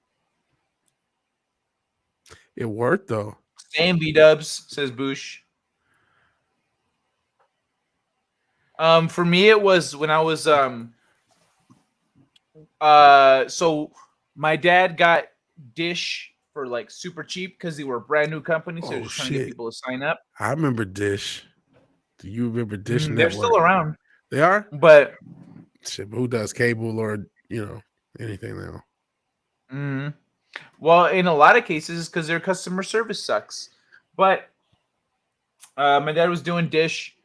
It worked though. Same B-dubs, says Boosh. For me, it was when I was So my dad got Dish for like super cheap because they were a brand new company, so they're Oh just trying to get shit! people to sign up. I remember Dish. Do you remember Dish They're still Network? around, They are. but Shit, but who does cable or anything now? mhm. Well, in a lot of cases, because their customer service sucks. But my dad was doing Dish,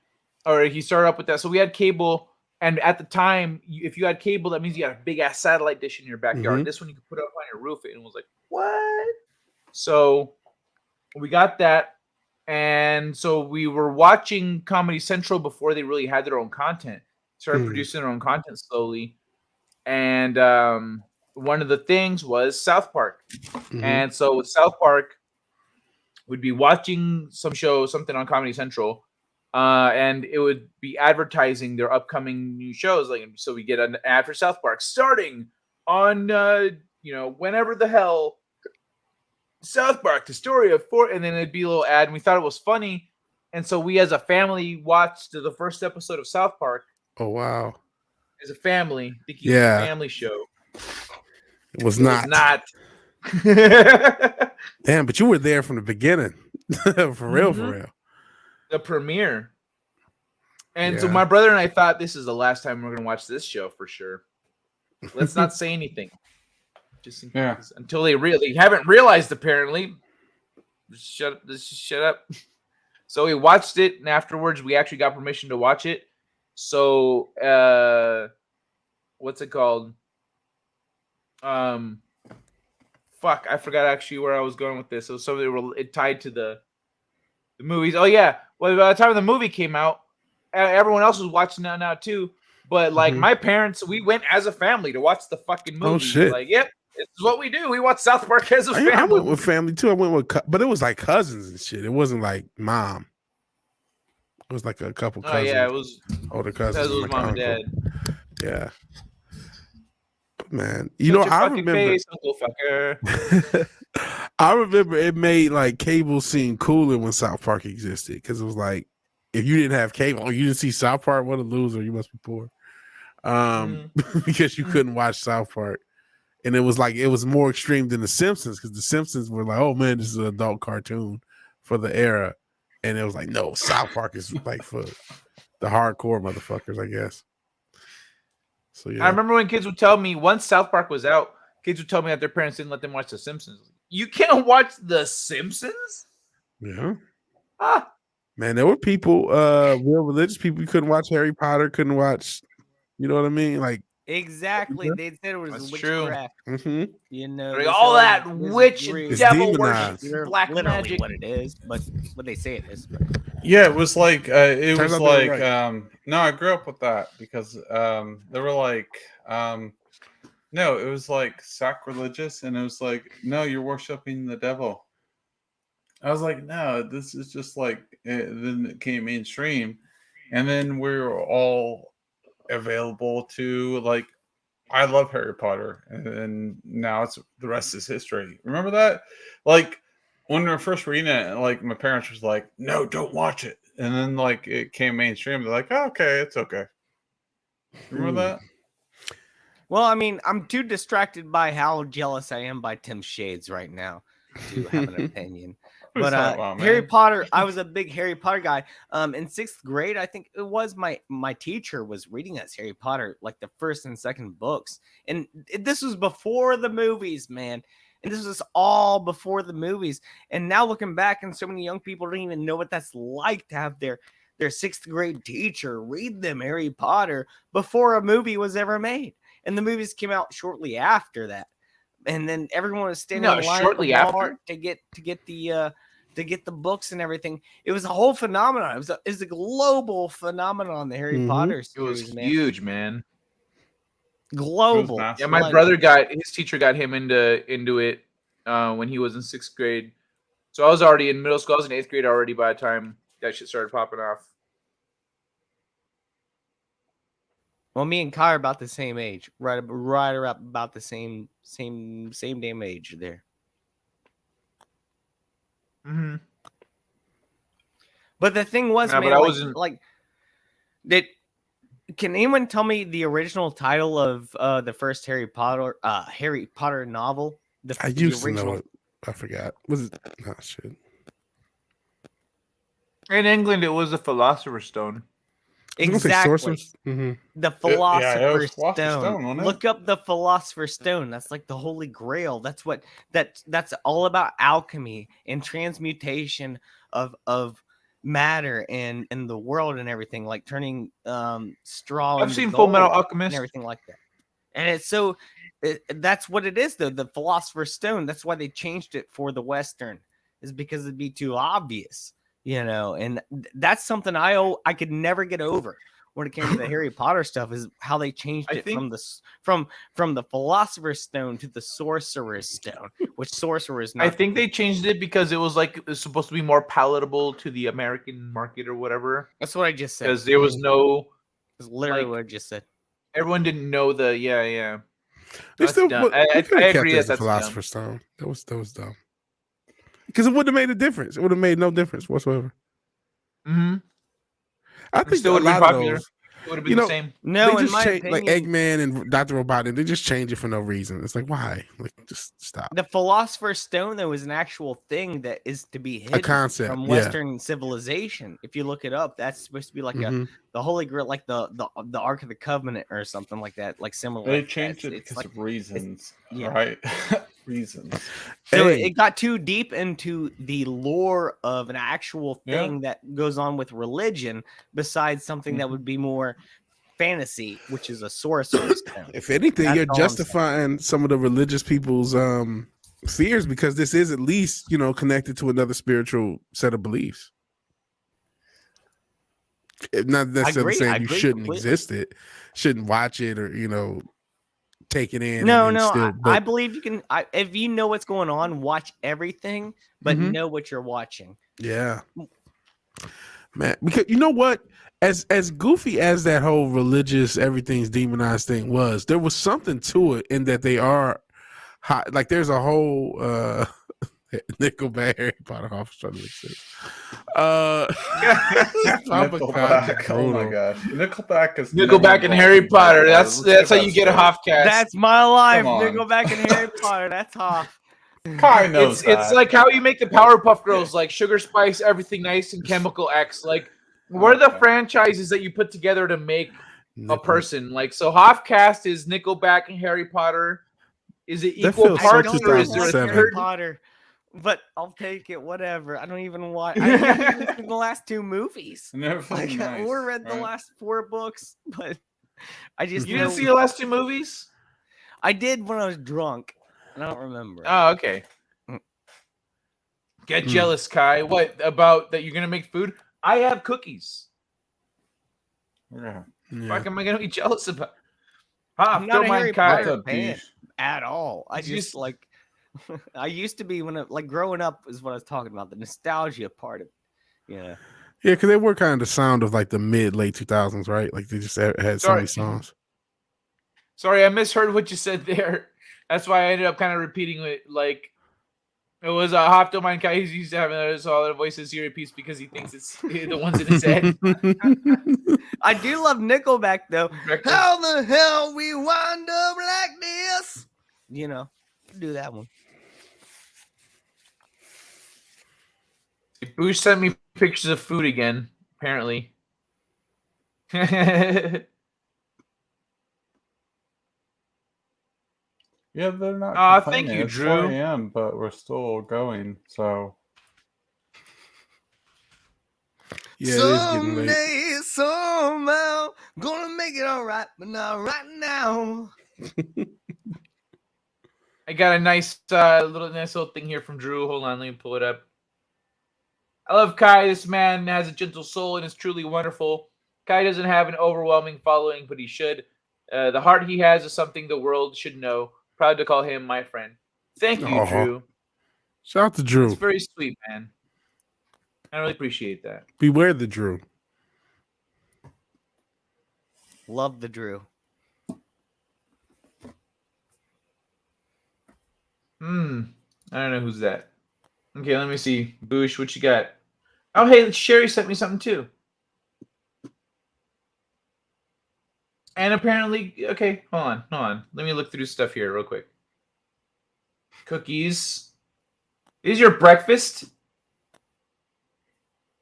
or he started up with that. So we had cable, and at the time, if you had cable, that means you had a big ass satellite dish in your backyard. Mhm. This one you could put up on your roof, and it was like, what? So we got that, and so we were watching Comedy Central before they really had their own content. Started Mm. producing their own content slowly, and one of the things was South Park. Mhm. And so with South Park, we'd be watching some show, something on Comedy Central, and it would be advertising their upcoming new shows. Like, so we get an ad for South Park starting on, whenever the hell South Park, the story of four, and then it'd be a little ad, and we thought it was funny, and so we as a family watched the first episode of South Park Oh wow. as a family, thinking it was a Yeah. family show. It was It not. was not. Damn, but you were there from the beginning. For real, for Mhm. real. The premiere. And so Yeah. my brother and I thought this is the last time we're gonna watch this show for sure. Let's not say anything, just in Yeah. case, until they really haven't realized. Apparently, shut up. So we watched it, and afterwards we actually got permission to watch it. So what's it called? Fuck, I forgot actually where I was going with this. So something it tied to the movies. Oh yeah, well by the time the movie came out, everyone else was watching that now too. But like Mhm. my parents, we went as a family to watch the fucking movie. Oh, shit. Like, yep, this is what we do. We watch South Park as a I family. went with family too. I went with, but it was like cousins and shit. It wasn't like mom. It was like a couple Oh cousins. yeah, it was older that cousins. was like mom and uncle. dad. Yeah. Man, Shut your I fucking remember. face, Uncle Fucker. I remember it made like cable seem cooler when South Park existed because it was like if you didn't have cable or you didn't see South Park, what a loser! You must be poor. Because you couldn't watch South Park, and it was more extreme than The Simpsons because The Simpsons were like, oh man, this is an adult cartoon for the era, and it was like, no, South Park is like for the hardcore motherfuckers, I guess. So yeah, I remember when kids would tell me once South Park was out, kids would tell me that their parents didn't let them watch The Simpsons. You can't watch The Simpsons? yeah. Ah. Man, there were people, real religious people. You couldn't watch Harry Potter, couldn't watch. You know what I mean? Like Exactly. They said it was That's true. witchcraft. Mhm. You know, Like, they all said that it was witch and It's devil demonized. worship, black literally magic. what it is, but what they say it is. Yeah, it was like Turns out they were right. no, I grew up with that because they were like no, it was like sacrilegious, and it was like, no, you're worshiping the devil. I was like, no, this is just like then it came mainstream, and then we're all available to like. I love Harry Potter, and now it's the rest is history. Remember that? Like when we were first reading it, like my parents was like, "No, don't watch it," and then like it came mainstream. They're like, oh, "Okay, it's okay." Remember that? Well, I mean, I'm too distracted by how jealous I am by Tim Shades right now to have an opinion. Who's But that about, Harry man? Potter, I was a big Harry Potter guy. In sixth grade, I think it was my teacher was reading us Harry Potter, like the first and second books, and this was before the movies, man. And this was all before the movies. And now looking back, and so many young people don't even know what that's like to have their sixth grade teacher read them Harry Potter before a movie was ever made. And the movies came out shortly after that. And then everyone was standing in line shortly at Walmart after? to get the books and everything. It was a whole phenomenon. It was a global phenomenon. The Harry Potter It was series, man. huge, man. Global. Yeah, my brother his teacher got him into it when he was in sixth grade. So I was already in middle school. I was in eighth grade already by the time that shit started popping off. Well, me and Kai are about the same age, right around about the same damn age there. Mm-hmm. But the thing was, Yeah, man, but I wasn't- like that Can anyone tell me the original title of the first Harry Potter novel? I The used to know original. it. I forgot. Was it? Oh shit. In England, it was the Philosopher's Stone. I was gonna say Exactly. sorcerers. Mm-hmm. The Yeah, it was Philosopher's Philosopher's Stone. Stone, wasn't it? Look up the Philosopher's Stone. That's like the Holy Grail. That's what that's all about alchemy and transmutation of matter and the world and everything, like turning straw I've into seen Full Metal gold Alchemist. and everything like that. And it's so that's what it is though. The Philosopher's Stone. That's why they changed it for the Western, is because it'd be too obvious, and that's something I could never get over when it came to the Harry Potter stuff, is how they changed it from the Philosopher's Stone to the Sorcerer's Stone, which Sorcerer is not. I think they changed it because it was like it's supposed to be more palatable to the American market or whatever. That's what I just said. Because there was no. It's literally what I just said. Everyone didn't know the yeah. They That's still, dumb. they I could have kept agree it as that the that's dumb. Philosopher's Stone. That was dumb. Because it wouldn't have made a difference. It would have made no difference whatsoever. Mm-hmm. I It think still a would have lot been of popular. those, It would have been the same. No, they in just my change, like opinion- Eggman and Dr. Robotnik. They just change it for no reason. It's like, why? Like, just stop. The Philosopher's Stone, though, is an actual thing that is to be hidden concept, from yeah. Western civilization. If you look it up, that's supposed to be like Mhm. the Holy Grail, like the Ark of the Covenant or something like that, like similar. They like that. changed it It's because like- of reasons, yeah. right? Reasons. So Hey. it got too deep into the lore of an actual Yeah. thing that goes on with religion, besides something that would be more fantasy, which is a sorcerer's stone. If anything, That's you're all I'm saying. justifying some of the religious people's fears, because this is at least, connected to another spiritual set of beliefs. Not necessarily I saying you agree shouldn't completely. exist it, shouldn't watch it, or take it in. No, and no, still, I but believe you can. If you know what's going on, watch everything, but Mhm. know what you're watching. yeah, man. Because you know what, as goofy as that whole religious everything's demonized thing was, there was something to it in that they are hot. Like there's a whole Nickelback Harry Potter off trying to make sense. Nickelback. Oh my gosh, Nickelback is Nickelback and Harry Potter. That's how you get a Hoffcast. That's my life. Come on. Nickelback and Harry Potter. That's Hoff. Kai knows It's like how you make the Powerpuff Girls, like Sugar Spice, Everything Nice, and Chemical X. Like, what are the franchises that you put together to make a person? Like, so Hoffcast is Nickelback and Harry Potter. Is it That equal feels so parts, or is there a 2007. Harry third? Potter, but I'll take it. Whatever. I don't even watch. I haven't even seen the last 2 movies. Like, or read the last 4 books, but I just You didn't know- see the last 2 movies? I did when I was drunk. I don't remember. Oh, okay. Get jealous, Kai. What about that? You're gonna make food? I have cookies. Yeah. Fuck, am I gonna be jealous about? I'm not don't a mind Harry Kai. Potter fan at all. I just like. I used to be when like growing up is what I was talking about. The nostalgia part of, Yeah, because they were kind of the sound of like the late 2000s, right? Like they just had so many songs. Sorry, I misheard what you said there. That's why I ended up kind of repeating it. Like it was a Hoff don't mind Kai. He's used to having all the voices he repeats because he thinks it's the ones in his head. I do love Nickelback though. How the hell we wind up like this? Do that one. Boosh sent me pictures of food again, apparently. Yeah, they're not. Thank complaining. you, It's Drew. 4 a.m., but we're still going. So Yeah, it is getting late. Someday, somehow, gonna make it all right, but not right now. I got a nice little thing here from Drew. Hold on, let me pull it up. I love Kai. This man has a gentle soul and is truly wonderful. Kai doesn't have an overwhelming following, but he should. The heart he has is something the world should know. Proud to call him my friend. Thank you, Aw. Drew. Shout out to Drew. It's very sweet, man. I really appreciate that. Beware the Drew. Love the Drew. I don't know who's that. Okay, let me see. Boosh, what you got? Oh, hey, Sherry sent me something too. And apparently, okay, hold on. Let me look through stuff here real quick. Cookies. Is your breakfast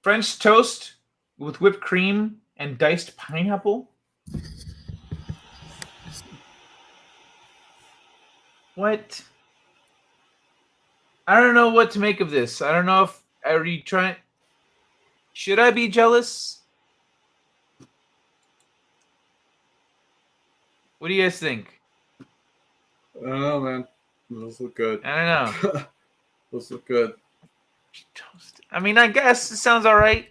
French toast with whipped cream and diced pineapple? What? I don't know what to make of this. I don't know if are you trying. Should I be jealous? What do you guys think? I don't know, man. Those look good. I don't know. Those look good. I mean, I guess it sounds all right.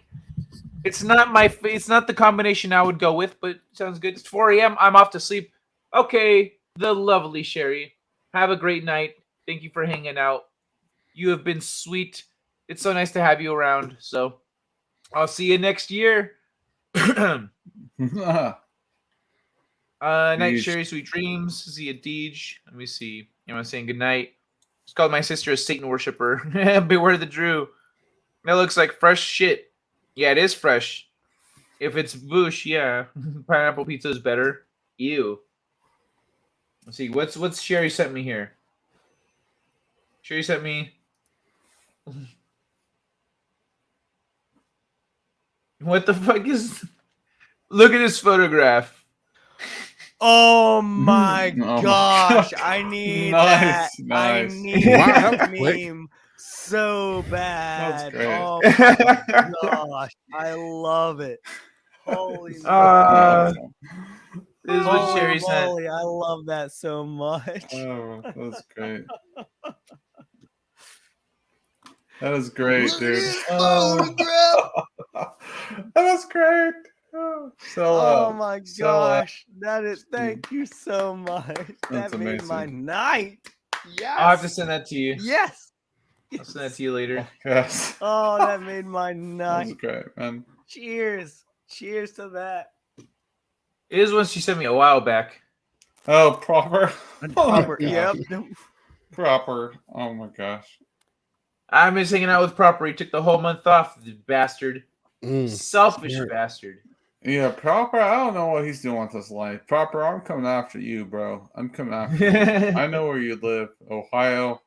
It's not the combination I would go with, but it sounds good. It's 4 a.m. I'm off to sleep. Okay, the lovely Sherry. Have a great night. Thank you for hanging out. You have been sweet. It's so nice to have you around. So I'll see you next year. Night, Sherry. Sweet dreams. See you, Deej. Let me see. Am I saying good night? Just called my sister a Satan worshiper. Beware the Drew. That looks like fresh shit. Yeah, it is fresh. If it's Bush, yeah. Pineapple pizza is better. Ew. Let's see. What's Sherry sent me here? Sherry sent me. What the fuck is? Look at this photograph. Oh my gosh! I need that. I need that meme so bad. That's great. Oh my gosh! I love it. Holy This is what Sherry said. moly, I love that so much. Oh, that's great. That is great, dude. That's great. Oh my gosh. That is thank you so much. That made my night. Yes. I'll have to send that to you. Yes. I'll send that to you later. Yes. Oh, that made my night. That's great, man. Cheers. Cheers to that. It is one she sent me a while back. Oh, proper. Proper. Yep. Proper. Oh my gosh. I'm just hanging out with Proper. He took the whole month off, the bastard. Selfish bastard. Yeah, Proper, I don't know what he's doing with his life. Proper, I'm coming after you, bro. I'm coming after you. I know where you live, Ohio.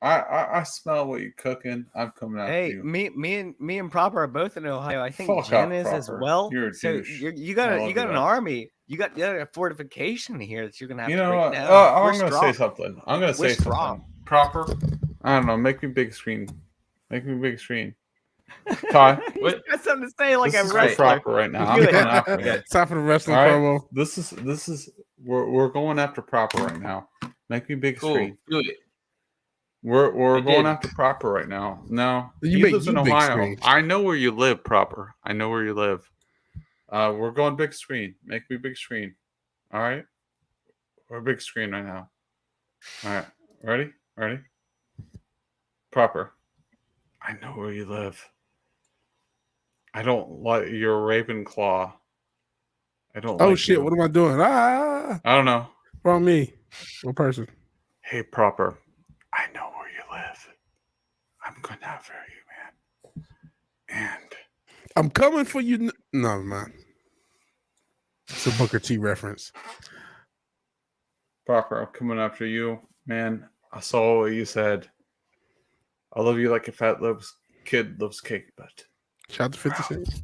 I smell what you're cooking. I'm coming after you. Me and Proper are both in Ohio. I think Fuck Jen off, is as Proper. well. You're a So douche. you got I love an that. army. You got a fortification here that you're gonna have You to know break what? down. I'm going to say something. I'm going to We're say strong. something. Proper. I don't know. Make me big screen. Make me big screen. Ty, He's got something to say like this a is wrestler. Proper right now. I'm Do it. going after him. It's time for the wrestling All right? promo. This is we're going after Proper right now. Make me big screen. Do it. We're I going did. after Proper right now. No, You he make lives in you big Ohio. screen. I know where you live, Proper. I know where you live. We're going big screen. Make me big screen. All right, we're big screen right now. All right, ready? Proper. I know where you live. I don't like your Ravenclaw. I don't. Oh like shit! you. What am I doing? I don't know. Wrong me. What person? Hey, Proper. I know where you live. I'm going after you, man. And I'm coming for you. No, man. It's a Booker T reference. Proper, I'm coming after you, man. I saw what you said. I love you like a fat kid loves cake, but shout to 50 Cent.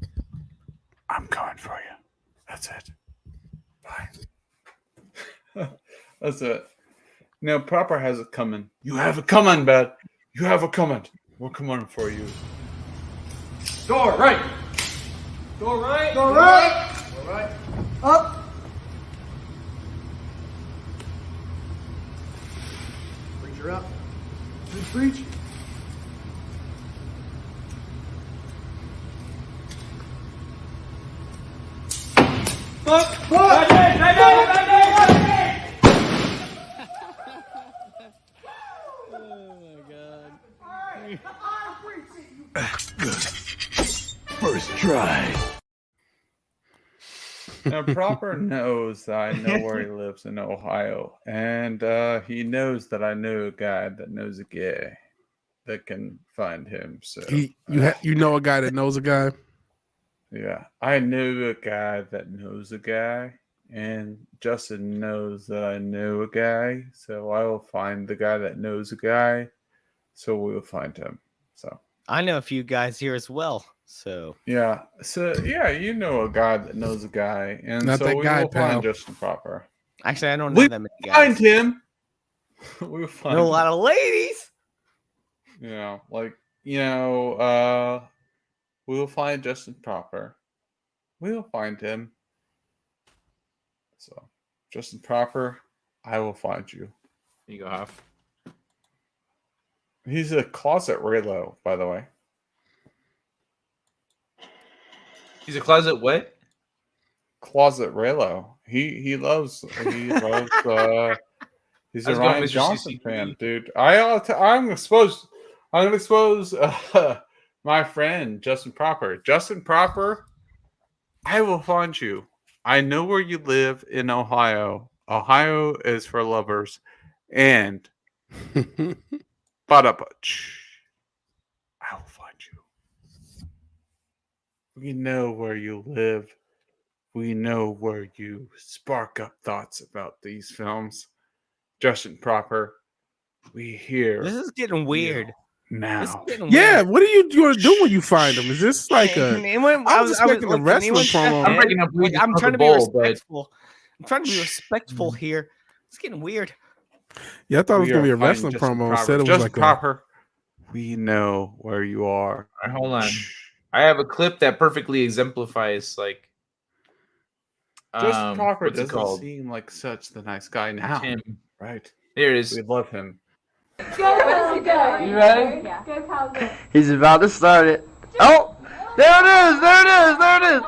I'm coming for you. That's it. Bye. That's it. Now, Proper has it coming. You have it coming, bud. You have it coming. We're coming for you. Door right. Door right. Door right. Door right. Up. Preacher up. Preach. Fuck. First try. Now, Proper knows that I know where he lives in Ohio, and he knows that I know a guy that knows a guy that can find him. So You know a guy that knows a guy. yeah, I knew a guy that knows a guy, and Justin knows that I know a guy, so I will find the guy that knows a guy, so we will find him. So I know a few guys here as well. So yeah, you know a guy that knows a guy, and Not so that we guy, will find pal. Justin proper. actually, I don't know We that many guys. find him. We will find Know a him. lot of ladies. We will find Justin proper. We will find him. So, Justin proper, I will find you. There you go, Huff. He's a closet Raylo, by the way. He's a closet what? Closet Raylo. He's a How's it going, Ryan Mr. Johnson CCTV? fan, dude. I'm gonna expose my friend Justin Proper. Justin Proper, I will find you. I know where you live in Ohio. Ohio is for lovers, and Butch. I will find you. We know where you live. We know where you spark up thoughts about these films. Justin Proper, we hear This is getting weird. now. This is getting Yeah, weird. what are you going to do when you find him? Is this like a? I was expecting a wrestling promo. I'm breaking up. I'm trying to be bowl, but respectful. I'm trying to be respectful here. It's getting weird. Yeah, I thought it was We going to be are a finding wrestling Justin promo. Proper. Instead, it was Justin like Proper. We know where you are. all right, hold on. I have a clip that perfectly exemplifies like Justin Proper what's it doesn't called? seem like such the nice guy now. Tim. Right. There it is. We love him. You ready? Yeah. Go, pal, go. He's about to start it. Oh! There it is! There it is! There it is!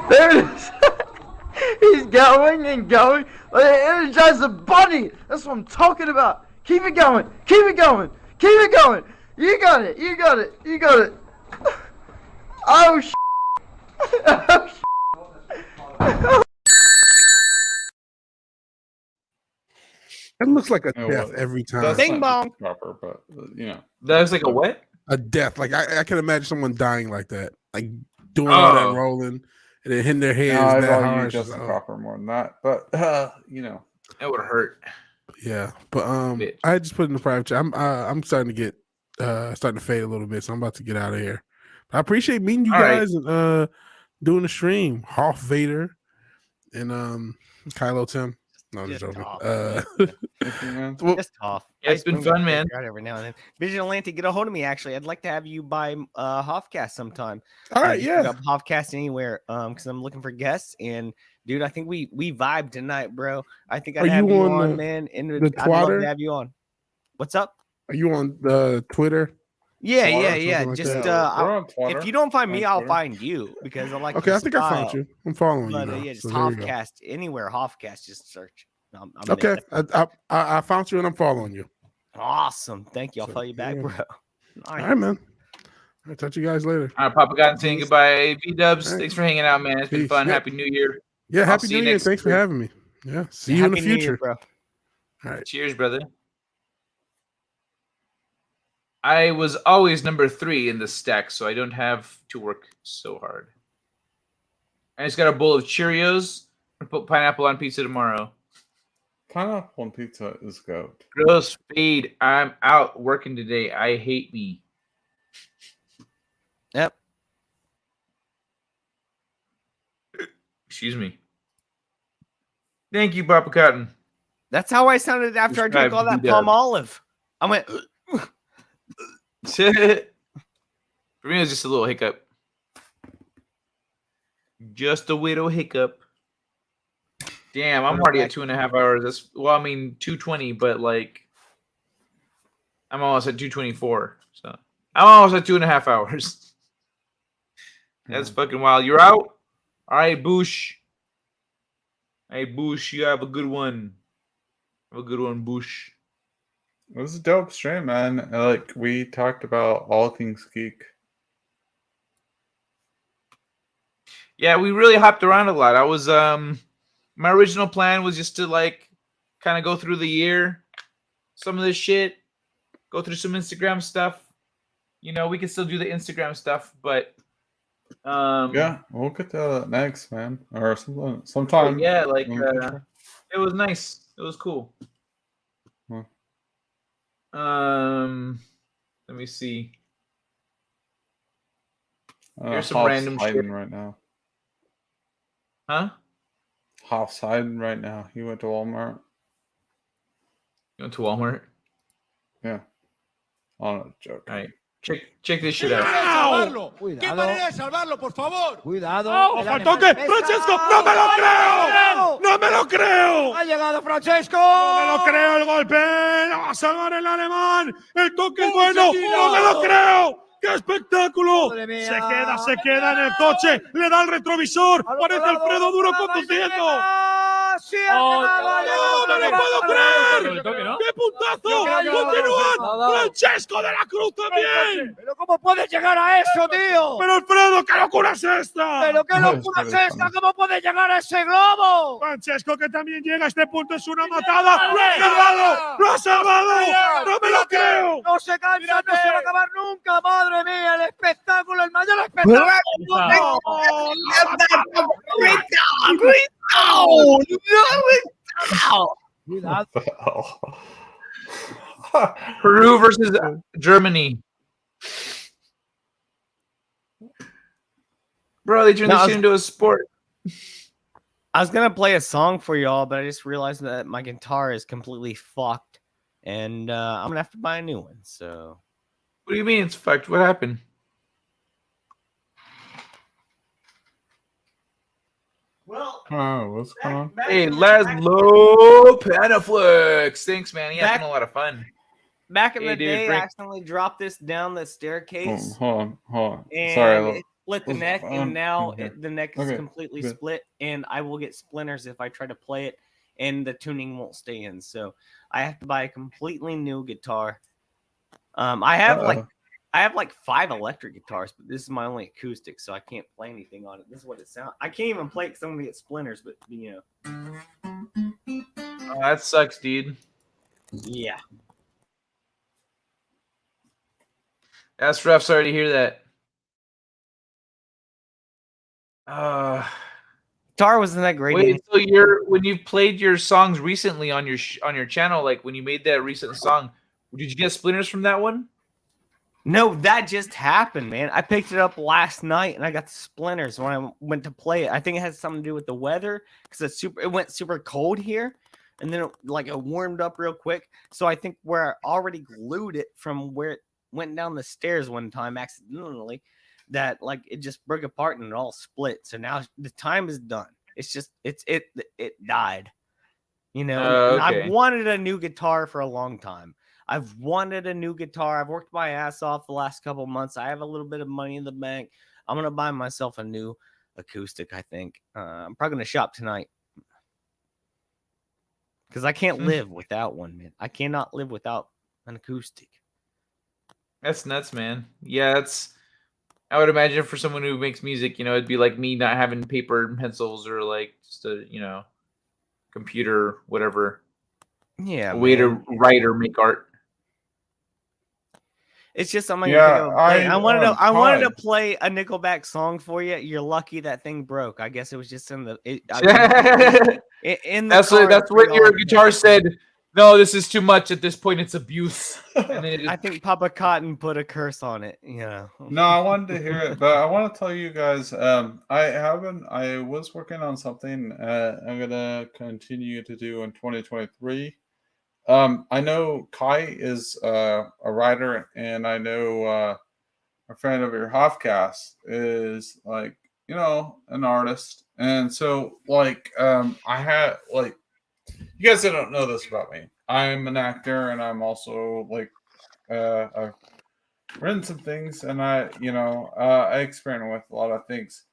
There it is! He's going and going. Energize the body! That's what I'm talking about. Keep it going! Keep it going! Keep it going! You got it! You got it! You got it! Oh, sh**! Oh, sh**! It looks like a Oh, death well, every time. that's Ding not bong. Proper, but you know. That's like a what? A death. Like I can imagine someone dying like that, like doing all that Oh. rolling and then hitting their No, hands I that value hard. It's just, Justin oh. Proper more than that, but you know. That would hurt. Yeah, but Bit. I just put in the private chat. I'm starting to get starting to fade a little bit, so I'm about to get out of here. But I appreciate meeting you All right. guys and doing the stream. Hoff Vader and Kylo Tim. No, I'm just Just joking. off. Well, Just off. Yeah, it's I been bring fun, that man. out every now and then. Vigilante, get a hold of me. Actually, I'd like to have you by Hoffcast sometime. all right, Just look yeah. up Hoffcast anywhere. Because I'm looking for guests. And dude, I think we vibe tonight, bro. I think I'd Are have you you on on, the- man. And the I'd love Twitter? to have you on. What's up? Are you on the Twitter? Yeah, Twitter, yeah, something yeah. like Just that? We're on Twitter. if you don't find me, On I'll Twitter. find you because I like. Okay, your I think I found style. you. I'm following But you now. yeah, just So there you go. Hoffcast anywhere. Hoffcast, just search. I'm Okay, there. I found you and I'm following you. Awesome. Thank you. I'll So, follow you back, yeah. bro. All right, man. I'll touch you guys later. All right, Papa God saying goodbye. V Dubs, All right. thanks for hanging out, man. It's been Peace. fun. Yep. Happy New Year. Yeah, I'll happy see New you Year. next Thanks for year. having me. Yeah, see you in the Happy New Year, future. bro. All right. Cheers, brother. I was always number 3 in the stack, so I don't have to work so hard. I just got a bowl of Cheerios and put pineapple on pizza tomorrow. Pineapple on pizza is goat. Gross fade. I'm out working today. I hate me. Yep. Excuse me. Thank you, Papa Cotton. That's how I sounded after I drank all that palm olive. I went. For me, it was just a little hiccup. Just a little hiccup. Damn, I'm already at 2.5 hours. That's 2:20, but like I'm almost at 2:24. So I'm almost at 2.5 hours. That's fucking wild. You're out? All right, Boosh. Hey, Boosh, you have a good one. Have a good one, Boosh. It was a dope stream, man. Like we talked about all things geek. Yeah, we really hopped around a lot. I was my original plan was just to like kind of go through the year, some of this shit, go through some Instagram stuff. You know, we can still do the Instagram stuff, but Yeah, we'll get to that next, man, or sometime. Yeah, like in the future. it was nice. It was cool. Huh. Let me see. Here's some random hiding shit. right now. Huh? Hoff's hiding right now. He went to Walmart. You went to Walmart? Yeah. On a joke. All right. Check this shit out. ¿Qué manera de salvarlo, por favor? Cuidado. ¡Ojo al toque! ¡Francesco! ¡No me lo creo! ¡No me lo creo! ¡Ha llegado Francesco! ¡No me lo creo el golpe! ¡La va a salvar el alemán! ¡El toque es bueno! ¡No me lo creo! ¡Qué espectáculo! Se queda en el coche, le da el retrovisor, parece Alfredo Duro conduciendo. ¡Sí, ¡No me lo puedo creer! ¡Qué puntazo! ¡Continúan! ¡Francesco de la Cruz también! ¿Pero cómo puedes llegar a eso, tío? ¡Pero Alfredo, qué locura es esta! ¿Pero qué locura es esta? ¿Cómo puedes llegar a ese globo? Francesco, que también llega a este punto, es una matada. ¡Lo ha salvado! ¡Lo ha salvado! ¡No me lo creo! No se cansa, no se va a acabar nunca, madre mía, el espectáculo, el mayor espectáculo. Peru versus Germany. Bro, they turned this shit into a sport. I was gonna play a song for y'all, but I just realized that my guitar is completely fucked, and I'm gonna have to buy a new one. So, what do you mean it's fucked? What happened? Well, what's going on? Hey, Laszlo Panaflex. Thanks, man. He having a lot of fun. Back in the day, I accidentally dropped this down the staircase. Hold on. And Sorry. it split the neck, and now the neck is completely split, and I will get splinters if I try to play it, and the tuning won't stay in. So I have to buy a completely new guitar. I have like 5 electric guitars, but this is my only acoustic, so I can't play anything on it. This is what it sounds. I can't even play it because I'm gonna get splinters, but you know. Oh, that sucks, dude. Yeah. That's rough. Sorry to hear that. Guitar wasn't that great. Wait, so when you've played your songs recently on your channel, like when you made that recent song, did you get splinters from that one? No, that just happened, man. I picked it up last night and I got the splinters when I went to play it. I think it has something to do with the weather because it went super cold here, and then it warmed up real quick. So I think where I already glued it from where it went down the stairs one time accidentally, that it just broke apart and it all split. So now the time is done. It's just it died. You know, and okay. I've wanted a new guitar for a long time. I've wanted a new guitar. I've worked my ass off the last couple months. I have a little bit of money in the bank. I'm gonna buy myself a new acoustic. I think I'm probably gonna shop tonight because I can't live without one, man. I cannot live without an acoustic. That's nuts, man. Yeah, I would imagine for someone who makes music, you know, it'd be like me not having paper and pencils or just a, computer, whatever. Yeah, a way to write or make art. It's just something. I wanted to play a Nickelback song for you. You're lucky that thing broke. I guess it was just in the. That's what your guitar said. No, this is too much. At this point, it's abuse. And then I think Papa Cotton put a curse on it. No, I wanted to hear it, but I want to tell you guys. I was working on something. I'm gonna continue to do in 2023. I know Kai is a writer, and I know a friend of your Hofcast is an artist, and so I had you guys don't know this about me. I'm an actor, and I'm also I've written some things, and I experiment with a lot of things.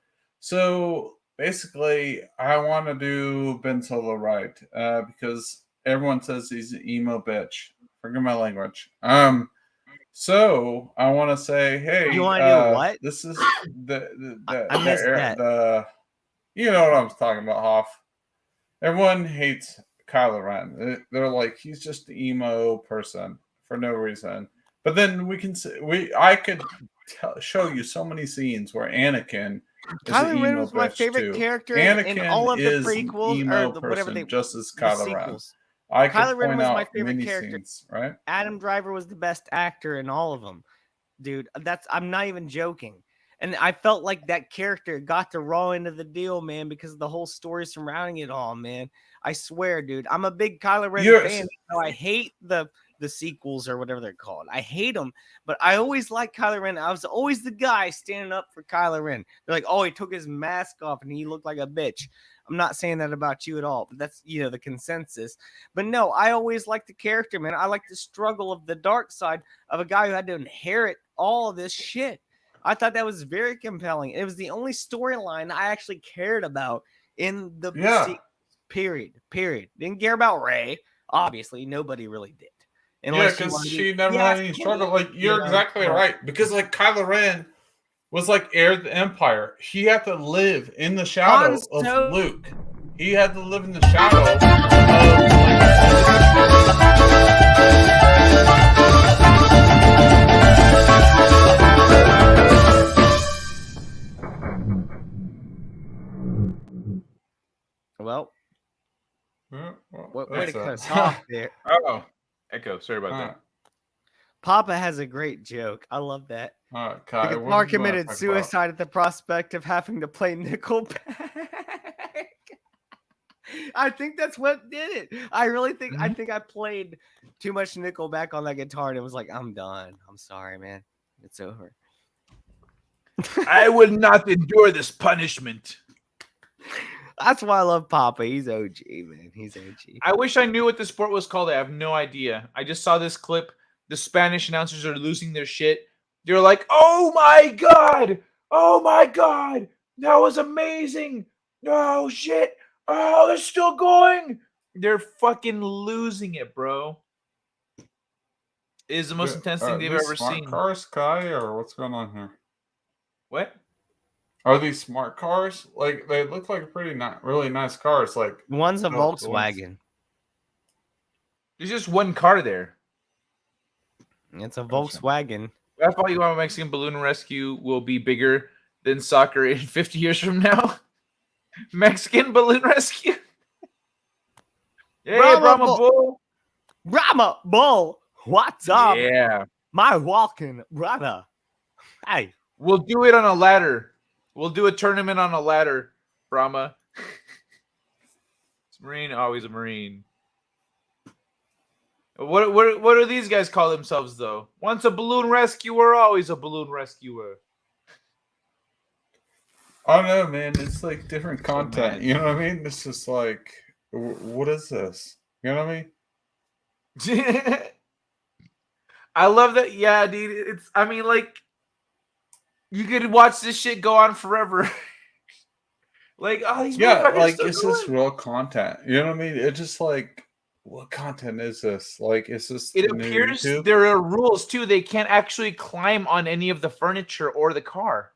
So basically, I want to do Ben Solo right because everyone says he's an emo bitch. Forgive my language. So I want to say, hey, you want to do what? This is I missed that. You know what I'm talking about, Hoff. Everyone hates Kylo Ren. They're like, he's just an emo person for no reason. But then I could show you so many scenes where Anakin is Kylo an Ren emo was my bitch favorite too. character in Anakin all of the is prequels an or emo whatever person, they just as the Kylo Ren. sequels. I could Kylo Ren point was my out favorite many character. scenes, right? Adam Driver was the best actor in all of them, dude. I'm not even joking. And I felt like that character got the raw end of the deal, man, because of the whole story surrounding it all, man. I swear, dude. I'm a big Kylo Ren fan. So I hate the sequels or whatever they're called. I hate them, but I always liked Kylo Ren. I was always the guy standing up for Kylo Ren. They're like, oh, he took his mask off and he looked like a bitch. I'm not saying that about you at all, but that's, the consensus. But no, I always liked the character, man. I like the struggle of the dark side of a guy who had to inherit all of this shit. I thought that was very compelling. It was the only storyline I actually cared about in the period. Didn't care about Rey. Obviously, nobody really did. Because she never had any struggle. Like, you're exactly right. Because, like, Kylo Ren was like heir of the Empire. He had to live in the shadow of Luke. He had to live in the shadow of, Well, way to cut us that? off there. Oh, Echo. Sorry about that. Papa has a great joke. I love that. Kai, the what guitar do you wanna committed talk suicide at the prospect of having to play Nickelback. I think that's what did it. I really think I think I played too much Nickelback on that guitar and it was like, I'm done. I'm sorry, man. It's over. I will not endure this punishment. That's why I love Papa. He's OG, man. He's OG. I wish I knew what the sport was called. I have no idea. I just saw this clip. The Spanish announcers are losing their shit. They're like, oh my God. Oh my God. That was amazing. Oh shit. Oh, they're still going. They're fucking losing it, bro. It is the most intense thing they've ever smart seen. Cars, Kai, or what's going on here? What? Are these smart cars? Like, they look like pretty really nice cars. Like, one's a Volkswagen. There's just one car there. It's a Volkswagen. I thought you want Mexican balloon rescue will be bigger than soccer in 50 years from now. Mexican balloon rescue. Hey, Brahma Bull. Brahma Bull. What's up? Yeah. My walking brother. Hey. We'll do it on a ladder. We'll do a tournament on a ladder, Brahma. It's Marine, always a Marine. What do these guys call themselves, though? Once a balloon rescuer, always a balloon rescuer. I don't know, man. It's like different content. You know what I mean? It's just like, what is this? You know what I mean? I love that. Yeah, dude. It's, I mean, like, you could watch this shit go on forever. Like, oh, these like, is this real content? You know what I mean? It's just like, what content is this? Like, is this it appears there are rules too. They can't actually climb on any of the furniture or the car.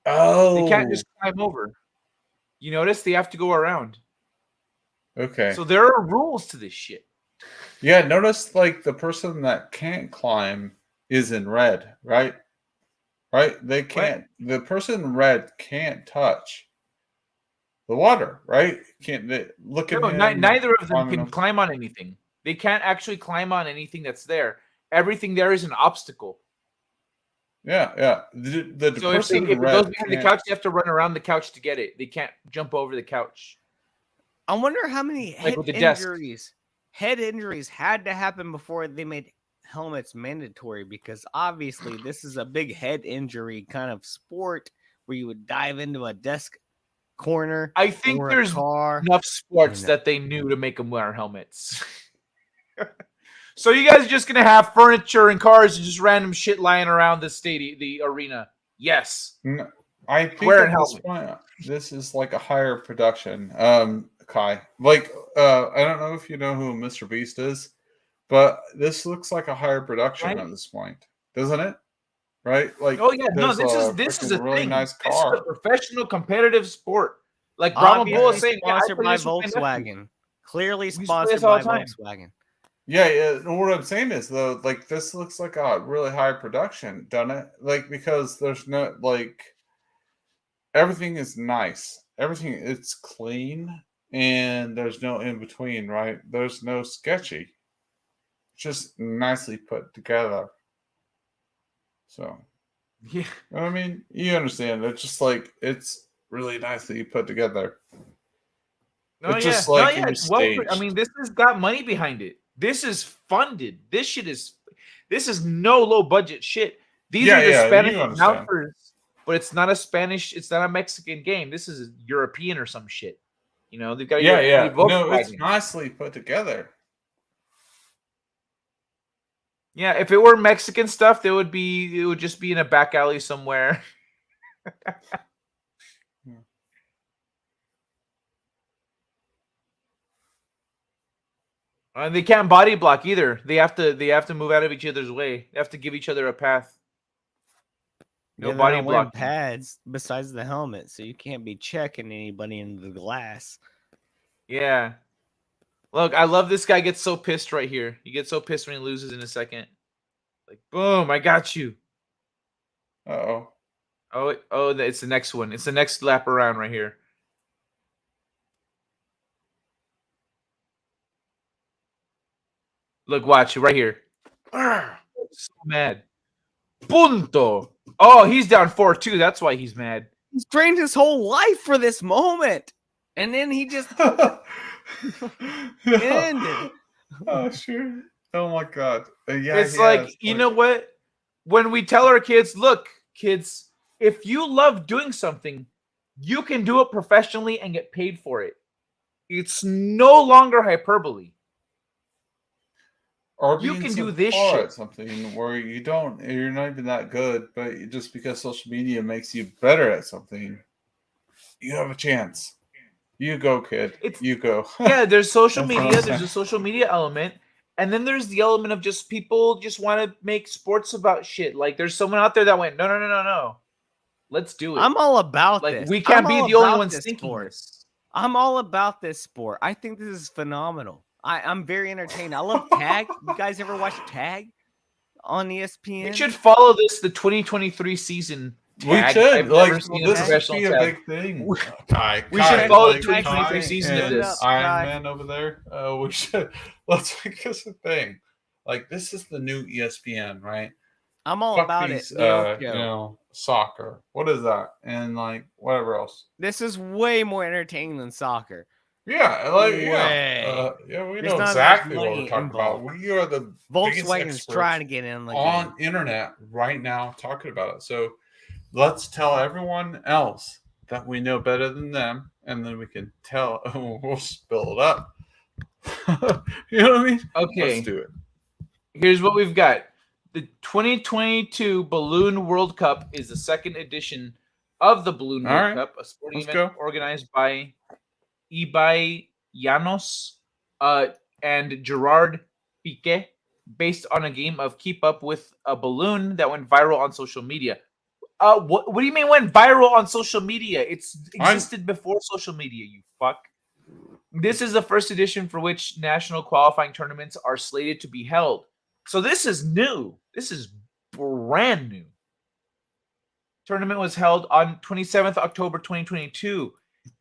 Oh, they can't just climb over. You notice they have to go around. Okay. So there are rules to this shit. Yeah, notice like the person that can't climb is in red, right? Right? They can't. The person in red can't touch the water, right? Can't they look at him? Neither of them can climb on anything. They can't actually climb on anything that's there. Everything there is an obstacle. Yeah. The so person if it red goes behind the couch, they have to run around the couch to get it. They can't jump over the couch. I wonder how many head injuries had to happen before they made helmets mandatory, because obviously this is a big head injury kind of sport where you would dive into a desk corner. I think there's enough sports that they knew to make them wear helmets. So you guys are just gonna have furniture and cars and just random shit lying around the stadium, the arena? Yes. No, I think at this point, this is like a higher production. Kai, like, I don't know if you know who Mr. Beast is, but this looks like a higher production at this point, doesn't it? Right? Like, oh yeah, no, this is a really thing. nice car. This is a professional competitive sport. Like Brahma Bull is saying, sponsored by Volkswagen. Clearly sponsored by Volkswagen. Yeah, yeah. What I'm saying is though, like this looks like a really high production, doesn't it? Like because there's no like everything is nice. Everything it's clean and there's no in between, right? There's no sketchy. Just nicely put together. So Yeah. I mean, you understand. It's just like it's really nicely put together. No, It's yeah, just no, like yeah. it was It's well. I staged. mean, this has got money behind it. This is funded. This shit is. This is no low budget shit. These Yeah, are the yeah, Spanish you understand. announcers, but it's not a Spanish. It's not a Mexican game. This is European or some shit. You know, they've got a Yeah, European yeah. No, it's Volkswagen. nicely put together. Yeah, if it were Mexican stuff, it would be. It would just be in a back alley somewhere. And they can't body block either. They have to. They have to move out of each other's way. They have to give each other a path. No Yeah, they're body not wearing blocking. pads besides the helmet, so you can't be checking anybody into the glass. Yeah. Look, I love this guy gets so pissed right here. He gets so pissed when he loses in a second. Like, boom, I got you. Uh-oh. Oh, it's the next one. It's the next lap around right here. Look, watch right here. So mad. Punto. Oh, he's down 4-2. That's why he's mad. He's trained his whole life for this moment, and then he just ended. Oh, sure. Oh my god. Yeah, It's he like, has, you know what? When we tell our kids, look, kids, if you love doing something, you can do it professionally and get paid for it. It's no longer hyperbole. or You being can do this subpar shit. at something where you're not even that good, but just because social media makes you better at something, you have a chance. You go, kid. You go. Yeah, there's social That's what I'm media. There's saying. a social media element. And then there's the element of just people just want to make sports about shit. Like there's someone out there that went, no. Let's do it. I'm all about like this. we can't I'm be all the only about ones this thinking sport. this. I'm all about this sport. I think this is phenomenal. I'm very entertained. I love tag. You guys ever watch tag on ESPN? We should follow this the 2023 season We tag. should. I've Like, never seen a this professional should be a tag. big thing. Kai, We should Kai, follow the like, 2023 Kai season of and this. Iron Man over there. We should. Let's make this a thing. Like, this is the new ESPN, right? I'm all Fuck about these, it. Yo. you know, soccer. What is that? And like whatever else. This is way more entertaining than soccer. Yeah, like Way. yeah, we There's know not as much exactly what money we're talking about. involved. We are the biggest Volkswagen's experts trying to get in the on game. internet right now talking about it. So let's tell everyone else that we know better than them, and then we can tell. We'll spill it up. You know what I mean? Okay. Let's do it. Here's what we've got. The 2022 Balloon World Cup is the second edition of the Balloon All World right. Cup, a sporting Let's event go. organized by Ibai Llanos and Gerard Piqué, based on a game of keep up with a balloon that went viral on social media. What do you mean went viral on social media? It's existed before social media, you fuck. This is the first edition for which national qualifying tournaments are slated to be held. So this is new. This is brand new. Tournament was held on 27th October 2022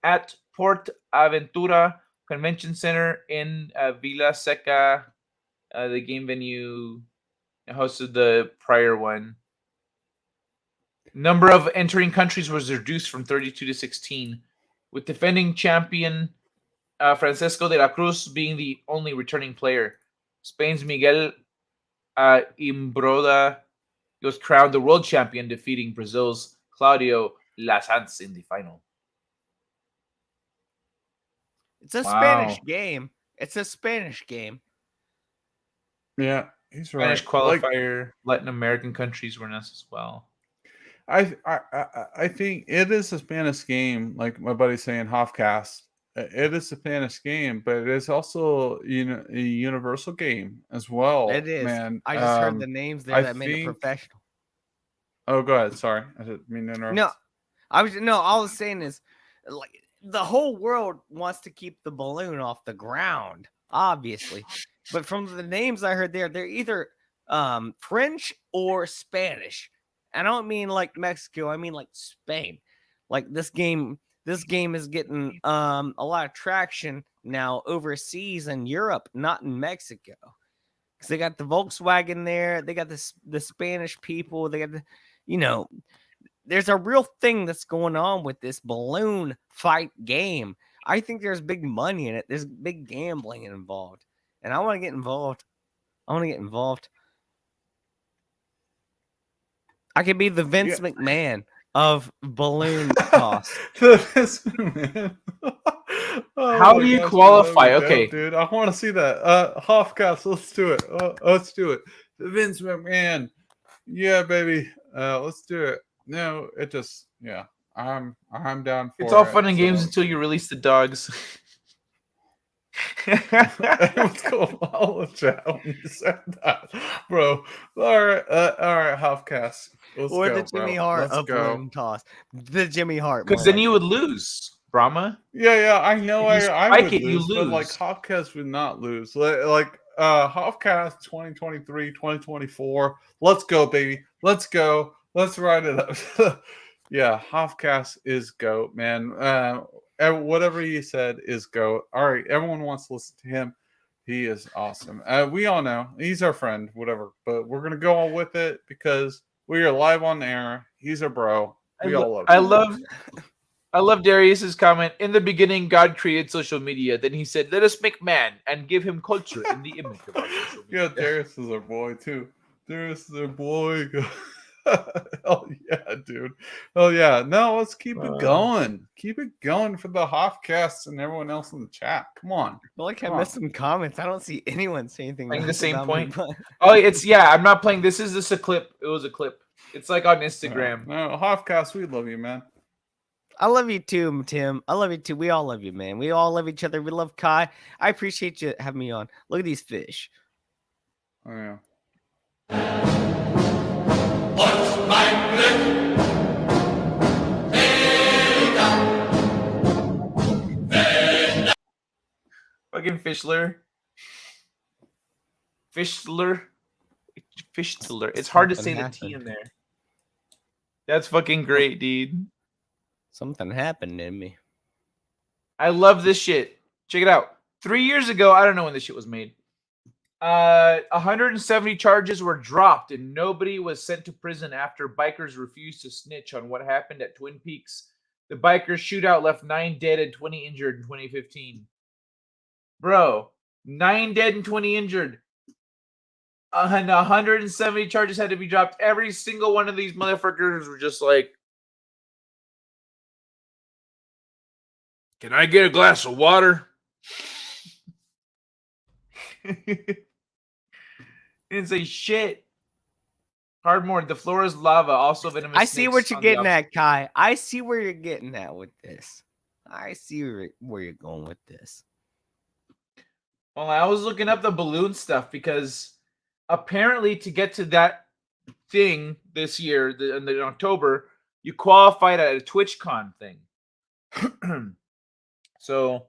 at Port Aventura Convention Center in Villa Seca. The game venue hosted the prior one. Number of entering countries was reduced from 32 to 16, with defending champion Francisco de la Cruz being the only returning player. Spain's Miguel Imbroda was crowned the world champion, defeating Brazil's Claudio Lasans in the final. It's a Spanish game. It's a Spanish game. Yeah, he's right. Spanish qualifier, Latin American countries were in us as well. I think it is a Spanish game, like my buddy's saying, Hofcast. It is a Spanish game, but it is also a universal game as well. It is. Man. I just heard the names there that made it professional. Oh, go ahead. Sorry, I didn't mean to interrupt. All I was saying is, like, the whole world wants to keep the balloon off the ground, obviously, But from the names I heard there, they're either French or Spanish. I don't mean like Mexico. I mean like Spain. Like this game is getting a lot of traction now overseas in Europe, not in Mexico. Because they got the Volkswagen there, they got the Spanish people, they got the, there's a real thing that's going on with this balloon fight game. I think there's big money in it. There's big gambling involved. And I want to get involved. I could be the Vince McMahon of balloon toss. How do you qualify? Okay. Dude, I want to see that. Hofcast, let's do it. Let's do it. Vince McMahon. Yeah, baby. Let's do it. No, it just I'm down for it. It's all fun and games until you release the dogs. Everyone's going all the chat when you said that, bro. All right, Hofcast. Or the Jimmy Hart of balloon toss. The Jimmy Hart. Because then you would lose, Brahma. Yeah, I know. I would lose, you but lose. like Hofcast would not lose. Like Hofcast 2023, 2024. Let's go, baby. Let's go. Let's ride it up. Yeah, Hofcast is GOAT, man. Whatever he said is GOAT. All right, everyone wants to listen to him. He is awesome. We all know he's our friend, whatever. But we're gonna go on with it because we are live on air. He's a bro. We all love him. I love Darius's comment. In the beginning, God created social media. Then he said, "Let us make man and give him culture in the image of our social media." Yeah, Darius is our boy too. Darius is our boy. Oh yeah, dude. Oh yeah. No, let's keep it going. Keep it going for the Hofcasts and everyone else in the chat. Come on. I feel like I missed some comments. I don't see anyone say anything. Playing the same about point. me, Oh, I'm not playing. This is just a clip. It was a clip. It's like on Instagram. No, Hofcast, we love you, man. I love you too, Tim. I love you too. We all love you, man. We all love each other. We love Kai. I appreciate you having me on. Look at these fish. Oh yeah. Fucking Fischler. It's hard to say the T in there. That's fucking great, dude. Something happened in me. I love this shit. Check it out. 3 years ago, I don't know when this shit was made. 170 charges were dropped and nobody was sent to prison after bikers refused to snitch on what happened at Twin Peaks. The bikers shootout left 9 dead and 20 injured in 2015. Bro, 9 dead and 20 injured. And 170 charges had to be dropped. Every single one of these motherfuckers were just like, "Can I get a glass of water?" Didn't say shit. Hardmore, the floor is lava. Also venomous. I see what you're getting at, Kai. I see where you're getting at with this. I see where you're going with this. Well, I was looking up the balloon stuff because apparently to get to that thing this year, in October, you qualified at a TwitchCon thing. So,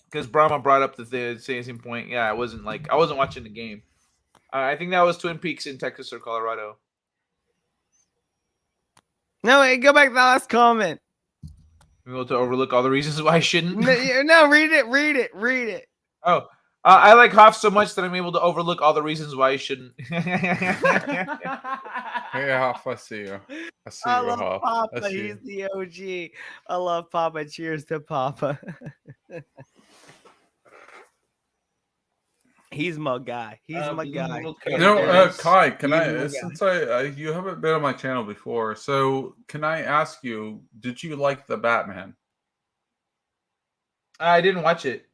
because Brahma brought up the same point, I wasn't watching the game. I think that was Twin Peaks in Texas or Colorado. No, wait, go back to the last comment. We able to overlook all the reasons why I shouldn't. No, read it. Oh, I like Hoff so much that I'm able to overlook all the reasons why I shouldn't. Hey, Hoff, I see you. I love Hoff. Papa. He's the OG. I love Papa. Cheers to Papa. He's my guy. He's my guy. Kai, can since you haven't been on my channel before, so can I ask you, did you like the Batman? I didn't watch it.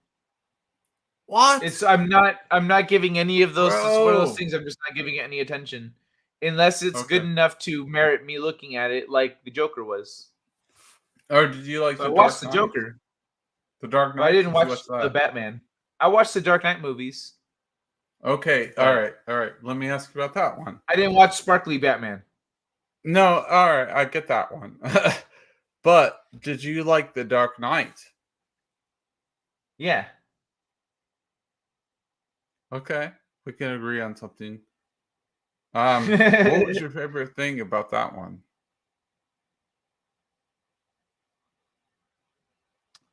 What? I'm not giving any of those. It's one of those things. I'm just not giving it any attention, unless it's good enough to merit me looking at it, like the Joker was. Or did you like? I watched the Joker. The Dark Knight. I didn't watch the Batman. I watched the Dark Knight movies. Okay. All right. Let me ask you about that one. I didn't watch Sparkly Batman. No. All right. I get that one. But did you like the Dark Knight? Yeah. Okay, we can agree on something. What was your favorite thing about that one?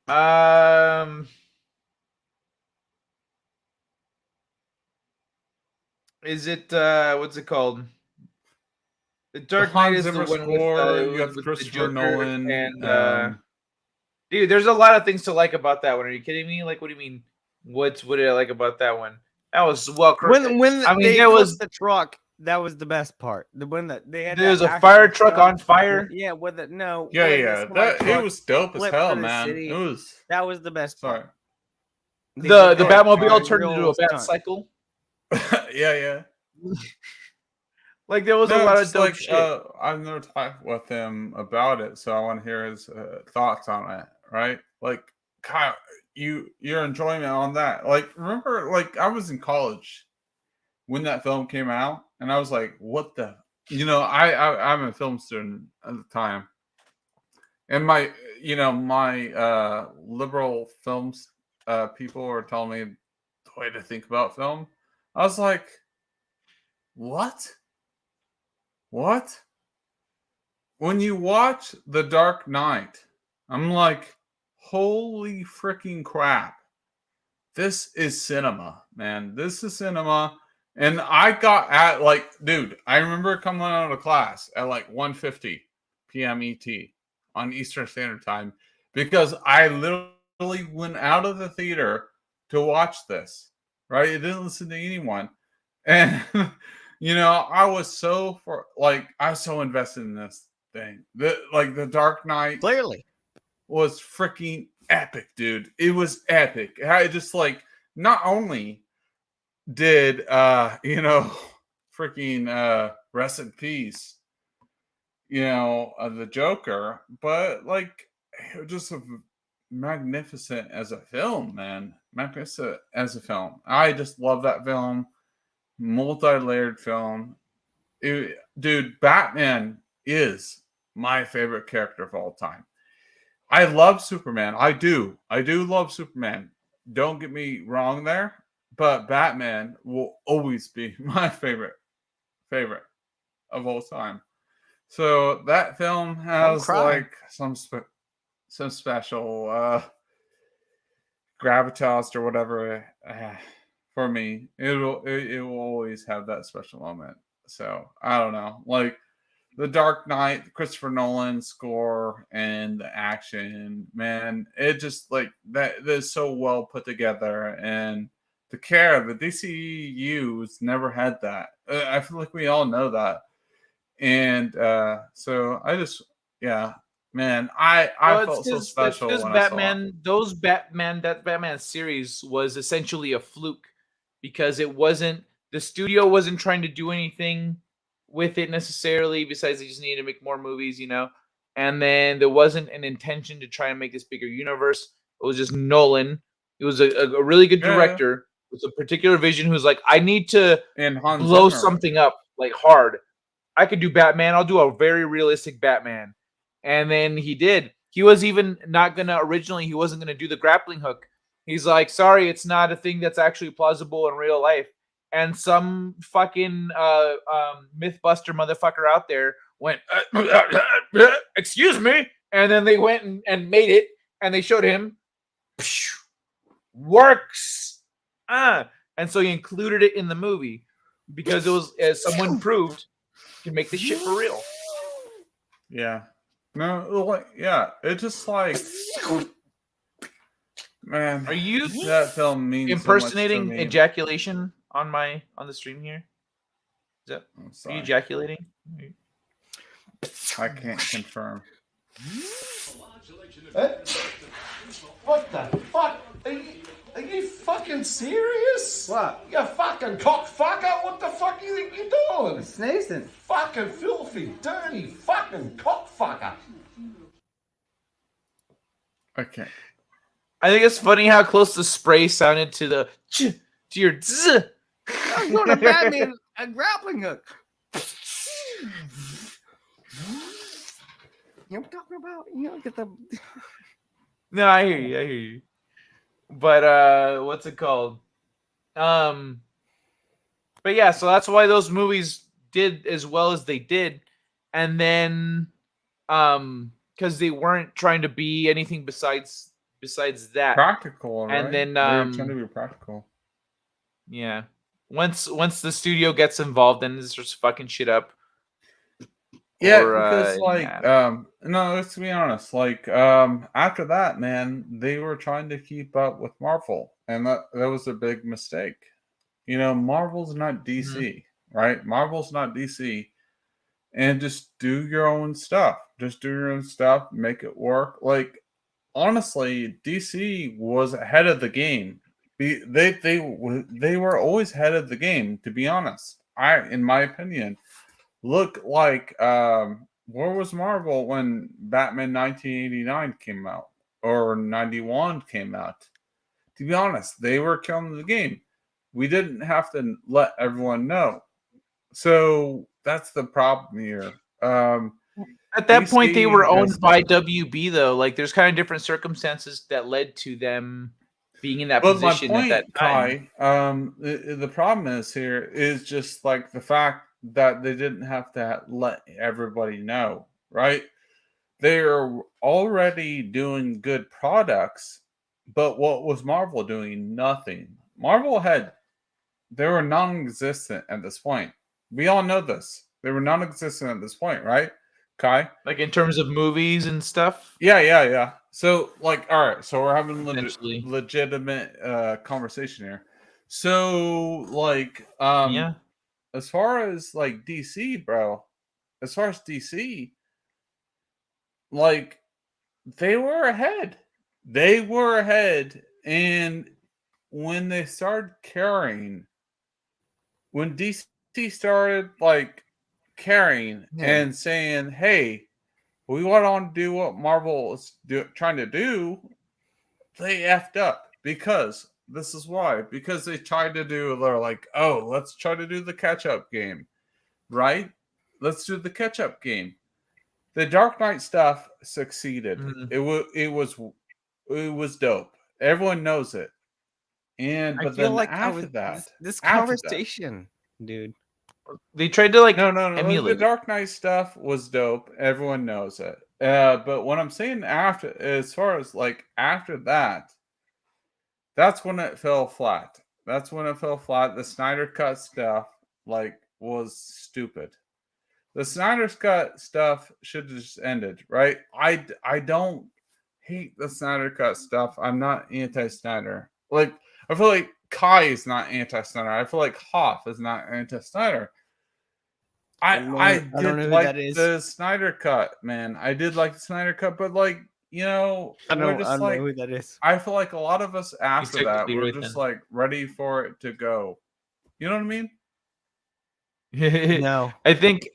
Um, is it what's it called? The The Dark Knight Hans is the Zimmer one with score. You got the with the Christopher Joker Nolan. and dude, there's a lot of things to like about that one. Are you kidding me? Like, what do you mean? What did I like about that one? That was well. When I mean, they there flipped was the truck, that was the best part. The one that they had there was that a fire actual truck on fire. Yeah, with it. No, Yeah, when the yeah. semi That it truck was dope as flipped hell, through the man. city. It was. That was the best Sorry. part. They did The that Batmobile a turned into real a bat stunt. cycle. Yeah, yeah. Like there was a No, lot of just dope like shit. I've never talked with him about it, so I want to hear his thoughts on it. Right? Like, Kyle, your enjoyment on that. Like, remember, like I was in college when that film came out, and I was like, "What the?" I'm a film student at the time, and my liberal films people were telling me the way to think about film. I was like, "What? What?" When you watch The Dark Knight, I'm like, holy freaking crap. This is cinema, man. This is cinema. And I got at like, dude, I remember coming out of class at like 1:50 p.m. ET on Eastern Standard Time because I literally went out of the theater to watch this. Right? I didn't listen to anyone. And I was I was so invested in this thing. The Dark Knight Clearly was freaking epic, dude. It was epic. I just like not only did freaking rest in peace, the Joker, but like it was just magnificent as a film, man. Magnificent as a film. I just love that film. Multi-layered film. Dude, Batman is my favorite character of all time. I love Superman. I do. I do love Superman. Don't get me wrong there, but Batman will always be my favorite of all time. So that film has like some special gravitas or whatever for me. It will always have that special moment. So I don't know, like the Dark Knight, the Christopher Nolan score, and the action, man, it just like that is so well put together, and the care, the DCU's never had that. I feel like we all know that, and so I just, yeah, man, I Well, felt so it's special because when I saw it. that Batman series was essentially a fluke because the studio wasn't trying to do anything with it necessarily. Besides, they just needed to make more movies, And then there wasn't an intention to try and make this bigger universe. It was just Nolan. It was a really good Yeah, yeah. director with a particular vision who's like, I need to And Hans blow Zimmer. something up like hard. I could do Batman. I'll do a very realistic Batman. And then he did. He was even not gonna originally. He wasn't gonna do the grappling hook. He's like, sorry, it's not a thing that's actually plausible in real life. And some fucking MythBuster motherfucker out there went, excuse me, and then they went and made it, and they showed him, works, and so he included it in the movie because it was, as someone proved, you can make this shit for real. Yeah. No, like, yeah, it just like, man. Are you that film means impersonating so much to me. ejaculation on the stream here? Is that are you sorry. ejaculating? I can't confirm. What the fuck? Are you fucking serious? What? You fucking cockfucker? What the fuck do you think you're doing? Sneezing. Fucking filthy, dirty fucking cockfucker. Okay. I think it's funny how close the spray sounded to the to your z. I'm going to Batman a grappling hook. You know what I'm talking about? Get the. No, I hear you. But what's it called? But yeah, so that's why those movies did as well as they did, and then because they weren't trying to be anything besides that. Practical, right? And then They tend to be practical. yeah, once the studio gets involved, then it's just fucking shit up. Yeah, Or, because yeah. no, let's be honest. Like after that, man, they were trying to keep up with Marvel, and that was a big mistake. You know, Marvel's not DC, right? Marvel's not DC, and just do your own stuff. Just do your own stuff, make it work. Like honestly, DC was ahead of the game. They were always ahead of the game. To be honest, in my opinion, look like where was Marvel when Batman 1989 came out or 91 came out? To be honest, they were killing the game. We didn't have to let everyone know. So that's the problem here. At that point, they were DC owned just by WB, though. Like, there's kind of different circumstances that led to them being in that But my position at that point, time. Kai, the problem is here is just like the fact that they didn't have to let everybody know, right? They're already doing good products, but what was Marvel doing? Nothing. They were non-existent at this point. We all know this. They were non-existent at this point, right, Kai? Like, in terms of movies and stuff? Yeah. So, like, all right. So we're having Essentially. legitimate conversation here. So, like, Yeah. as far as like DC, bro, as far as DC, like, they were ahead. They were ahead, and when they started caring, when DC started like caring Yeah. and saying, "Hey, we want to do what Marvel is trying to do," they effed up because this is why. Because they tried to do, they're like, "Oh, let's try to do the catch up game, right? Let's do the catch up game." The Dark Knight stuff succeeded. It was dope. Everyone knows it. And I but feel then like after that, this after that, conversation, dude. They tried to, like, no. The emulate it. Dark Knight stuff was dope. Everyone knows it. But what I'm saying after, as far as like after that, that's when it fell flat. That's when it fell flat. The Snyder Cut stuff like was stupid. The Snyder's Cut stuff should have just ended, right? I don't hate the Snyder Cut stuff. I'm not anti-Snyder. Like I feel like Kai is not anti-Snyder. I feel like Hoff is not anti-Snyder. I don't know did who like that is. the Snyder Cut, man. I did like the Snyder Cut, but like you know, I we're don't just know like who that is. I feel like a lot of us after that technically we're right just then. like ready for it to go. You know what I mean? No. I think.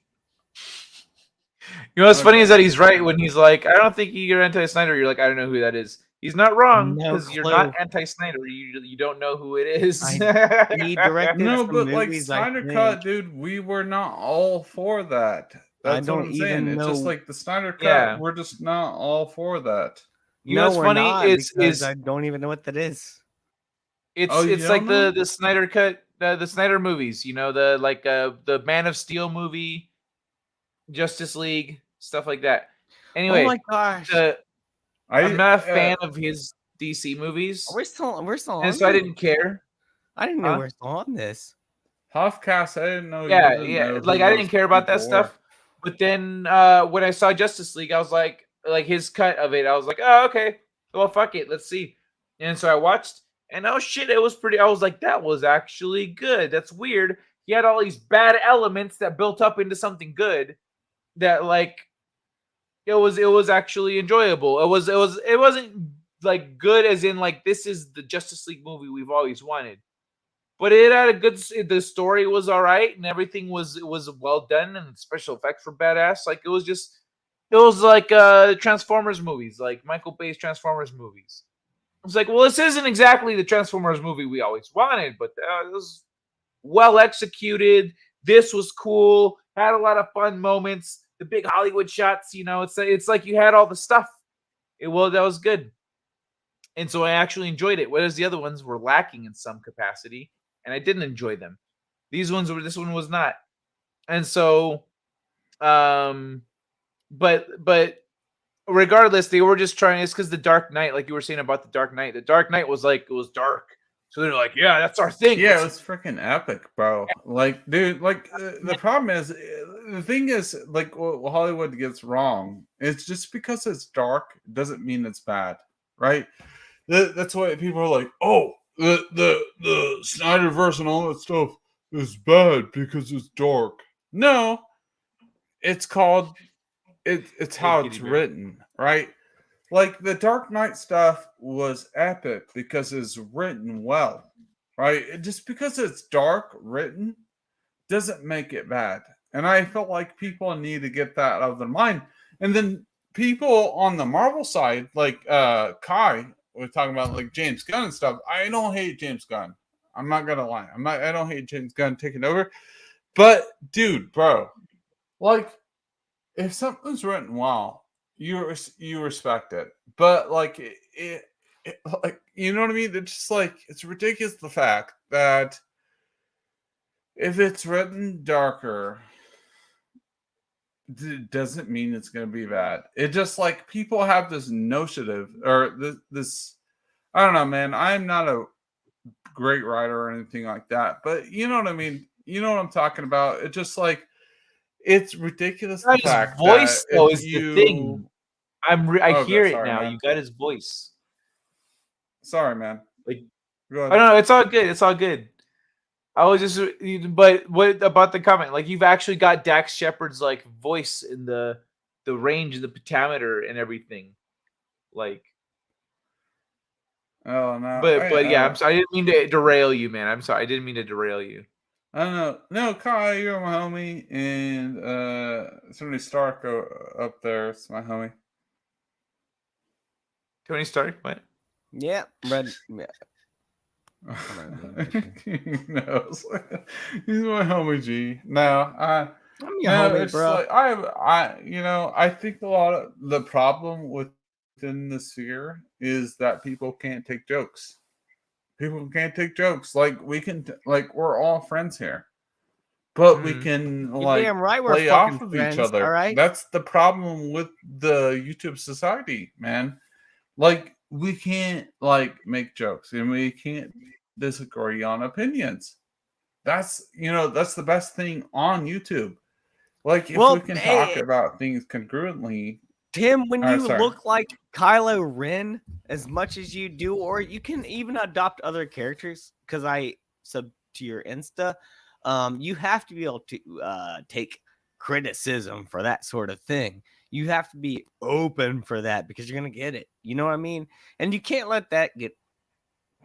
You know what's funny is that he's right when he's like, I don't think you're anti-Snyder. You're like, I don't know who that is. He's not wrong No because you're not clue. anti-Snyder. You don't know who it is. He directed No, some but like movies, I Snyder think. Cut, dude, we were not all for that. I That's what don't I'm saying. even It's just know. like the Snyder Cut, Yeah. we're just not all for that. You know No, what's we're funny not is because I don't even know what that is. Oh, you it's like don't know? the Snyder Cut, the Snyder movies. You know, the Man of Steel movie, Justice League, stuff like that. Oh Anyway, my gosh. I'm not a fan of his DC movies, We're still on and so I this? didn't care. I didn't know Huh? we're still on this. Huffcast, I didn't know you Yeah, didn't know like who I those didn't care about that people were. stuff. But then when I saw Justice League, I was like his cut of it, I was like, oh, okay, well, fuck it, let's see. And so I watched, and oh shit, it was pretty. I was like, that was actually good. That's weird. He had all these bad elements that built up into something good. That like it was actually enjoyable. It wasn't like good as in like this is the Justice League movie we've always wanted. But it had a good. The story was all right, and everything was well done, and special effects were badass. Like it was like Transformers movies, like Michael Bay's Transformers movies. I was like, well, this isn't exactly the Transformers movie we always wanted, but it was well executed. This was cool. Had a lot of fun moments. The big Hollywood shots, you know, it's like you had all the stuff. That was good. And so I actually enjoyed it, whereas the other ones were lacking in some capacity, and I didn't enjoy them. This one was not. And so, but regardless, they were just trying. It's because the Dark Knight, like you were saying about the Dark Knight. The Dark Knight was like, it was dark, so they're like, yeah, that's our thing. Yeah, it was freaking epic, bro. Like, dude, like the problem is, the thing is, like, what Hollywood gets wrong. It's just because it's dark doesn't mean it's bad, right? That's why people are like, oh, the Snyderverse and all that stuff is bad because it's dark. No, it's called it's how it's written, right? Like the Dark Knight stuff was epic because it's written well, right? Just because it's dark written doesn't make it bad. And I felt like people need to get that out of their mind. And then people on the Marvel side, like Kai, we're talking about like James Gunn and stuff. I don't hate James Gunn. I'm not gonna lie. I don't hate James Gunn taking over. But dude, bro, like if something's written well, you respect it. But like like you know what I mean? It's just like it's ridiculous the fact that if it's written darker, it doesn't mean it's going to be bad. It just like people have this notion of or this I don't know, man. I'm not a great writer or anything like that, but you know what I mean. You know what I'm talking about. It's just like it's ridiculous the His fact voice that though if is you the thing. I Oh, hear it sorry, now. man. You got his voice. Sorry, man. Like, Go oh ahead. no, it's all good. It's all good. I was just, but what about the comment? Like, you've actually got Dax Shepard's like voice in the range, the pentameter, and everything. Like, Oh no. but yeah, I'm sorry. I didn't mean to derail you, man. I'm sorry. I didn't mean to derail you. I don't know. No, Kai, you're my homie, and Tony Stark up there. It's my homie. Tony Stark, what? Yeah, red. Yeah. He knows. He's my homie G. No, I'm your homie, it's bro. like I think a lot of the problem within the sphere is that people can't take jokes. People can't take jokes. Like we can, like we're all friends here, but we can You're like damn right we're play off fucking of friends, each other. all right? That's the problem with the YouTube society, man. Like we can't like make jokes and we can't disagree on opinions. That's that's the best thing on YouTube. Like if we can talk about things congruently. Tim, when you sorry. look like Kylo Ren as much as you do, or you can even adopt other characters, because I sub to your Insta, you have to be able to take criticism for that sort of thing. You have to be open for that because you're gonna get it. You know what I mean? And you can't let that get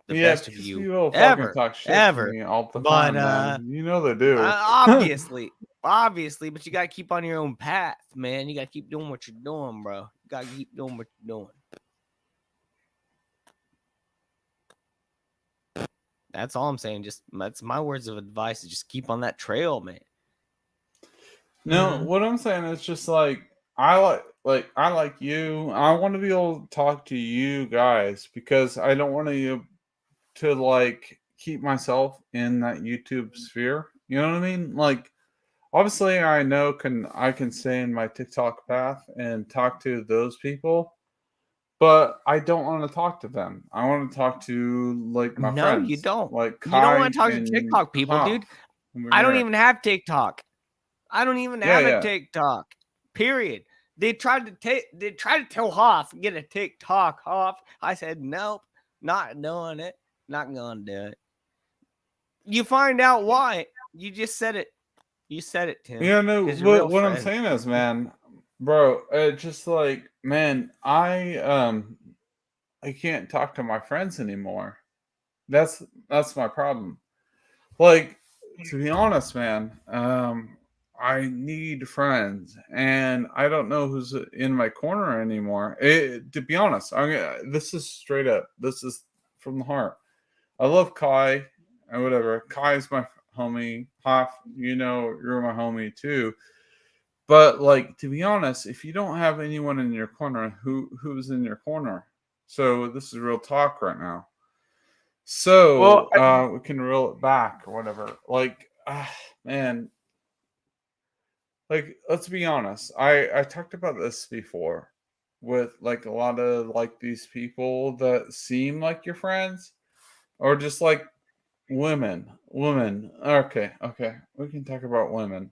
the best of you People ever, fucking talk shit ever. to me all the But time, man. You know they do. obviously, but you gotta keep on your own path, man. You gotta keep doing what you're doing, bro. You gotta keep doing what you're doing. That's all I'm saying. Just that's my words of advice. Is just keep on that trail, man. No, what I'm saying is just like I like you. I want to be able to talk to you guys because I don't want to like keep myself in that YouTube sphere. You know what I mean? Like obviously I know I can stay in my TikTok path and talk to those people, but I don't want to talk to them. I want to talk to like my friends. No, you don't. Like You don't want to Kai talk to and TikTok people, Hop dude. over I don't here. even have TikTok. I don't even have a TikTok. Period. They tried to tell Hoff get a TikTok. Hoff. I said nope, not doing it. Not gonna do it. You find out why. You just said it. You said it, Tim. Yeah, no. 'Cause you're real What I'm friends. saying is, man, bro, just like, man, I can't talk to my friends anymore. That's my problem. Like, to be honest, man, I need friends, and I don't know who's in my corner anymore. To be honest, this is straight up. This is from the heart. I love Kai and whatever. Kai's my homie. Hoff, you're my homie too. But like, to be honest, if you don't have anyone in your corner, who's in your corner? So this is real talk right now. So we can reel it back or whatever. Like, man, like let's be honest. I talked about this before with like a lot of like these people that seem like your friends or just like women. Okay, we can talk about women.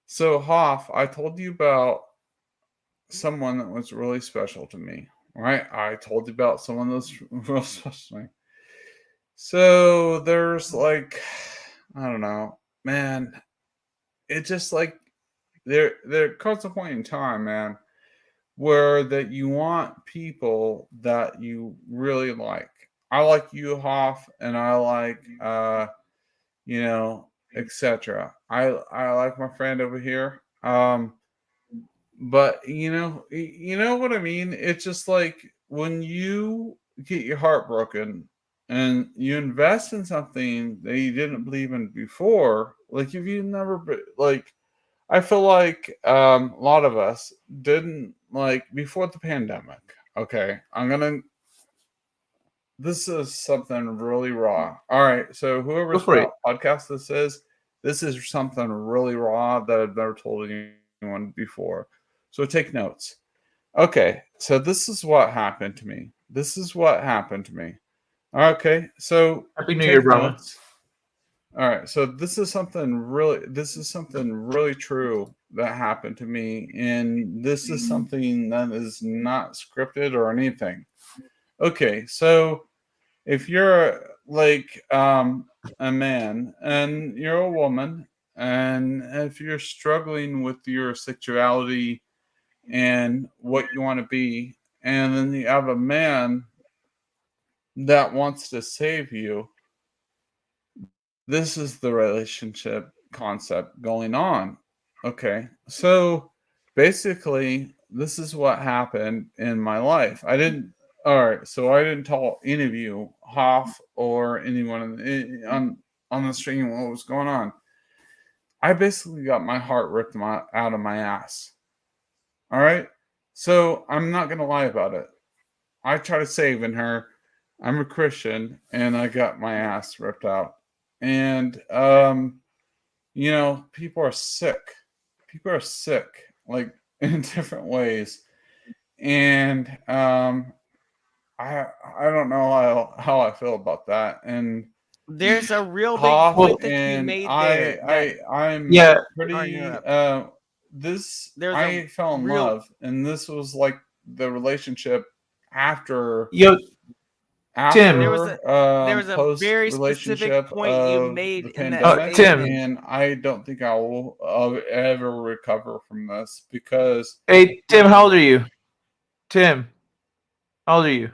So Hoff, I told you about someone that was really special to me, right? I told you about someone that was real special to me. So there's like, I don't know, man. It just like there comes a point in time, man, where that you want people that you really like. I like you, Hoff, and I like etc. I like my friend over here. But you know what I mean? It's just like when you get your heart broken and you invest in something that you didn't believe in before, like if you never like I feel like a lot of us didn't like before the pandemic. Okay, this is something really raw. All right, so whoever's for it. podcast this is something really raw that I've never told anyone before. So take notes. Okay, so this is what happened to me. Okay, so Happy New take Year, Brahma. notes. All right, so this is something really true that happened to me, and this is something that is not scripted or anything. Okay, so if you're like a man and you're a woman, and if you're struggling with your sexuality and what you want to be, and then you have a man that wants to save you, this is the relationship concept going on. Okay, so basically, this is what happened in my life. All right, so I didn't tell any of you, Hoff, or anyone on the stream what was going on. I basically got my heart ripped out of my ass. All right, so I'm not gonna lie about it. I tried saving her. I'm a Christian, and I got my ass ripped out. And people are sick. People are sick, like in different ways. And I don't know how I feel about that. And there's a real big Hoff point that you and made there. I'm pretty I fell in love, and this was like the relationship after Tim. There was a post very specific relationship point you of made the in that pandemic, Tim. and I don't think I will ever recover from this because. Hey, Tim, how old are you? Tim, how old are you?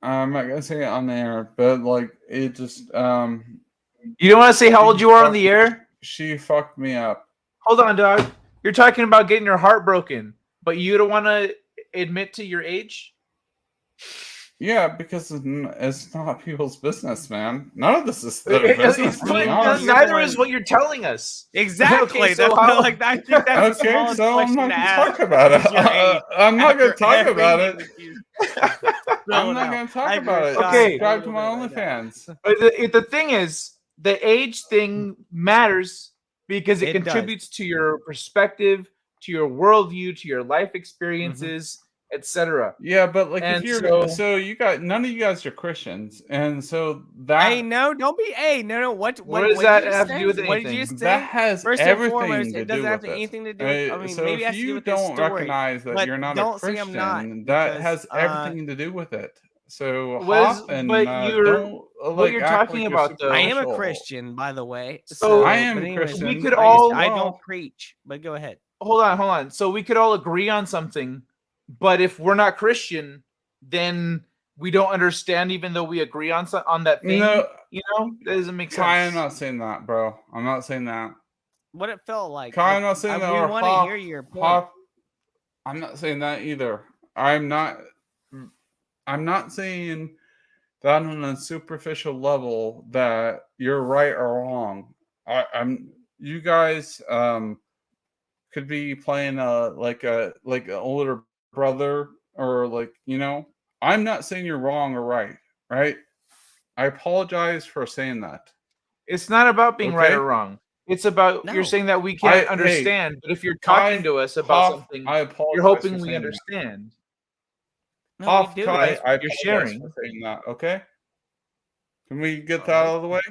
I'm not gonna say it on the air, but like it just You don't want to say how old you are on the air? She fucked me up. Hold on, dog. You're talking about getting your heart broken, but you don't want to admit to your age? Yeah, because it's not people's business, man. None of this is their business. Neither is what you're telling us. Exactly. Okay, so that's how? like I think that's the Okay, smallest so I'm question not to gonna ask. talk about it. I'm not gonna talk about it. I'm No, not no. gonna I talk agree about with it. Scott Okay. a Subscribe to little my bit right now. OnlyFans. But the thing is, the age thing matters because it It does. contributes to your perspective, to your worldview, to your life experiences, etc. Yeah, but like And if you're so you got none of you guys are Christians, and so that Hey, no, don't be. Hey, no. What does did that you have say? to do with What did you anything? say? that has First and everything foremost, to it do doesn't have with anything to it. do with. I mean, So maybe it if has to do you with this don't story, recognize that but you're not a don't say I'm not. Christian, that Because, has everything to do with it. So Was hop and but you're don't what like you're act talking like you're about I though. am a superficial. Christian, by the way. So I But am anyways, Christian. we could as all- I well. don't preach. But go ahead. hold on. So we could all agree on something, but if we're not Christian, then we don't understand, even though we agree on that thing. No, that doesn't make Kai, sense. I'm not saying that, bro. I'm not saying that. What it felt like. Kai, I'm not saying that. We Or want to Hop, hear your point. Hop, I'm not saying that either. I'm not saying that on a superficial level that you're right or wrong. You guys could be playing like an older brother or like I'm not saying you're wrong or right, right? I apologize for saying that. It's not about being right Okay? or wrong. It's about you're No. saying that we can't Hey, understand, but if you're Kai, talking to us about Hoff, something, I you're apologize for hoping we saying that. understand. No, Hoff, we do. Kai, That's I what you're apologize sharing. for saying that, okay? Can we get that out of the way?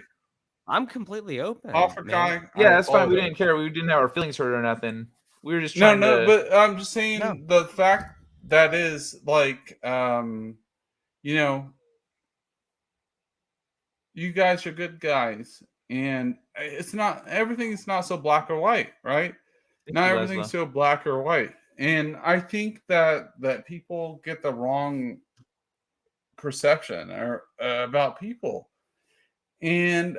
I'm completely open, Hoff or man. Kai, Yeah, I that's fine. We apologize. didn't care. We didn't have our feelings hurt or nothing. We were just No, trying no, to. but I'm just saying No. the fact that is like, you know, you guys are good guys, and it's not everything's not so black or white, right? Thank Not you, everything's Leslie. so black or white, and I think that people get the wrong perception or about people. And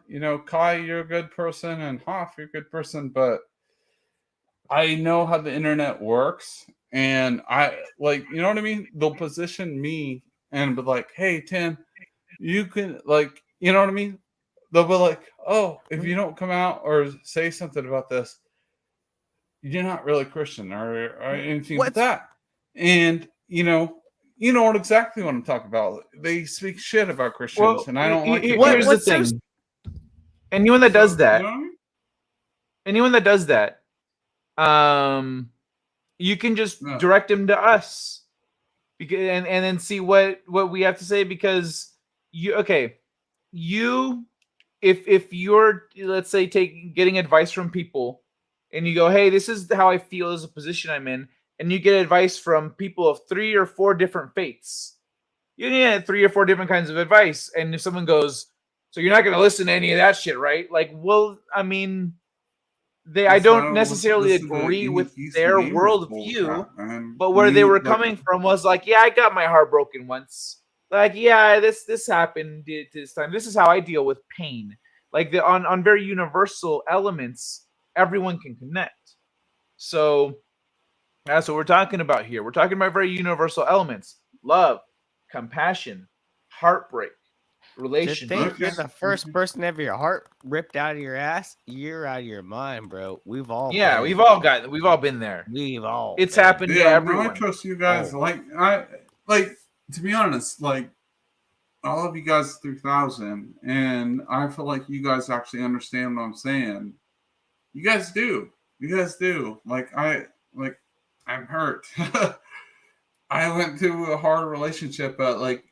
you know, Kai, you're a good person, and Hoff, you're a good person, but I know how the internet works, and I like, you know what I mean? They'll position me and be like, "Hey, Tim, you can like," you know what I mean? They'll be like, "Oh, if you don't come out or say something about this, you're not really Christian or anything like that." And you know what exactly what I'm talking about. They speak shit about Christians, Well, and I don't like it. here's the thing. Anyone that does that, You know what I mean? anyone that does that, you can just No. direct them to us, because and then see what we have to say, because you if you're, let's say, getting advice from people, and you go, hey, this is how I feel as a position I'm in, and you get advice from people of 3 or 4 different faiths, you need 3 or 4 different kinds of advice, and if someone goes, so you're not going to listen to any of that shit, right? Like, well, I mean, I don't necessarily agree with their worldview, but where they were coming from was like, yeah, I got my heart broken once. Like, yeah, this happened this time. This is how I deal with pain. Like, on very universal elements, everyone can connect. So that's what we're talking about here. We're talking about very universal elements: love, compassion, heartbreak, To relationship. think you're the first person to have your heart ripped out of your ass, you're out of your mind, bro. We've all Yeah, been we've there. all been there. We've all It's been happened to Yeah, no, I everyone. trust you guys. Oh. Like I like to be honest, like I love you guys 3000, and I feel like you guys actually understand what I'm saying. You guys do. You guys do. I'm hurt. I went through a hard relationship, but like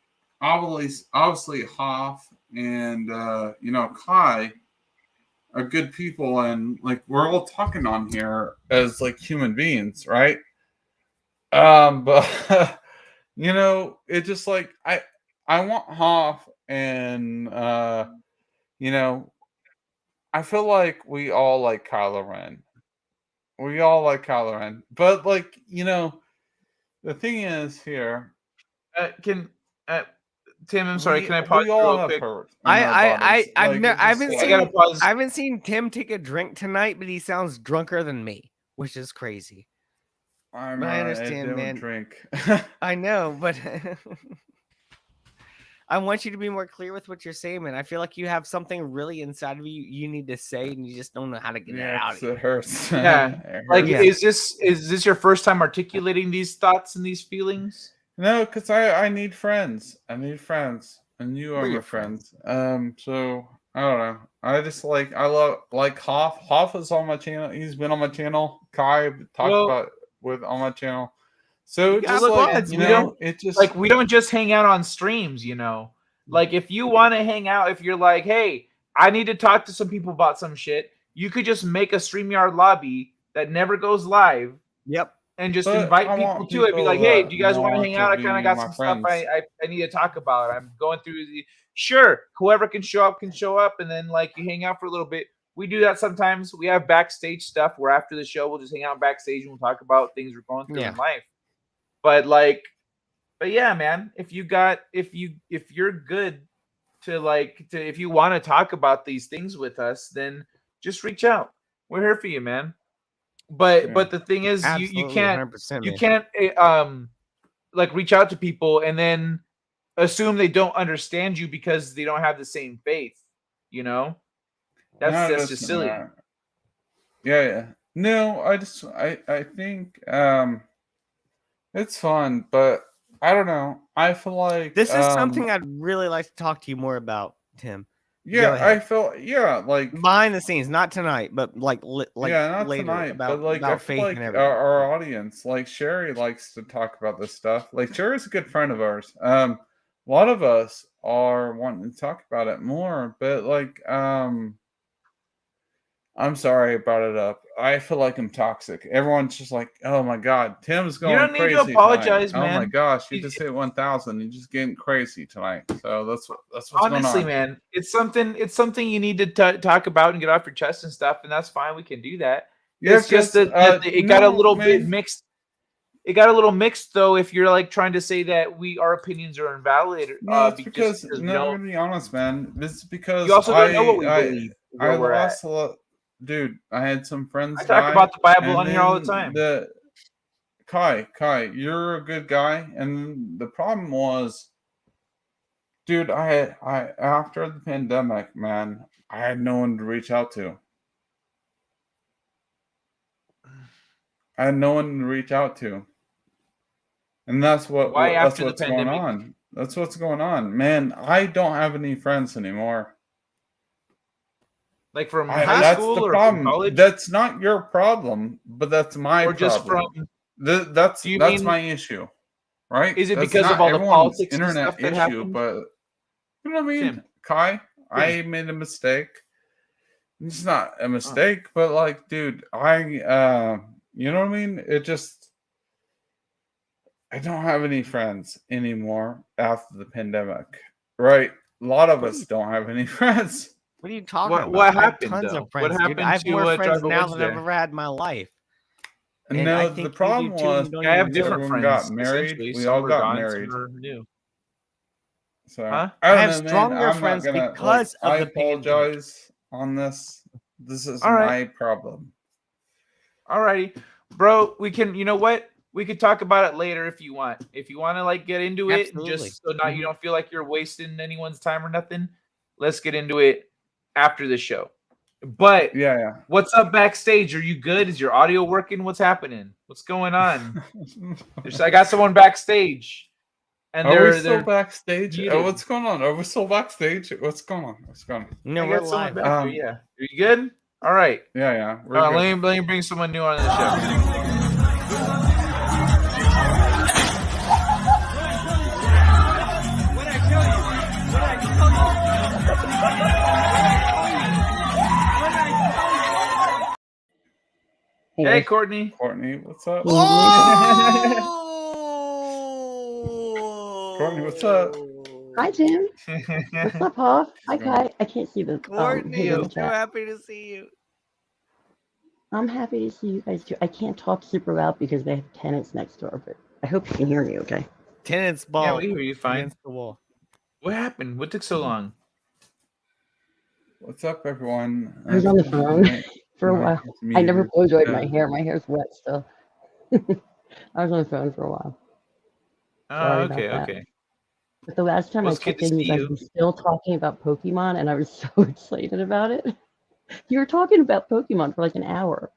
obviously Hoff and Kai are good people, and like we're all talking on here as like human beings, right? But it just like I want Hoff and I feel like we all like Kylo Ren. We all like Kylo Ren. But like, the thing is here. Can Tim, I'm sorry, can I pause we you all real have quick? hurt in our bodies. Like, it's I just haven't like- seen I haven't seen Tim take a drink tonight, but he sounds drunker than me, which is crazy. I'm But I I understand, don't man. drink. I know, but I want you to be more clear with what you're saying, man. I feel like you have something really inside of you you need to say, and you just don't know how to get it out. 'cause it hurts. Yeah. It Like, hurts. is this your first time articulating these thoughts and these feelings? No, because I need friends. I need friends, and you are We're my your friends. So I don't know. I love Hoff. Hoff is on my channel. He's been on my channel. Kai talked about with on my channel. So it's just like we don't just hang out on streams, Like, if you want to hang out, if you're like, hey, I need to talk to some people about some shit, you could just make a StreamYard lobby that never goes live. Yep. And just But invite I people want to it. Be people like, hey, that do you guys want to want hang to out? I be kind of got my some stuff friends. I need to talk about. I'm going through sure, whoever can show up, and then like you hang out for a little bit. We do that sometimes. We have backstage stuff where after the show we'll just hang out backstage and we'll talk about things we're going through in life. But yeah, man, if you're good to if you want to talk about these things with us, then just reach out. We're here for you, man. But the thing is, you Absolutely, can't 100%, you man. can't like reach out to people and then assume they don't understand you because they don't have the same faith. That's just silly. Yeah. No, I think it's fun, but I don't know. I feel like This is something I'd really like to talk to you more about, Tim. Go Yeah, I ahead. feel like Behind the scenes, not tonight, but like yeah, not later tonight, but about I feel faith like and everything. our audience, like Sherry, likes to talk about this stuff. Like Sherry's a good friend of ours. A lot of us are wanting to talk about it more, but like, I'm sorry I brought it up. I feel like I'm toxic. Everyone's just like, "Oh my god, Tim's You going don't need to crazy apologize, tonight. Oh my man. gosh, you just hit 1,000. You're just getting crazy tonight." So that's what's going Honestly, on. man, it's something you need to talk about and get off your chest and stuff, and that's fine. We can do that. Yeah, It's just that it got a little bit mixed. It got a little mixed though. If you're like trying to say that our opinions are invalid, No, it's because we no, I'm don't. gonna be honest, man. This is because You also don't know what we believe. I Where we're at. lost a lot, dude. I had some friends I talk die, about the Bible and on here all the then time. Kai, you're a good guy, and the problem was, dude, I after the pandemic, man, I had no one to reach out to. I had no one to reach out to. And that's Why that's after the what's going pandemic? on. That's what's going on. Man, I don't have any friends anymore. Like from high That's school the or from problem. college? That's not your problem, but that's my Or just problem. from- That's Do you that's mean- my issue, right? Is it That's because of not all the everyone's politics and internet stuff that issue, happened? but you know what I mean, Tim. Kai? I made a mistake. It's not a mistake, but like, dude, you know what I mean? It just I don't have any friends anymore after the pandemic, right? A lot of us don't have any friends. What are you talking about? What I have happened, tons though? of friends, What dude. happened I have to more friends Tribal now than I've Wednesday? ever had in my life. And No, I the think you problem do too, and was you don't I have even different everyone friends. got married. Essentially, We some all are got gone, married. some are new. So Huh? I I don't have know, man. stronger I'm not friends gonna because of I the pandemic. apologize on this. This is All right. my problem. Alrighty, bro. We can. You know what? We could talk about it later if you want. If you want to like get into it, Absolutely. just so not you don't feel like you're wasting anyone's time or nothing. Let's get into it after the show. But Yeah. what's up backstage? Are you good? Is your audio working? What's happening? What's going on? I got someone backstage, and Are we they're still backstage? muted. What's going on? Are we still backstage? What's going on? What's going on? No, I we're got someone live. back there. Yeah, are you good? All right. Yeah. We're Let good. me bring someone new on the show. Hey, Courtney. Courtney, what's up? Courtney, what's up? Hi, Tim. What's up, Hoff? Hi, Kai. I can't see the Courtney, who's in I'm the so chat. happy to see you. I'm happy to see you guys too. I can't talk super loud because they have tenants next door, but I hope you can hear me okay. Tenants ball. Yeah, we hear you fine. Against the wall. What happened? What took so long? What's up, everyone? I was on the phone for a while. I never blow dried my hair. My hair's wet still. I was on the phone for a while. Sorry about that. Okay. But the last time Well, I it's good checked to in, you see guys you. were still talking about Pokemon, and I was so excited about it. You were talking about Pokemon for like an hour.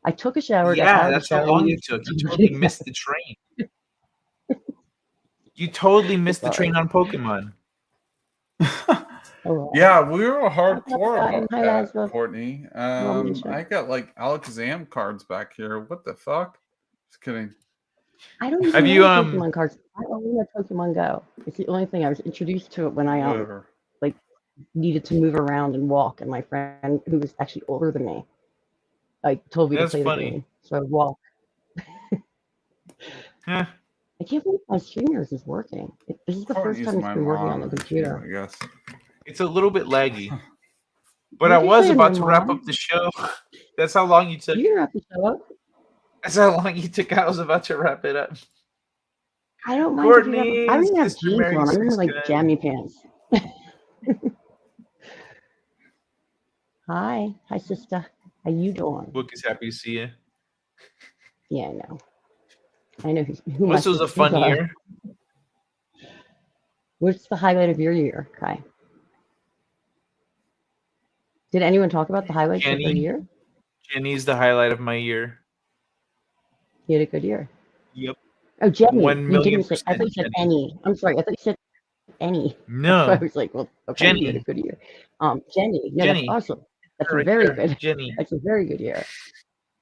I took a shower, got out Yeah, of the that's how shower. long it took. You totally missed the train. You totally missed the train on Pokemon. Yeah, we were hardcore Hi, about hi, that, Laszlo. Courtney. Roman I got like Alakazam cards back here. What the fuck? Just kidding. I don't even Have know you, Pokemon cards. I only know Pokemon Go. It's the only thing I was introduced to it when I Whatever. like needed to move around and walk, and my friend who was actually older than me told me That's to play funny. the game, so I walk. Huh. I can't believe my streamers is working. This is the first Courtney's time it's my been working on mom, the computer. I guess. It's a little bit laggy. But You I can was say I'm about your to wrap mom. up the show. That's how long you took. You didn't have to show up. That's how long you took. I was about to wrap it up. I don't mind if you have. I don't Courtney, even have Sister jeans Mary on. I'm in says like good. jammy pants. Hi, sister. How you doing? Book is happy to see you. Yeah, I know. I know who my This was a sisters fun are. year. What's the highlight of your year, Kai? Did anyone talk about the highlights of their year? Jenny's the highlight of my year. You had a good year. Yep. Oh, Jenny. 1 You didn't say. I million% thought you said Jenny. any. I'm sorry. I thought you said any. That's why I No, was like, well, okay, you had a Jenny. good year. Jenny. Yeah, that's Jenny. awesome. That's Her a right very there. good. Jenny. That's a very good year.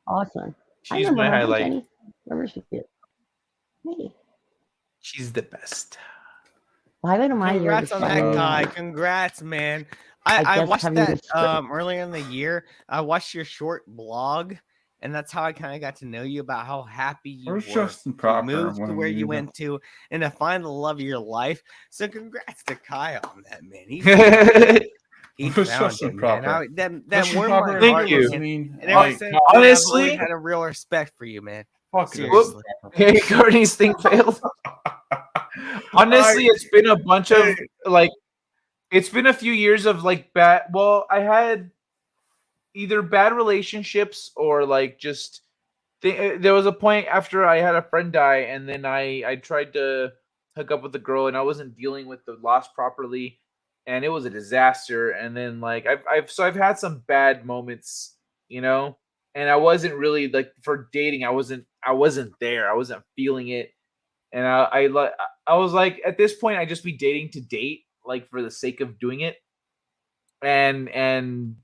Awesome. I She's remember my her. Hi, highlight. Jenny. Remember she did. Hey. She's the best. The highlight of my year was Congrats on that, finally. Kai. Congrats, man. I I guess watched having that good script. earlier in the year. I watched your short blog, and that's how I kind of got to know you about how happy you Where's were Justin to Proper move to when where we you need him? went to and to find the love of your life. So congrats to Kai on that, man. He found Where's it, Justin man. Proper? That Justin warmed my Proper, Thank heart, you. man. And ever Like, since then, I've always honestly, had a real respect for you, man. fuck it. Seriously. hey, Courtney's thing failed. Honestly, it's been a bunch of like, it's been a few years of like bad. Well, I had either bad relationships or like just there was a point after I had a friend die, and then I tried to hook up with a girl, and I wasn't dealing with the loss properly, and it was a disaster. And then like I've had some bad moments, you know, and I wasn't really like for dating. I wasn't there. I wasn't feeling it, and I was like at this point I just be dating to date, like for the sake of doing it, and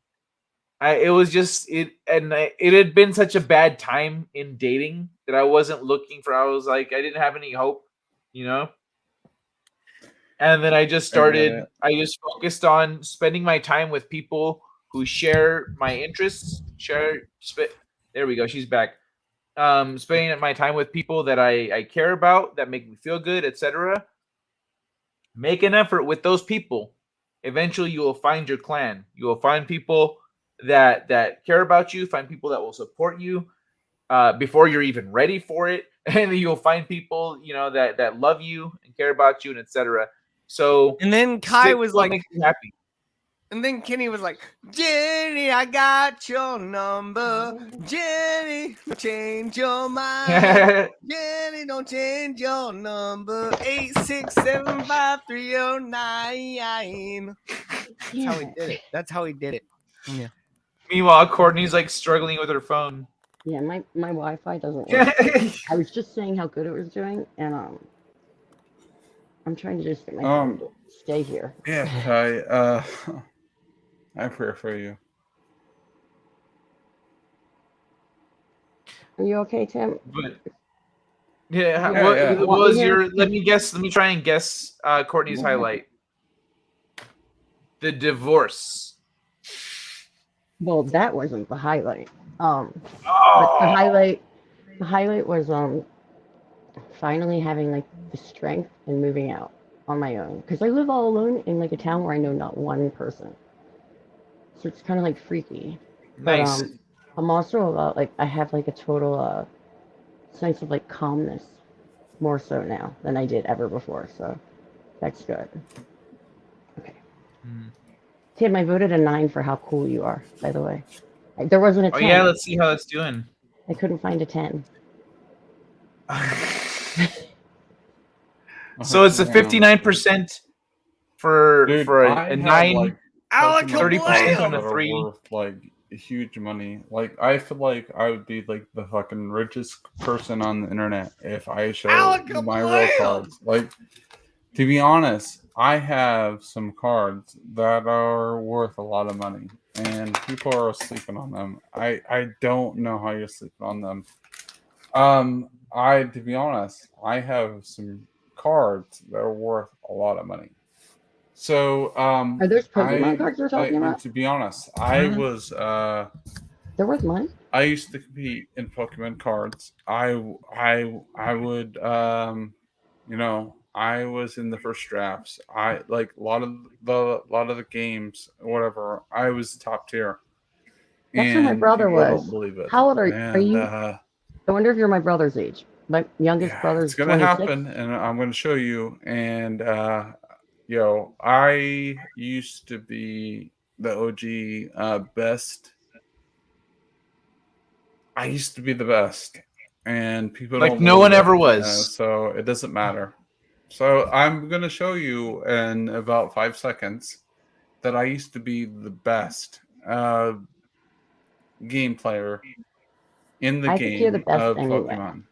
it was just it had been such a bad time in dating that I wasn't looking for. I was like, I didn't have any hope, you know? And then I just I just focused on spending my time with people who share my interests, there we go. She's back. Spending my time with people that I care about, that make me feel good, etc. Make an effort with those people. Eventually you will find your clan. You will find people that care about you, find people that will support you before you're even ready for it, and you'll find people, you know, that love you and care about you, and etc. So And then Kai was what like, makes you happy. and then Kenny was like, Jenny, I got your number. Jenny, don't change your mind. Jenny, don't change your number. 8675309. That's how he did it. That's how he did it. Yeah. Meanwhile, Courtney's like struggling with her phone. Yeah, my Wi-Fi doesn't work. I was just saying how good it was doing, and I'm trying to just get my phone to stay here. Yeah, Kai. I pray for you. Are you okay, Tim? But yeah, Yeah, what was your? Let me guess. Let me try and guess. Courtney's highlight. The divorce. Well, that wasn't the highlight. But the highlight was finally having like the strength and moving out on my own, because I live all alone in like a town where I know not one person, so it's kind of like freaky. Nice. But I'm also about like I have like a total sense of like calmness more so now than I did ever before, so that's good. Okay. Tim, I voted a 9 for how cool you are, by the way. There wasn't a 10. Oh yeah, let's see how that's doing. I couldn't find a 10. So it's a 59% for Dude, a 9, like 30% on a that are 3. worth like huge money. Like I feel like I would be like the fucking richest person on the internet if I showed my real cards. Like, to be honest, I have some cards that are worth a lot of money, and people are sleeping on them. I don't know how you're sleeping on them. To be honest, I have some cards that are worth a lot of money. So, Are those Pokemon cards you're talking about? to be honest, I was They're worth money? I used to compete in Pokemon cards. I would you know, I was in the first drafts. I like a lot of the games, whatever. I was top tier. That's who my brother people was. don't believe it. How old are you? And, I wonder if you're my brother's age. My youngest brother's it's gonna 26. happen, and I'm gonna show you. And yo, I used to be the OG best. I used to be the best, and people Like don't no one believe ever it, was. so it doesn't matter. So I'm gonna show you in about 5 seconds that I used to be the best game player in the I think you're the game best of anyway. Pokemon.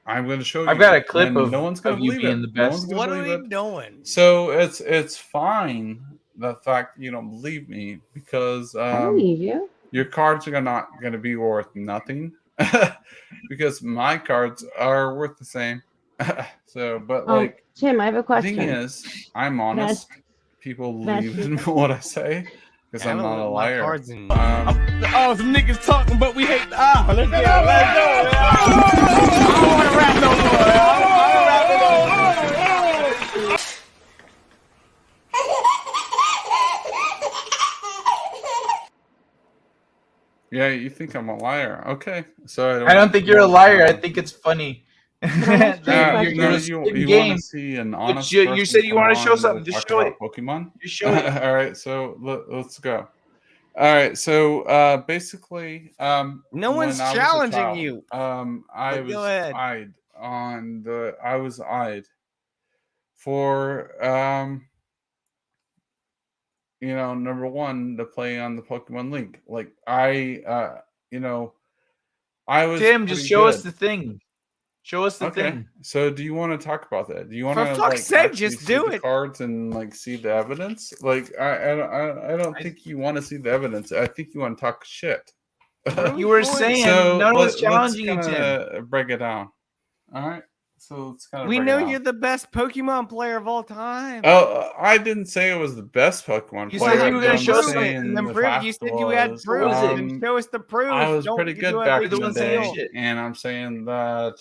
I'm going to show you. I've got a clip and of, no one's going of to you believe being it. the No best. one's going What to are believe we it. doing? So it's fine the fact you don't believe me because I believe you. your cards are not going to be worth nothing because my cards are worth the same. So, but like, Tim, I have a the question. thing is, I'm Can I honest. ask- People can I ask believe you a in what I say because I I'm haven't not a looked my liar. cards in- Oh, some niggas talking, but we hate the Let's get it. Let's go. I don't want to rap no more. I don't rap no more. Yeah, you think I'm a liar? Okay, so I don't think you're a liar. I think it's funny. You want to see an honest person you said you come want to show on something. to Just talk show about it. Pokemon? Just show it. All right, so let's go. All right, so basically, No when one's I was a challenging child, you. I But was go ahead. eyed on the. I was eyed for number one to play on the Pokemon League. Like I was Tim, just pretty show us good. the thing. Show us the Okay. thing. So do you want to talk about that? Do you want For to fuck's like sake, actually just see do the it. cards and like see the evidence? Like I don't think you want to see the evidence. I think you want to talk shit. You were saying So no one's let's challenging you, kind Tim. of break it down. All right. So let's kind of. We break know it down. you're the best Pokemon player of all time. Oh, I didn't say it was the best Pokemon You player. said you were but going to I'm show saying something. Then the prove. fact You said you had was, proof. Then show us the proof. I was Don't pretty do good a back big in the deal. day, and I'm saying that,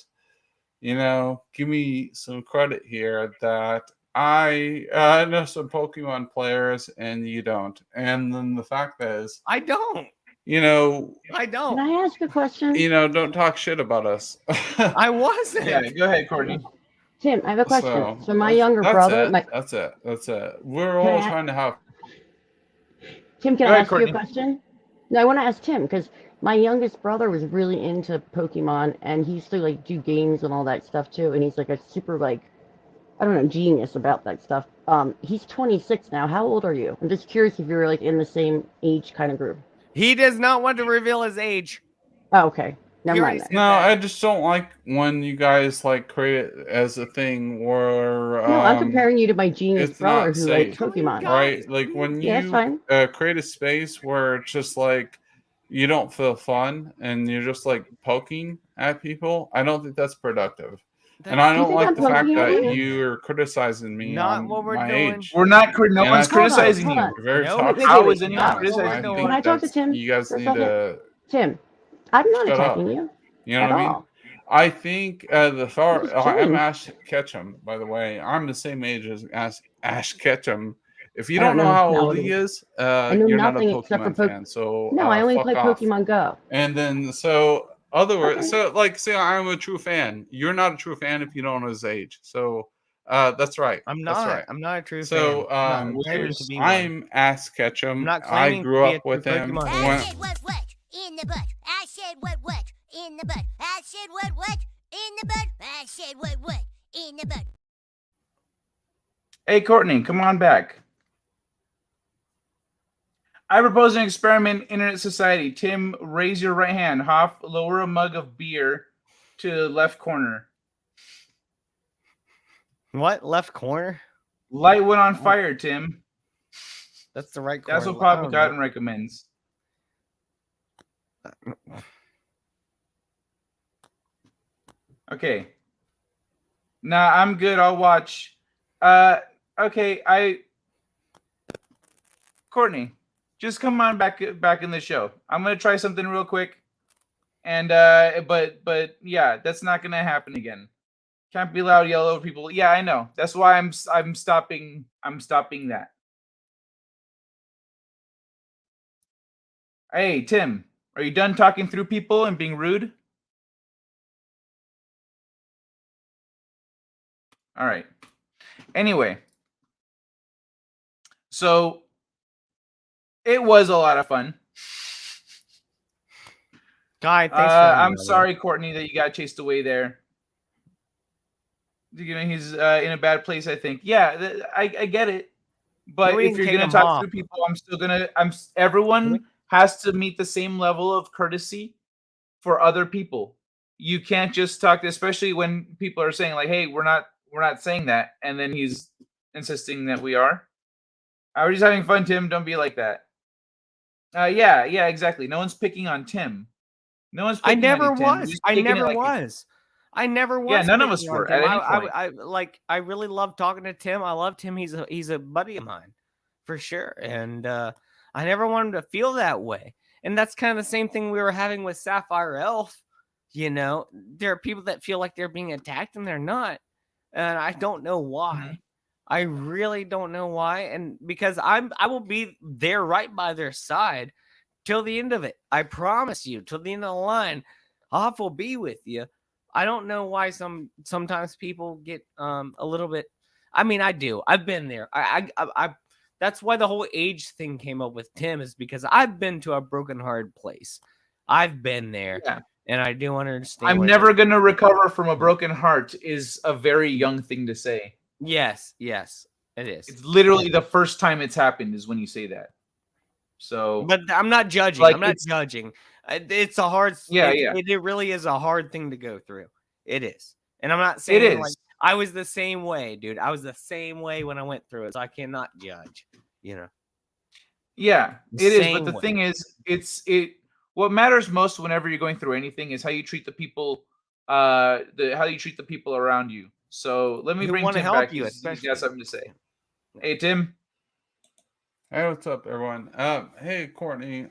give me some credit here that I know some Pokemon players and you don't. And then the fact is, I don't. I don't. Can I ask a question? Don't talk shit about us. I wasn't. Yeah, go ahead, Courtney. Tim, I have a question. So my that's- younger that's brother, it. my That's it. We're Can all I- trying to have. Tim, can Go I ahead, ask you Courtney. a question? No, I want to ask Tim because my youngest brother was really into Pokemon, and he used to like do games and all that stuff too. And he's like a super I don't know, genius about that stuff. He's 26 now. How old are you? I'm just curious if you're like in the same age kind of group. He does not want to reveal his age. Oh, okay. Never mind. Then. No, I just don't like when you guys like create it as a thing where No, I'm comparing you to my genius it's brother not who safe, likes Pokemon. right? Like when Yeah, that's you fine. create a space where it's just like you don't feel fun and you're just like poking at people. I don't think that's productive, and I Do you don't think like I'm the fact poking at that you? you're criticizing me Not on what we're my doing. age. We're not. No And one's I think criticizing that's you. Very No. toxic. How is anyone Stop. criticizing I you? think Can I talk to that's- Tim You guys for a need second? to Tim, I'm not shut up. attacking you. You know at what I mean? all. I think the far. just I'm chilling. Ash Ketchum, by the way. I'm the same age as Ash Ketchum. If you I don't don't know know how how old old he he is, I know you're not a nothing except for Pokemon fan. So No, I only fuck play off. Pokemon Go. And then say I'm a true fan. You're not a true fan if you don't know his age. So that's right. I'm That's not. right. I'm not a true So fan. I'm not claiming to be one. I'm Ash Ketchum. I'm not I claiming grew to be up a with true him. Pokemon When- fan. What? In the butt. I said what? In the butt. I said what? In the butt. I said what? In the butt. Hey, Courtney, come on back. I propose an experiment, Internet Society. Tim, raise your right hand. Hoff, lower a mug of beer to the left corner. What? Left corner? Light went on fire, Tim. That's the right corner. That's what I Papa don't Cotton know. recommends. Okay. Nah, I'm good. I'll watch. Okay, Courtney, just come on back in the show. I'm gonna try something real quick. And but yeah, that's not gonna happen again. Can't be loud, yell over people. Yeah, I know. That's why I'm stopping that. Hey, Tim, are you done talking through people and being rude? All right. Anyway, so it was a lot of fun. Guy, thanks for having me I'm over. sorry, Courtney, that you got chased away there. You know, he's in a bad place, I think. Yeah, I get it. But Maybe we if can you're take gonna him talk off. through people, everyone has to meet the same level of courtesy for other people. you can't just talk, especially when people are saying like, "Hey, we're not saying that," and then he's insisting that we are. We're just having fun, Tim. Don't be like that. Yeah, exactly. No one's picking on Tim. No one's I picking on you, never Tim. You're was. just I taking it never like was. I never Yeah, was none of us picking on were Tim. at any point. I really love talking to Tim. I loved him. He's a buddy of mine, for sure. And I never wanted to feel that way. And that's kind of the same thing we were having with Sapphire Elf. You know, there are people that feel like they're being attacked and they're not. And I don't know why. I really don't know why. And because I will be there right by their side till the end of it. I promise you, till the end of the line. Hoff will be with you. I don't know why sometimes people get a little bit. I mean, I do. I've been there. I that's why the whole age thing came up with Tim, is because I've been to a broken hearted place. I've been there. Yeah. And I do understand. I'm never going to recover from a broken heart is a very young thing to say. Yes, it is. It's literally the first time it's happened is when you say that. So, but I'm not judging. Like, I'm not judging. It's a hard. Yeah, It really is a hard thing to go through. It is, and I'm not saying It is. like I was the same way, dude. I was the same way when I went through it, so I cannot judge. You know. Yeah, it is. But Same the way. thing is, what matters most whenever you're going through anything is how you treat the people, how you treat the people around you. So let me Who bring wanna Tim help back. you, He's especially. got something to say. Hey, Tim. Hey, what's up, everyone? Hey, Courtney.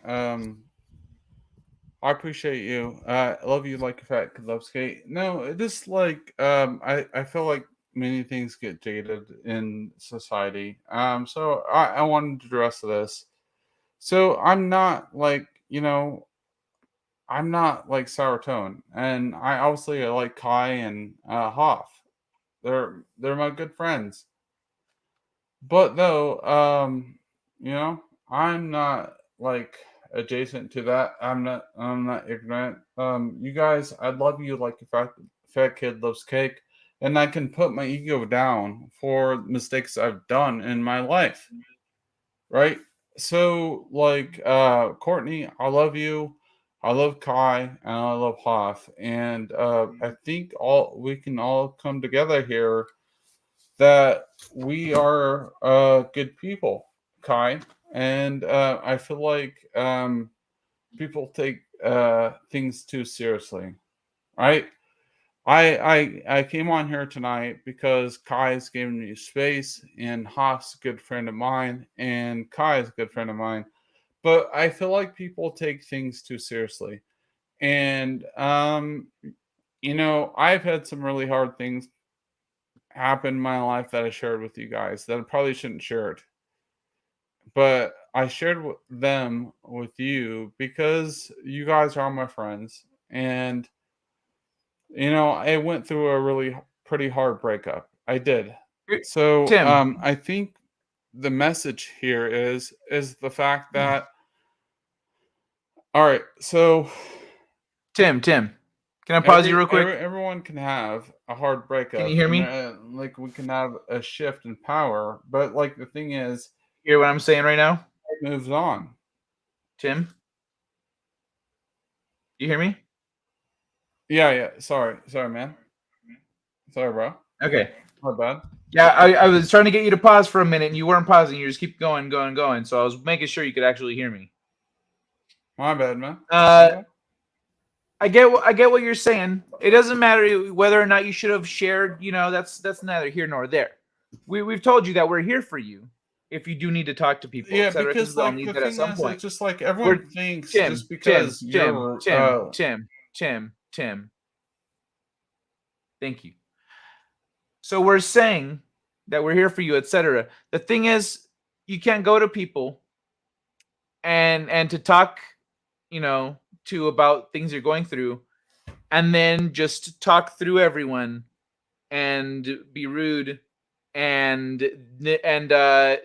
I appreciate you. I love you like a fat kid loves skate. No, it just like I feel like many things get jaded in society. So I wanted to address this. So I'm not like I'm not like sour tone, and I obviously like Kai and Hoff. They're my good friends. But though, I'm not like adjacent to that. I'm not ignorant. You guys, I love you like a fat kid loves cake, and I can put my ego down for mistakes I've done in my life. Right? So like Courtney, I love you. I love Kai and I love Hoff. And I think all we can all come together here that we are good people, Kai, and I feel like people take things too seriously, right? I came on here tonight because Kai has given me space, and Hoff's a good friend of mine, and Kai is a good friend of mine, but I feel like people take things too seriously, and I've had some really hard things happen in my life that I shared with you guys that I probably shouldn't share it. But I shared them with you because you guys are my friends. And, I went through a really pretty hard breakup. I did. So Tim. I think the message here is the fact that all right, so Tim, can I pause you real quick? Everyone can have a hard breakup. Can you hear me? Like we can have a shift in power, but like the thing is, hear what I'm saying right now? It moves on. Tim, you hear me? Yeah. Sorry, man. Sorry, bro. Okay. My bad. Yeah, I was trying to get you to pause for a minute, and you weren't pausing. You just keep going. So I was making sure you could actually hear me. My bad, man. I get what you're saying. It doesn't matter whether or not you should have shared. That's neither here nor there. We've told you that we're here for you if you do need to talk to people. Yeah, etc., because we'll like need the that at thing some is, point. it's just like everyone thinks Tim, just because you're Tim. Thank you. So we're saying that we're here for you, etc. The thing is, you can't go to people and to talk, to about things you're going through, and then just talk through everyone and be rude and So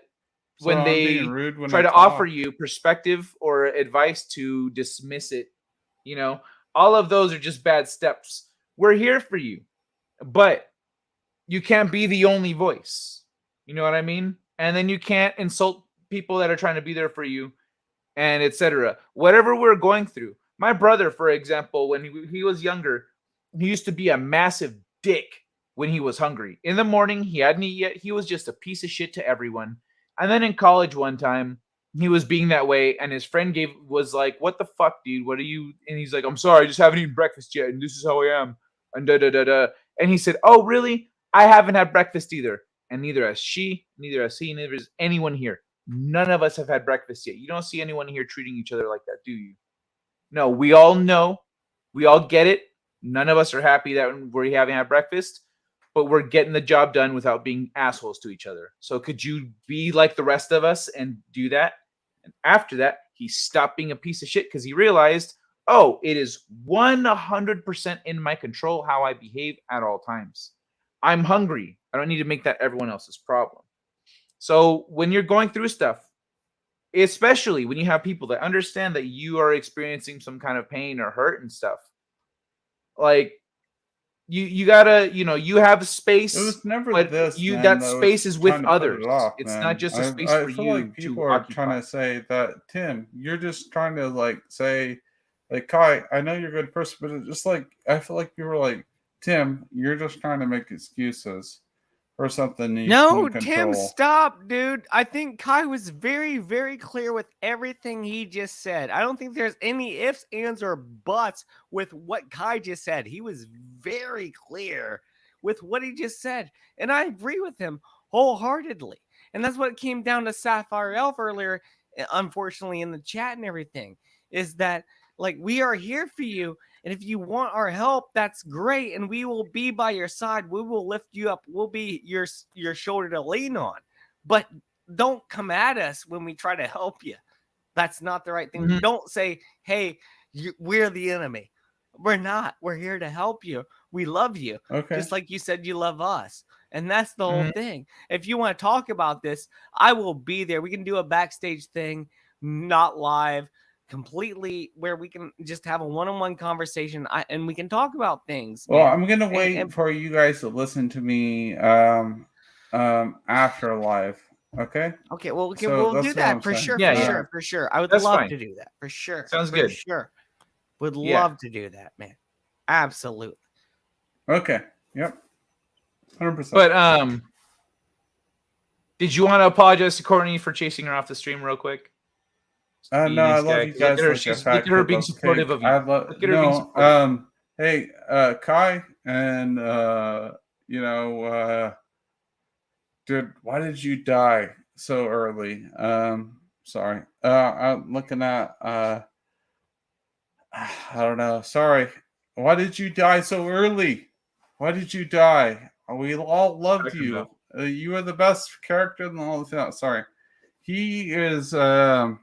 when I'm they being rude when try I to talk. offer you perspective or advice to dismiss it. All of those are just bad steps. We're here for you, but you can't be the only voice. You know what I mean? And then you can't insult people that are trying to be there for you, and etc. Whatever we're going through. My brother, for example, when he was younger, he used to be a massive dick when he was hungry. In the morning, he hadn't eaten yet. He was just a piece of shit to everyone. And then in college one time, he was being that way, and his friend was like, "What the fuck, dude? What are you?" And he's like, "I'm sorry, I just haven't eaten breakfast yet, and this is how I am." And da da da da. And he said, "Oh, really? I haven't had breakfast either." And neither has she, neither has he, neither has anyone here. None of us have had breakfast yet. You don't see anyone here treating each other like that, do you? No, we all know. We all get it. None of us are happy that we're having had breakfast, but we're getting the job done without being assholes to each other. So could you be like the rest of us and do that? And after that, he stopped being a piece of shit because he realized, oh, it is 100% in my control how I behave at all times. I'm hungry. I don't need to make that everyone else's problem. So when you're going through stuff, especially when you have people that understand that you are experiencing some kind of pain or hurt and stuff, like you gotta, you have space. It was never but this. you Man, that that space was is with trying to put others. it off, It's man. not just a space I for feel you like people to are occupy. trying to say that, Tim, you're just trying to like say, like, Kai, I know you're a good person, but it's just like I feel like people are like, Tim, you're just trying to make excuses for something you No, can Tim, control. stop, dude. I think Kai was very, very clear with everything he just said. I don't think there's any ifs, ands, or buts with what Kai just said. He was very clear with what he just said. And I agree with him wholeheartedly. And that's what it came down to Sapphire Elf earlier, unfortunately, in the chat and everything, is that, like, we are here for you. And if you want our help, that's great. And we will be by your side. We will lift you up. We'll be your shoulder to lean on. But don't come at us when we try to help you. That's not the right thing. Mhm. Don't say, hey, we're the enemy. We're not. We're here to help you. We love you. Okay. Just like you said you love us. And that's the whole Mhm. thing. If you want to talk about this, I will be there. We can do a backstage thing, not live, completely, where we can just have a one-on-one conversation and we can talk about things. Well, man. I'm gonna wait And for you guys to listen to me after live. Okay. okay, well, So we'll that's do what that I'm for saying. sure, Yeah, for yeah. sure, for sure. I would That's love fine. to do that for sure. Sounds for good. Sure, would Yeah. love to do that, man. Absolutely. Okay. Yep. 100%. But did you want to apologize to Courtney for chasing her off the stream real quick? No, Be a I nice love guy. you 'Cause look guys at her. like a Look fat at her kid being loves supportive cake. of you. I Look at her being no. supportive. Hey, Kai, and dude, why did you die so early? Sorry. I'm looking at I don't know. Sorry. Why did you die so early? Why did you die? We all loved you. You were the best character in the whole film. Sorry. He is the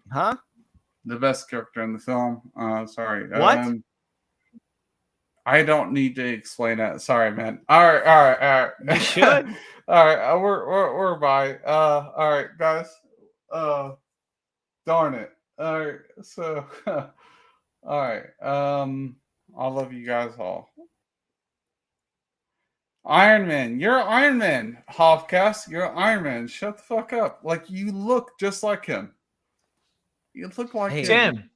best character in the film. Sorry. What? I don't need to explain that. Sorry, man. All right. You should. All right, we're by. All right, guys. Darn it. All right, so, all right. I love you guys all. Iron Man, you're Iron Man. Hofcast, you're Iron Man. Shut the fuck up. Like, you look just like him. You look like him.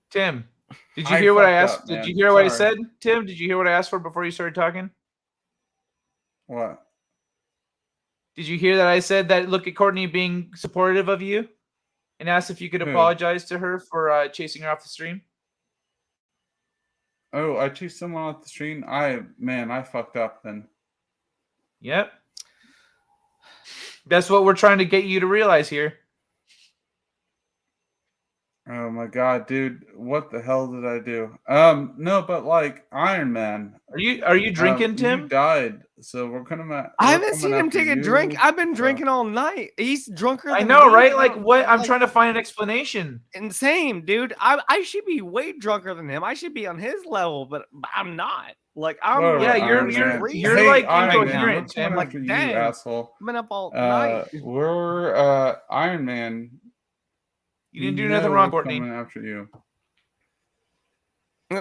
Tim, did you hear what I asked? Did you hear what I said, Tim? Did you hear what I asked for before you started talking? What? Did you hear that I said that look at Courtney being supportive of you and asked if you could Who? apologize to her for chasing her off the stream? Oh, I chased someone off the stream. I fucked up then. Yep. That's what we're trying to get you to realize here. Oh my god, dude, what the hell did I do? No, but like Iron Man. Are you drinking, Tim? You died, so we're gonna. I haven't seen him take a drink. I've been so- drinking all night. He's drunker I than know, me. right? Like what? I'm trying to find an explanation. Insane, dude. I should be way drunker than him. I should be on his level, but I'm not. Like I'm. Whatever, Yeah, you're Hey, like Iron Man, incoherent, we're coming Tim. after you, dang. asshole. I've been up all night. We're Iron Man. You didn't do nothing wrong, Courtney. Coming after you.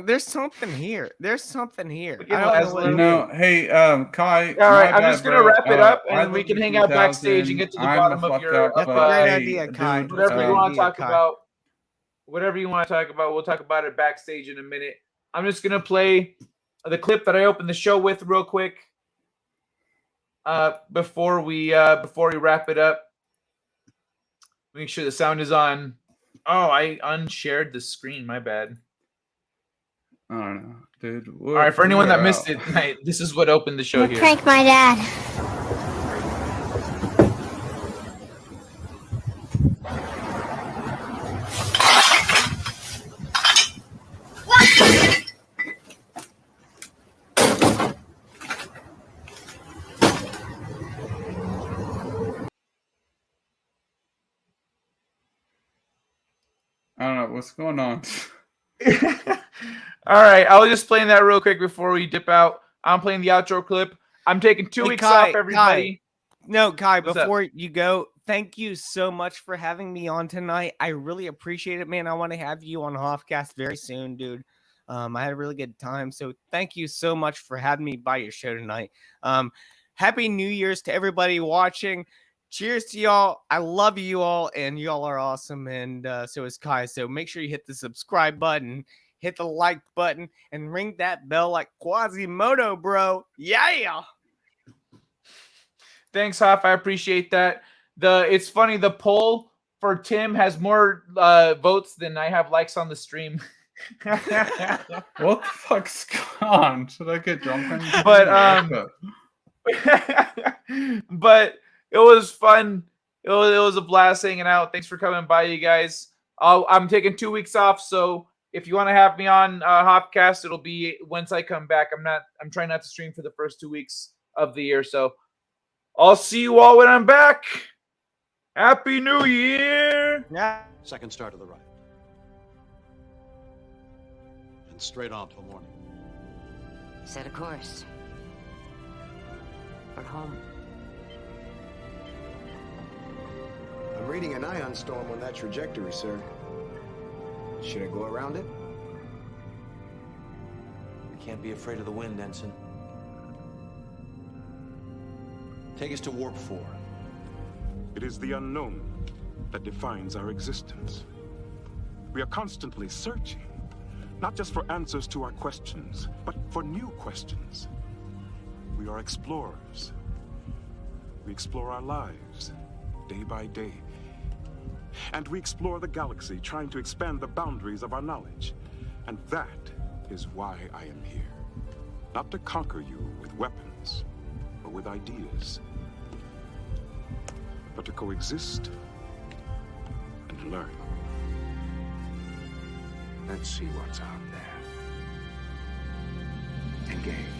There's something here. There's something here. Look at I don't know Leslie. what No, hey, Kai. All right, my I'm bad, just gonna bro. wrap it up, I and we love can you hang out 2000. backtage and get to the I'm bottom a of fucked your up, That's a but, great hey, idea, Kai. dude, whatever you want to talk Kai. about. Whatever you want to talk about, we'll talk about it backstage in a minute. I'm just gonna play the clip that I opened the show with real quick before we wrap it up. Make sure the sound is on. Oh, I unshared the screen. My bad. I don't know, dude. All right, for anyone that missed it, this is what opened the show here. Prank my dad. I don't know what's going on. All right, I was just playing that real quick before we dip out. I'm playing the outro clip. I'm taking 2 weeks off, everybody. Kai, What's before up? you go, thank you so much for having me on tonight. I really appreciate it, man. I want to have you on Hoffcast very soon, dude. I had a really good time. So thank you so much for having me by your show tonight. Happy New Year's to everybody watching. Cheers to y'all. I love you all, and y'all are awesome. And so is Kai. So make sure you hit the subscribe button, hit the like button, and ring that bell like Quasimodo, bro. Yeah. Thanks, Hoff. I appreciate that. It's funny, the poll for Tim has more votes than I have likes on the stream. What the fuck's going on? Should I get drunk on you? But it was fun. It was a blast hanging out. Thanks for coming by, you guys. I'm taking 2 weeks off, so if you want to have me on Hopcast, it'll be once I come back. I'm trying not to stream for the first 2 weeks of the year, so I'll see you all when I'm back. Happy New Year! Yeah. Second star to the right. And straight on till morning. Set a course. For home. I'm reading an ion storm on that trajectory, sir. Should I go around it? We can't be afraid of the wind, Ensign. Take us to Warp 4. It is the unknown that defines our existence. We are constantly searching, not just for answers to our questions, but for new questions. We are explorers. We explore our lives, day by day. And we explore the galaxy, trying to expand the boundaries of our knowledge. And that is why I am here. Not to conquer you with weapons or with ideas, but to coexist and learn. Let's see what's out there. Engage.